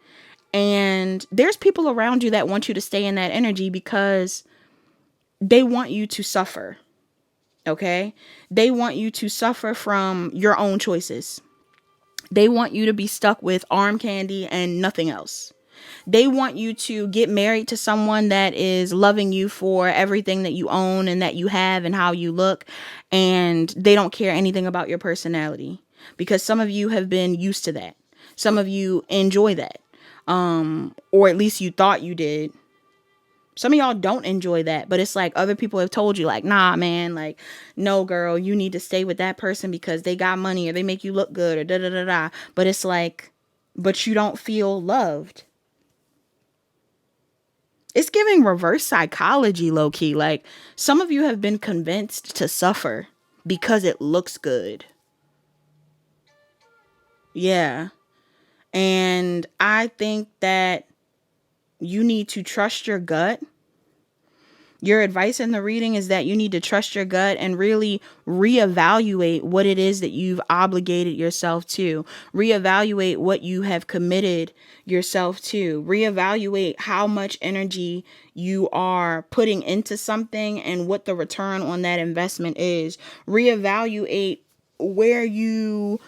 And there's people around you that want you to stay in that energy because they want you to suffer. Okay? They want you to suffer from your own choices. They want you to be stuck with arm candy and nothing else. They want you to get married to someone that is loving you for everything that you own and that you have and how you look. And they don't care anything about your personality, because some of you have been used to that. Some of you enjoy that. Or at least you thought you did. Some of y'all don't enjoy that, but it's like other people have told you like, nah, man, like, no, girl, you need to stay with that person because they got money or they make you look good or da da da da. But it's like, but you don't feel loved. It's giving reverse psychology, low key. Like, some of you have been convinced to suffer because it looks good. Yeah. And I think that you need to trust your gut. Your advice in the reading is that you need to trust your gut and really reevaluate what it is that you've obligated yourself to. Reevaluate what you have committed yourself to. Reevaluate how much energy you are putting into something and what the return on that investment is. Reevaluate where you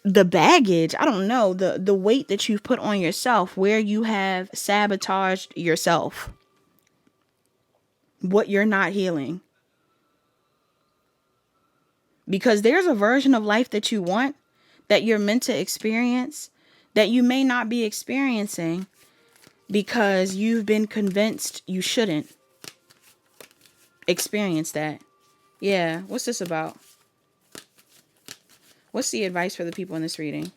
the baggage, I don't know, the weight that you've put on yourself, where you have sabotaged yourself, what you're not healing. Because there's a version of life that you want, that you're meant to experience, that you may not be experiencing because you've been convinced you shouldn't experience that. Yeah, what's this about? What's the advice for the people in this reading?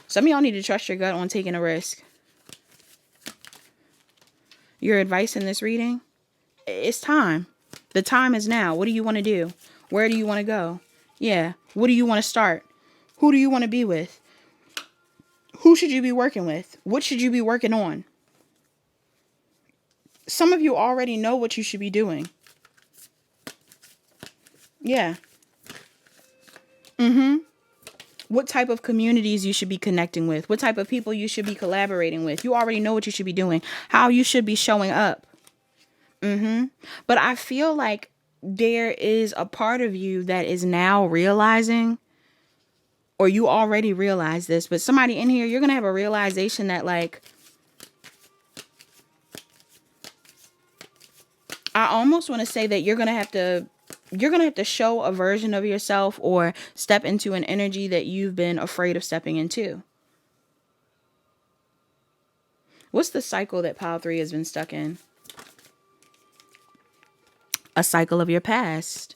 Some of y'all need to trust your gut on taking a risk. Your advice in this reading? It's time. The time is now. What do you want to do? Where do you want to go? Yeah. What do you want to start? Who do you want to be with? Who should you be working with? What should you be working on? Some of you already know what you should be doing. Yeah. What type of communities you should be connecting with. What type of people you should be collaborating with. You already know what you should be doing. How you should be showing up. But I feel like there is a part of you that is now realizing, or you already realized this, but somebody in here, you're going to have a realization that, like, I almost want to say that you're going to have to show a version of yourself or step into an energy that you've been afraid of stepping into. What's the cycle that pile 3 has been stuck in? A cycle of your past.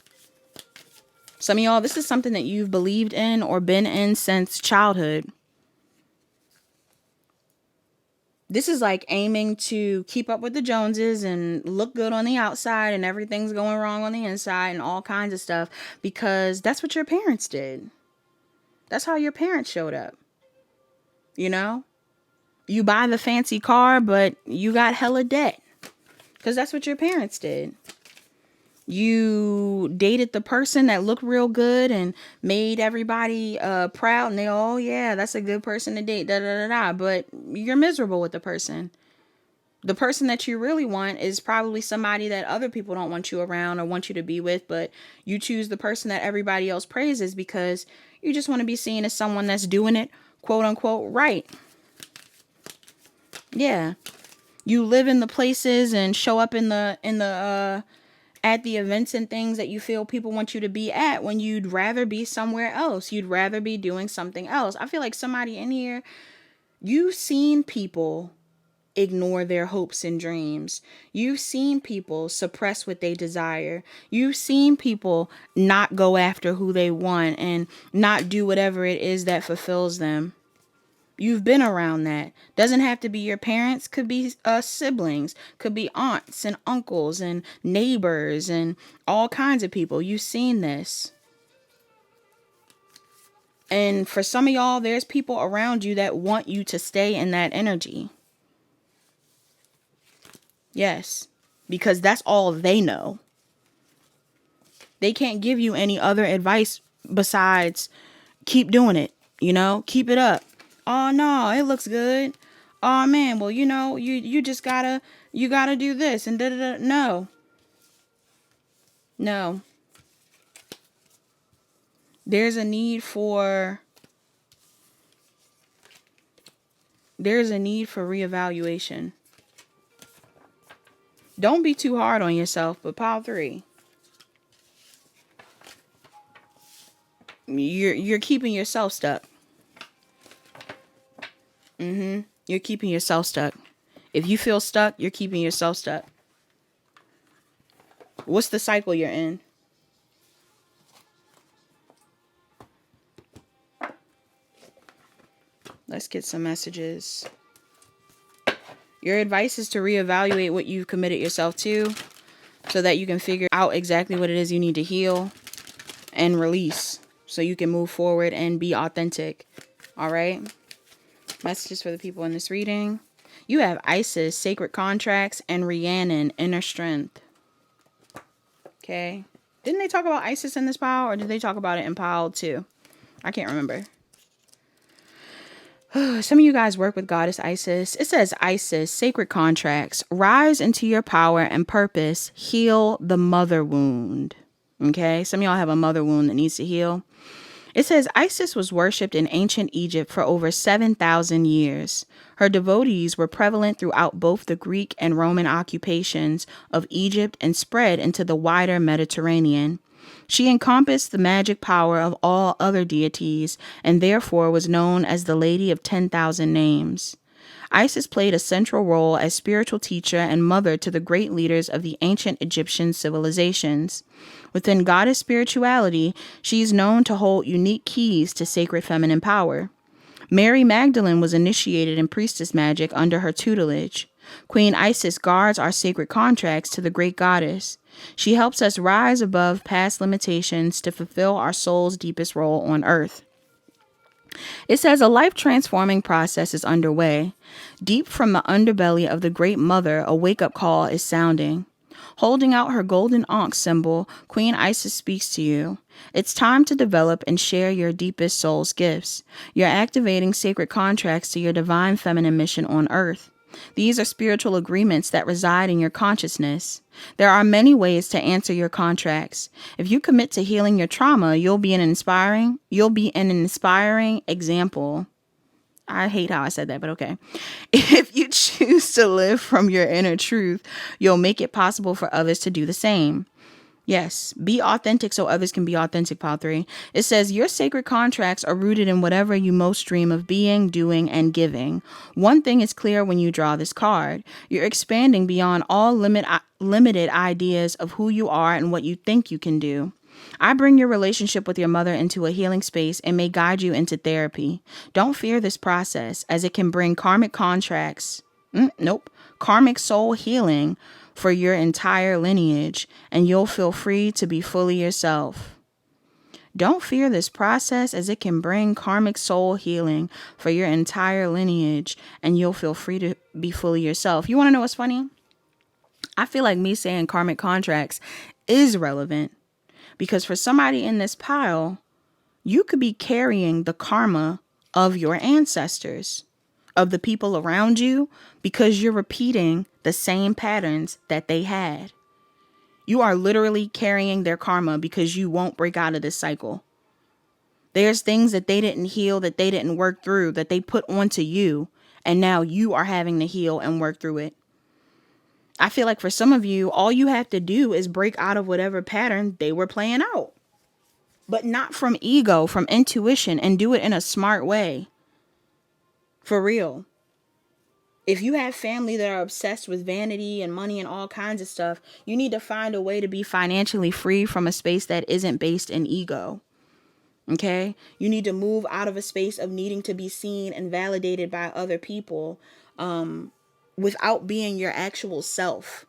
Some of y'all, this is something that you've believed in or been in since childhood. This is like aiming to keep up with the Joneses and look good on the outside, and everything's going wrong on the inside and all kinds of stuff, because that's what your parents did. That's how your parents showed up. You know? You buy the fancy car, but you got hella debt, because that's what your parents did. You dated the person that looked real good and made everybody proud, and they, oh yeah, that's a good person to date, da da da da. But you're miserable with the person. The person that you really want is probably somebody that other people don't want you around or want you to be with, but you choose the person that everybody else praises because you just want to be seen as someone that's doing it, quote unquote, right. Yeah. You live in the places and show up in the at the events and things that you feel people want you to be at, when you'd rather be somewhere else. You'd rather be doing something else. I feel like somebody in here, you've seen people ignore their hopes and dreams. You've seen people suppress what they desire. You've seen people not go after who they want and not do whatever it is that fulfills them. You've been around that. Doesn't have to be your parents. Could be siblings. Could be aunts and uncles and neighbors and all kinds of people. You've seen this. And for some of y'all, there's people around you that want you to stay in that energy. Yes. Because that's all they know. They can't give you any other advice besides keep doing it. You know, keep it up. Oh no, it looks good. Oh man, well, you know, you just gotta do this and da da da. No. No. There's a need for reevaluation. Don't be too hard on yourself, but pile 3. You're keeping yourself stuck. You're keeping yourself stuck. If you feel stuck, you're keeping yourself stuck. What's the cycle you're in? Let's get some messages. Your advice is to reevaluate what you've committed yourself to so that you can figure out exactly what it is you need to heal and release so you can move forward and be authentic. All right? Messages for the people in this reading. You have Isis, Sacred Contracts, and Rhiannon, Inner Strength. Okay. Didn't they talk about Isis in this pile, or did they talk about it in pile 2? I can't remember. Some of you guys work with Goddess Isis. It says Isis, Sacred Contracts. Rise into your power and purpose. Heal the mother wound. Okay. Some of y'all have a mother wound that needs to heal. It says Isis was worshipped in ancient Egypt for over 7,000 years. Her devotees were prevalent throughout both the Greek and Roman occupations of Egypt and spread into the wider Mediterranean. She encompassed the magic power of all other deities and therefore was known as the Lady of 10,000 Names. Isis played a central role as spiritual teacher and mother to the great leaders of the ancient Egyptian civilizations. Within goddess spirituality, she is known to hold unique keys to sacred feminine power. Mary Magdalene was initiated in priestess magic under her tutelage. Queen Isis guards our sacred contracts to the great goddess. She helps us rise above past limitations to fulfill our soul's deepest role on earth. It says a life-transforming process is underway. Deep from the underbelly of the Great Mother, a wake-up call is sounding. Holding out her golden ankh symbol, Queen Isis speaks to you. It's time to develop and share your deepest soul's gifts. You're activating sacred contracts to your divine feminine mission on earth. These are spiritual agreements that reside in your consciousness. There are many ways to answer your contracts. If you commit to healing your trauma, you'll be an inspiring example. I hate how I said that, but okay. If you choose to live from your inner truth, you'll make it possible for others to do the same. Yes, be authentic so others can be authentic, Pile 3. It says your sacred contracts are rooted in whatever you most dream of being, doing, and giving. One thing is clear when you draw this card. You're expanding beyond all limited ideas of who you are and what you think you can do. I bring your relationship with your mother into a healing space and may guide you into therapy. Don't fear this process, as it can bring karmic soul healing for your entire lineage, and you'll feel free to be fully yourself. Don't fear this process, as it can bring karmic soul healing for your entire lineage, and you'll feel free to be fully yourself. You want to know what's funny? I feel like me saying karmic contracts is relevant, because for somebody in this pile, you could be carrying the karma of your ancestors, of the people around you, because you're repeating the same patterns that they had. You are literally carrying their karma because you won't break out of this cycle. There's things that they didn't heal, that they didn't work through, that they put onto you, and now you are having to heal and work through it. I feel like for some of you, all you have to do is break out of whatever pattern they were playing out. But not from ego, from intuition, and do it in a smart way. For real. If you have family that are obsessed with vanity and money and all kinds of stuff, you need to find a way to be financially free from a space that isn't based in ego. Okay? You need to move out of a space of needing to be seen and validated by other people without being your actual self.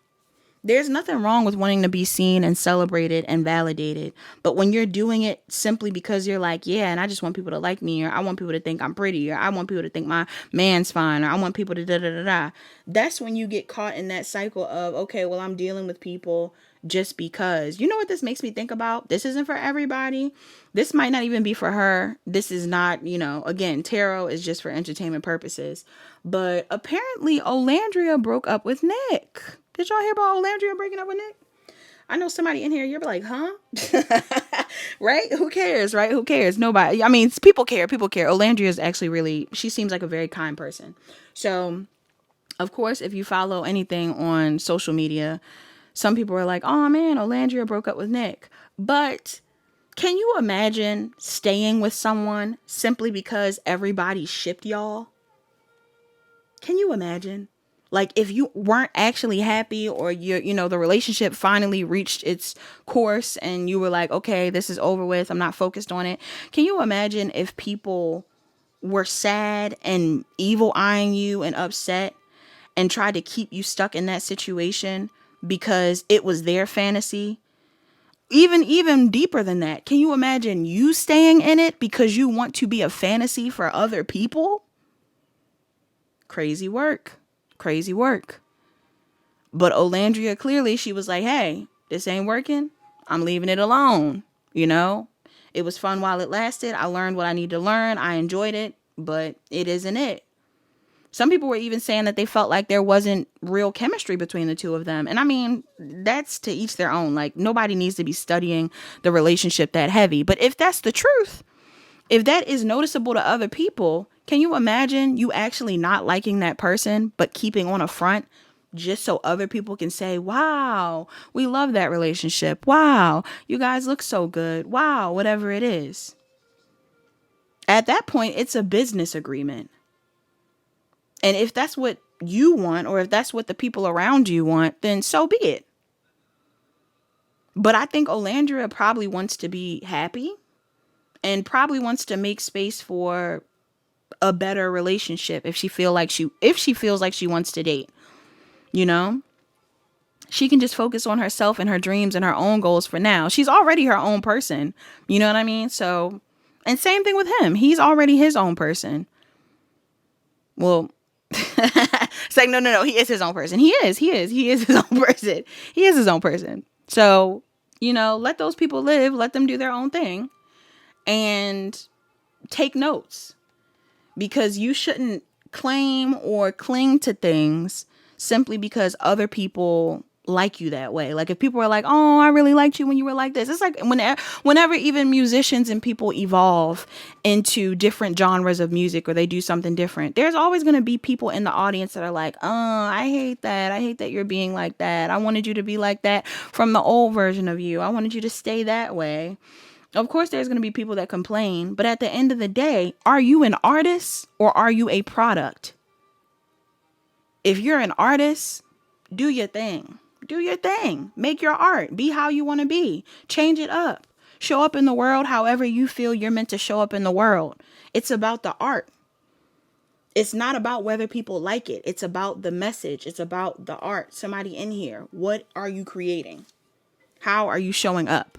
There's nothing wrong with wanting to be seen and celebrated and validated. But when you're doing it simply because you're like, yeah, and I just want people to like me, or I want people to think I'm pretty, or I want people to think my man's fine, or I want people to da-da-da-da. That's when you get caught in that cycle of, okay, well, I'm dealing with people just because. You know what this makes me think about? This isn't for everybody. This might not even be for her. This is not, again, tarot is just for entertainment purposes. But apparently Olandria broke up with Nick. Did y'all hear about Olandria breaking up with Nick? I know somebody in here, you're like, huh? Right? Who cares, right? Who cares? Nobody. I mean, people care. Olandria is actually she seems like a very kind person. So, of course, if you follow anything on social media, some people are like, oh man, Olandria broke up with Nick. But can you imagine staying with someone simply because everybody shipped y'all? Can you imagine? Like, if you weren't actually happy, or the relationship finally reached its course and you were like, okay, this is over with, I'm not focused on it. Can you imagine if people were sad and evil eyeing you and upset and tried to keep you stuck in that situation because it was their fantasy? Even deeper than that, can you imagine you staying in it because you want to be a fantasy for other people? Crazy work. But Olandria, clearly she was like, hey, this ain't working. I'm leaving it alone. It was fun while it lasted. I learned what I need to learn. I enjoyed it, but it isn't it. Some people were even saying that they felt like there wasn't real chemistry between the two of them. And I mean, that's to each their own. Like, nobody needs to be studying the relationship that heavy. But if that's the truth, If that is noticeable to other people, can you imagine you actually not liking that person, but keeping on a front just so other people can say, wow, we love that relationship. Wow, you guys look so good. Wow, whatever it is. At that point, it's a business agreement. And if that's what you want, or if that's what the people around you want, then so be it. But I think Olandria probably wants to be happy and probably wants to make space for a better relationship if she feels like she wants to date. You know? She can just focus on herself and her dreams and her own goals for now. She's already her own person. You know what I mean? So, and same thing with him. He's already his own person. Well, it's like, no. He is his own person. He is his own person. He is his own person. So, let those people live. Let them do their own thing. And take notes. Because you shouldn't claim or cling to things simply because other people like you that way. Like if people are like, oh, I really liked you when you were like this. It's like whenever even musicians and people evolve into different genres of music or they do something different, there's always going to be people in the audience that are like, oh, I hate that. I hate that you're being like that. I wanted you to be like that from the old version of you. I wanted you to stay that way. Of course, there's going to be people that complain, but at the end of the day, are you an artist or are you a product? If you're an artist, do your thing. Do your thing. Make your art. Be how you want to be. Change it up. Show up in the world however you feel you're meant to show up in the world. It's about the art. It's not about whether people like it. It's about the message. It's about the art. Somebody in here, what are you creating? How are you showing up?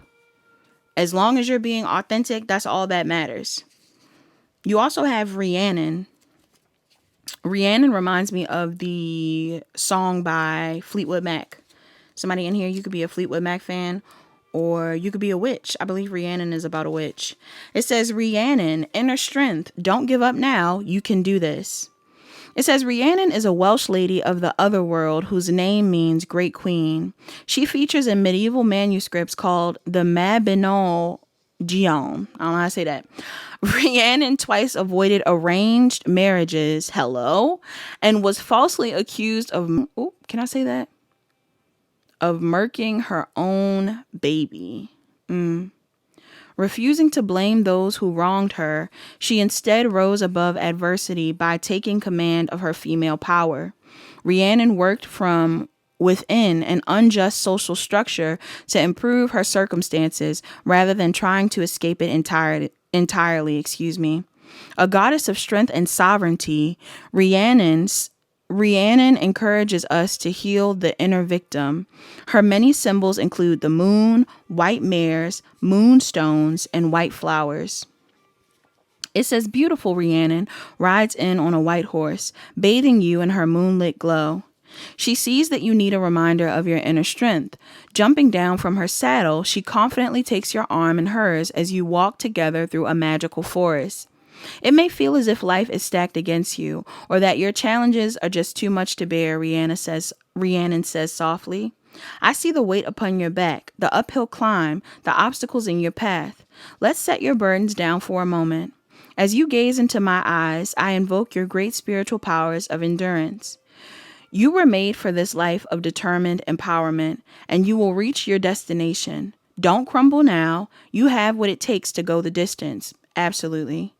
As long as you're being authentic, that's all that matters. You also have Rhiannon. Rhiannon reminds me of the song by Fleetwood Mac. Somebody in here, you could be a Fleetwood Mac fan or you could be a witch. I believe Rhiannon is about a witch. It says, Rhiannon, inner strength. Don't give up now. You can do this. It says Rhiannon is a Welsh lady of the other world whose name means great queen. She features in medieval manuscripts called the Mabinogion. I don't know how to say that. Rhiannon twice avoided arranged marriages. Hello. And was falsely accused of, can I say that? Of murking her own baby. Refusing to blame those who wronged her, she instead rose above adversity by taking command of her female power. Rhiannon worked from within an unjust social structure to improve her circumstances rather than trying to escape it entirely. A goddess of strength and sovereignty, Rhiannon encourages us to heal the inner victim. Her many symbols include the moon, white mares, moonstones, and white flowers. It says, beautiful Rhiannon rides in on a white horse, bathing you in her moonlit glow. She sees that you need a reminder of your inner strength. Jumping down from her saddle, she confidently takes your arm in hers as you walk together through a magical forest. It may feel as if life is stacked against you, or that your challenges are just too much to bear, Rhiannon says softly. I see the weight upon your back, the uphill climb, the obstacles in your path. Let's set your burdens down for a moment. As you gaze into my eyes, I invoke your great spiritual powers of endurance. You were made for this life of determined empowerment, and you will reach your destination. Don't crumble now. You have what it takes to go the distance. Absolutely.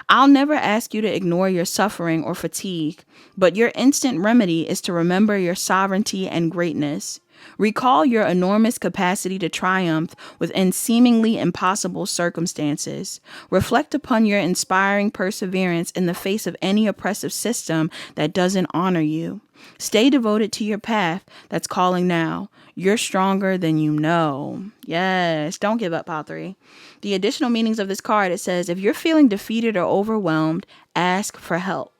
I'll never ask you to ignore your suffering or fatigue, but your instant remedy is to remember your sovereignty and greatness. Recall your enormous capacity to triumph within seemingly impossible circumstances. Reflect upon your inspiring perseverance in the face of any oppressive system that doesn't honor you. Stay devoted to your path that's calling now. You're stronger than you know. Yes, don't give up, Pile 3. The additional meanings of this card, it says, if you're feeling defeated or overwhelmed, ask for help.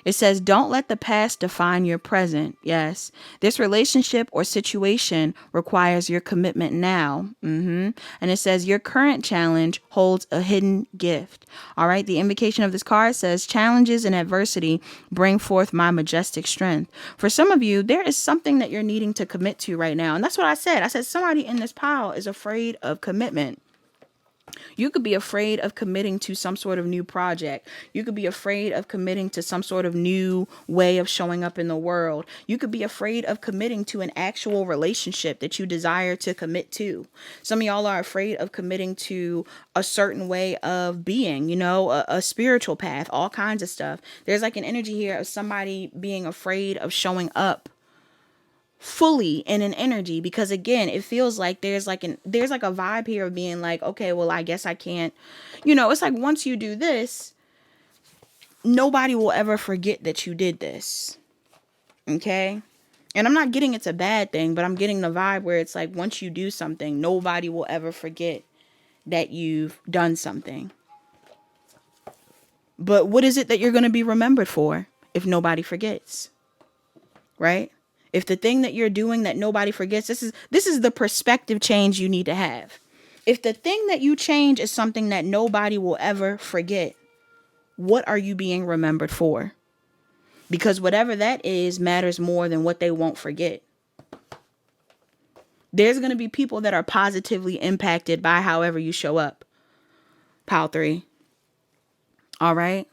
It says, don't let the past define your present. Yes, this relationship or situation requires your commitment now. And it says your current challenge holds a hidden gift. All right. The invocation of this card says challenges and adversity bring forth my majestic strength. For some of you, there is something that you're needing to commit to right now. And that's what I said. I said somebody in this pile is afraid of commitment. You could be afraid of committing to some sort of new project. You could be afraid of committing to some sort of new way of showing up in the world. You could be afraid of committing to an actual relationship that you desire to commit to. Some of y'all are afraid of committing to a certain way of being, you know, a spiritual path, all kinds of stuff. There's like an energy here of somebody being afraid of showing up fully in an energy, because again, it feels like there's like a vibe here of being like, okay, well, I guess I can't, you know, it's like once you do this, nobody will ever forget that you did this. Okay. And I'm not getting it's a bad thing, but I'm getting the vibe where it's like once you do something, nobody will ever forget that you've done something. But what is it that you're going to be remembered for if nobody forgets? Right? If the thing that you're doing that nobody forgets, this is the perspective change you need to have. If the thing that you change is something that nobody will ever forget, what are you being remembered for? Because whatever that is matters more than what they won't forget. There's going to be people that are positively impacted by however you show up. Pile 3. All right?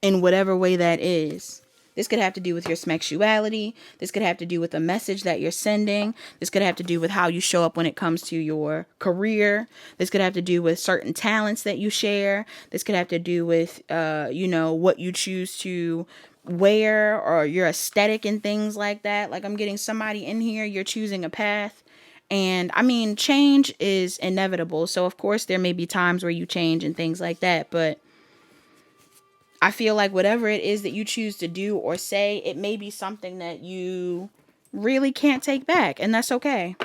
In whatever way that is. This could have to do with your sexuality. This could have to do with the message that you're sending. This could have to do with how you show up when it comes to your career. This could have to do with certain talents that you share. This could have to do with, you know, what you choose to wear or your aesthetic and things like that. Like I'm getting somebody in here, you're choosing a path. And I mean, change is inevitable. So of course there may be times where you change and things like that, but I feel like whatever it is that you choose to do or say, it may be something that you really can't take back, and that's okay.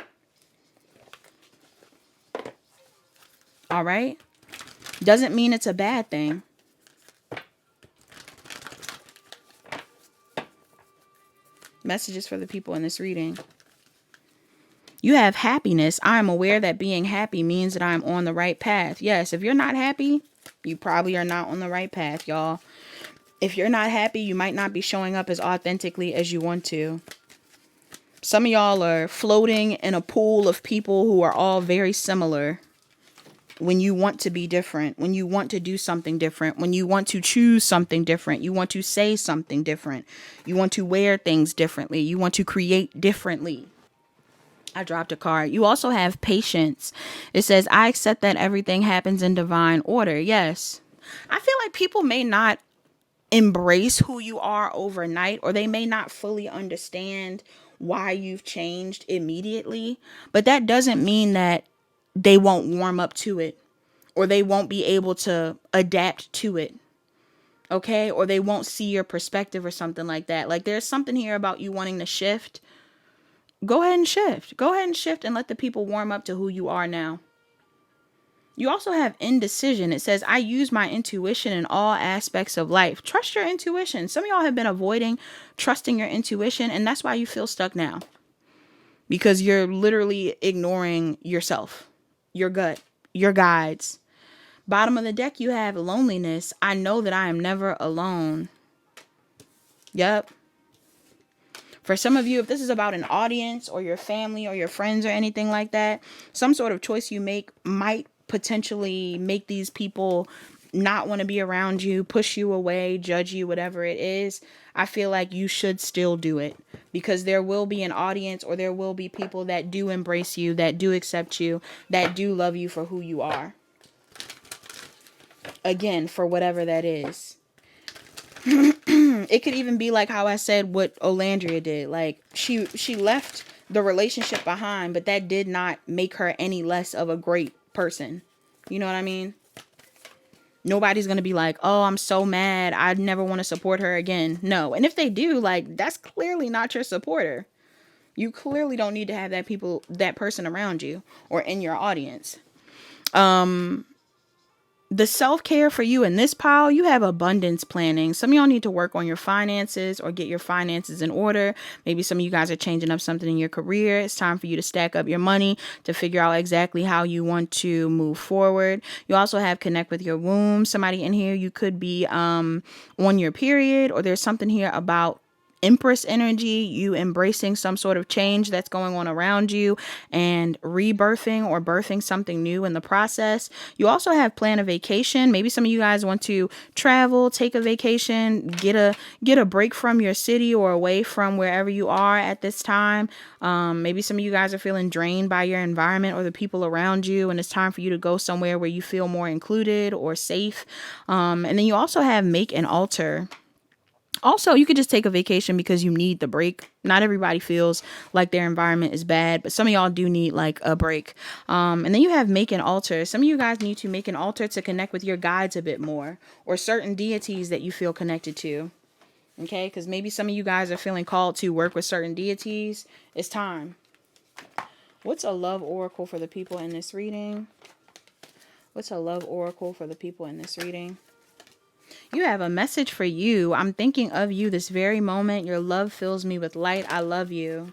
All right? Doesn't mean it's a bad thing. Messages for the people in this reading. You have happiness. I am aware that being happy means that I'm on the right path. Yes, if you're not happy, you probably are not on the right path, y'all. If you're not happy, you might not be showing up as authentically as you want to. Some of y'all are floating in a pool of people who are all very similar. When you want to be different, when you want to do something different, when you want to choose something different, you want to say something different, you want to wear things differently, you want to create differently. I dropped a card. You also have patience. It says, I accept that everything happens in divine order. Yes. I feel like people may not embrace who you are overnight, or they may not fully understand why you've changed immediately, but that doesn't mean that they won't warm up to it, or they won't be able to adapt to it. Okay? Or they won't see your perspective or something like that. Like there's something here about you wanting to shift. Go ahead and shift. Go ahead and shift and let the people warm up to who you are now. You also have indecision. It says, I use my intuition in all aspects of life. Trust your intuition. Some of y'all have been avoiding trusting your intuition, and that's why you feel stuck now. Because you're literally ignoring yourself, your gut, your guides. Bottom of the deck, you have loneliness. I know that I am never alone. Yep. For some of you, if this is about an audience or your family or your friends or anything like that, some sort of choice you make might potentially make these people not want to be around you, push you away, judge you, whatever it is. I feel like you should still do it, because there will be an audience, or there will be people that do embrace you, that do accept you, that do love you for who you are. Again, for whatever that is. It could even be like how I said what Olandria did. Like she left the relationship behind, but that did not make her any less of a great person. You know what I mean? Nobody's going to be like, oh, I'm so mad, I'd never want to support her again. No. And if they do, like, that's clearly not your supporter. You clearly don't need to have that person around you or in your audience. The self-care for you in this pile, you have abundance planning. Some of y'all need to work on your finances or get your finances in order. Maybe some of you guys are changing up something in your career. It's time for you to stack up your money to figure out exactly how you want to move forward. You also have connect with your womb. Somebody in here, you could be on your period, or there's something here about Empress energy, you embracing some sort of change that's going on around you and rebirthing or birthing something new in the process. You also have plan a vacation. Maybe some of you guys want to travel, take a vacation, get a break from your city or away from wherever you are at this time. Maybe some of you guys are feeling drained by your environment or the people around you, and it's time for you to go somewhere where you feel more included or safe. And then you also have make an altar. Also, you could just take a vacation because you need the break. Not everybody feels like their environment is bad, but some of y'all do need like a break. And then you have make an altar. Some of you guys need to make an altar to connect with your guides a bit more, or certain deities that you feel connected to. Okay, because maybe some of you guys are feeling called to work with certain deities. It's time. What's a love oracle for the people in this reading? What's a love oracle for the people in this reading? You have a message for you. I'm thinking of you this very moment. Your love fills me with light. I love you.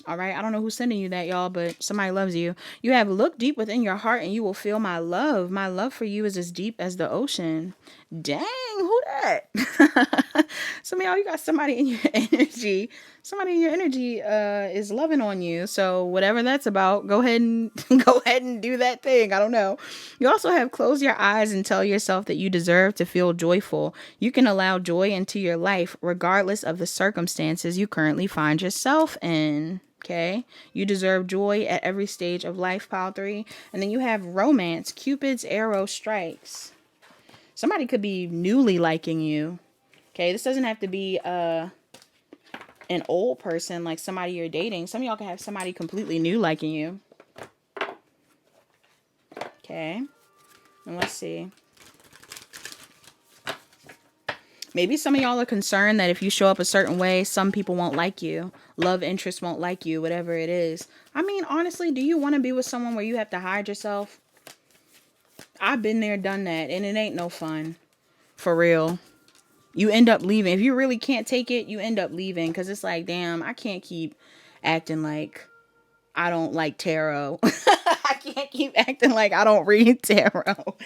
All right. I don't know who's sending you that, y'all, but somebody loves you. You have looked deep within your heart and you will feel my love. My love for you is as deep as the ocean. Dang, who that? Some of y'all, you got somebody in your energy. Somebody in your energy is loving on you. So whatever that's about, go ahead and do that thing. I don't know. You also have close your eyes and tell yourself that you deserve to feel joyful. You can allow joy into your life regardless of the circumstances you currently find yourself in. Okay, you deserve joy at every stage of life, pile 3. And then you have romance. Cupid's arrow strikes. Somebody could be newly liking you. Okay, this doesn't have to be an old person, like somebody you're dating. Some of y'all can have somebody completely new liking you. Okay, and let's see. Maybe some of y'all are concerned that if you show up a certain way, some people won't like you. Love interest won't like you, whatever it is. I mean, honestly, do you want to be with someone where you have to hide yourself? I've been there, done that, and it ain't no fun. For real. You end up leaving. If you really can't take it, you end up leaving. Because it's like, damn, I can't keep acting like I don't like tarot. I can't keep acting like I don't read tarot.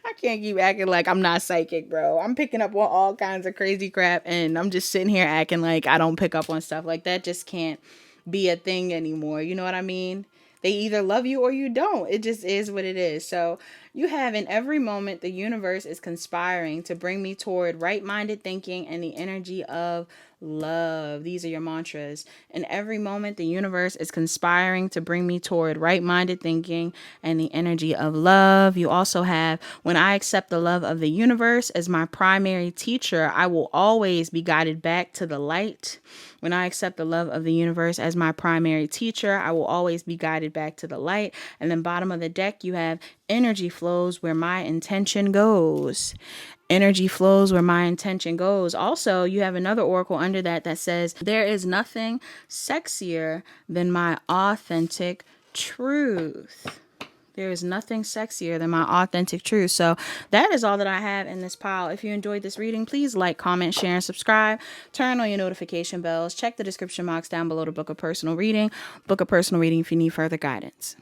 I can't keep acting like I'm not psychic, bro. I'm picking up on all kinds of crazy crap, and I'm just sitting here acting like I don't pick up on stuff. Like, that just can't be a thing anymore. You know what I mean? They either love you or you don't. It just is what it is. So you have, in every moment, the universe is conspiring to bring me toward right-minded thinking and the energy of love. These are your mantras. In every moment, the universe is conspiring to bring me toward right-minded thinking and the energy of love. You also have, when I accept the love of the universe as my primary teacher, I will always be guided back to the light. When I accept the love of the universe as my primary teacher, I will always be guided back to the light. And then bottom of the deck, you have energy flows where my intention goes. Energy flows where my intention goes. Also, you have another oracle under that that says, there is nothing sexier than my authentic truth. There is nothing sexier than my authentic truth. So that is all that I have in this pile. If you enjoyed this reading, please like, comment, share, and subscribe. Turn on your notification bells. Check the description box down below to book a personal reading. Book a personal reading if you need further guidance.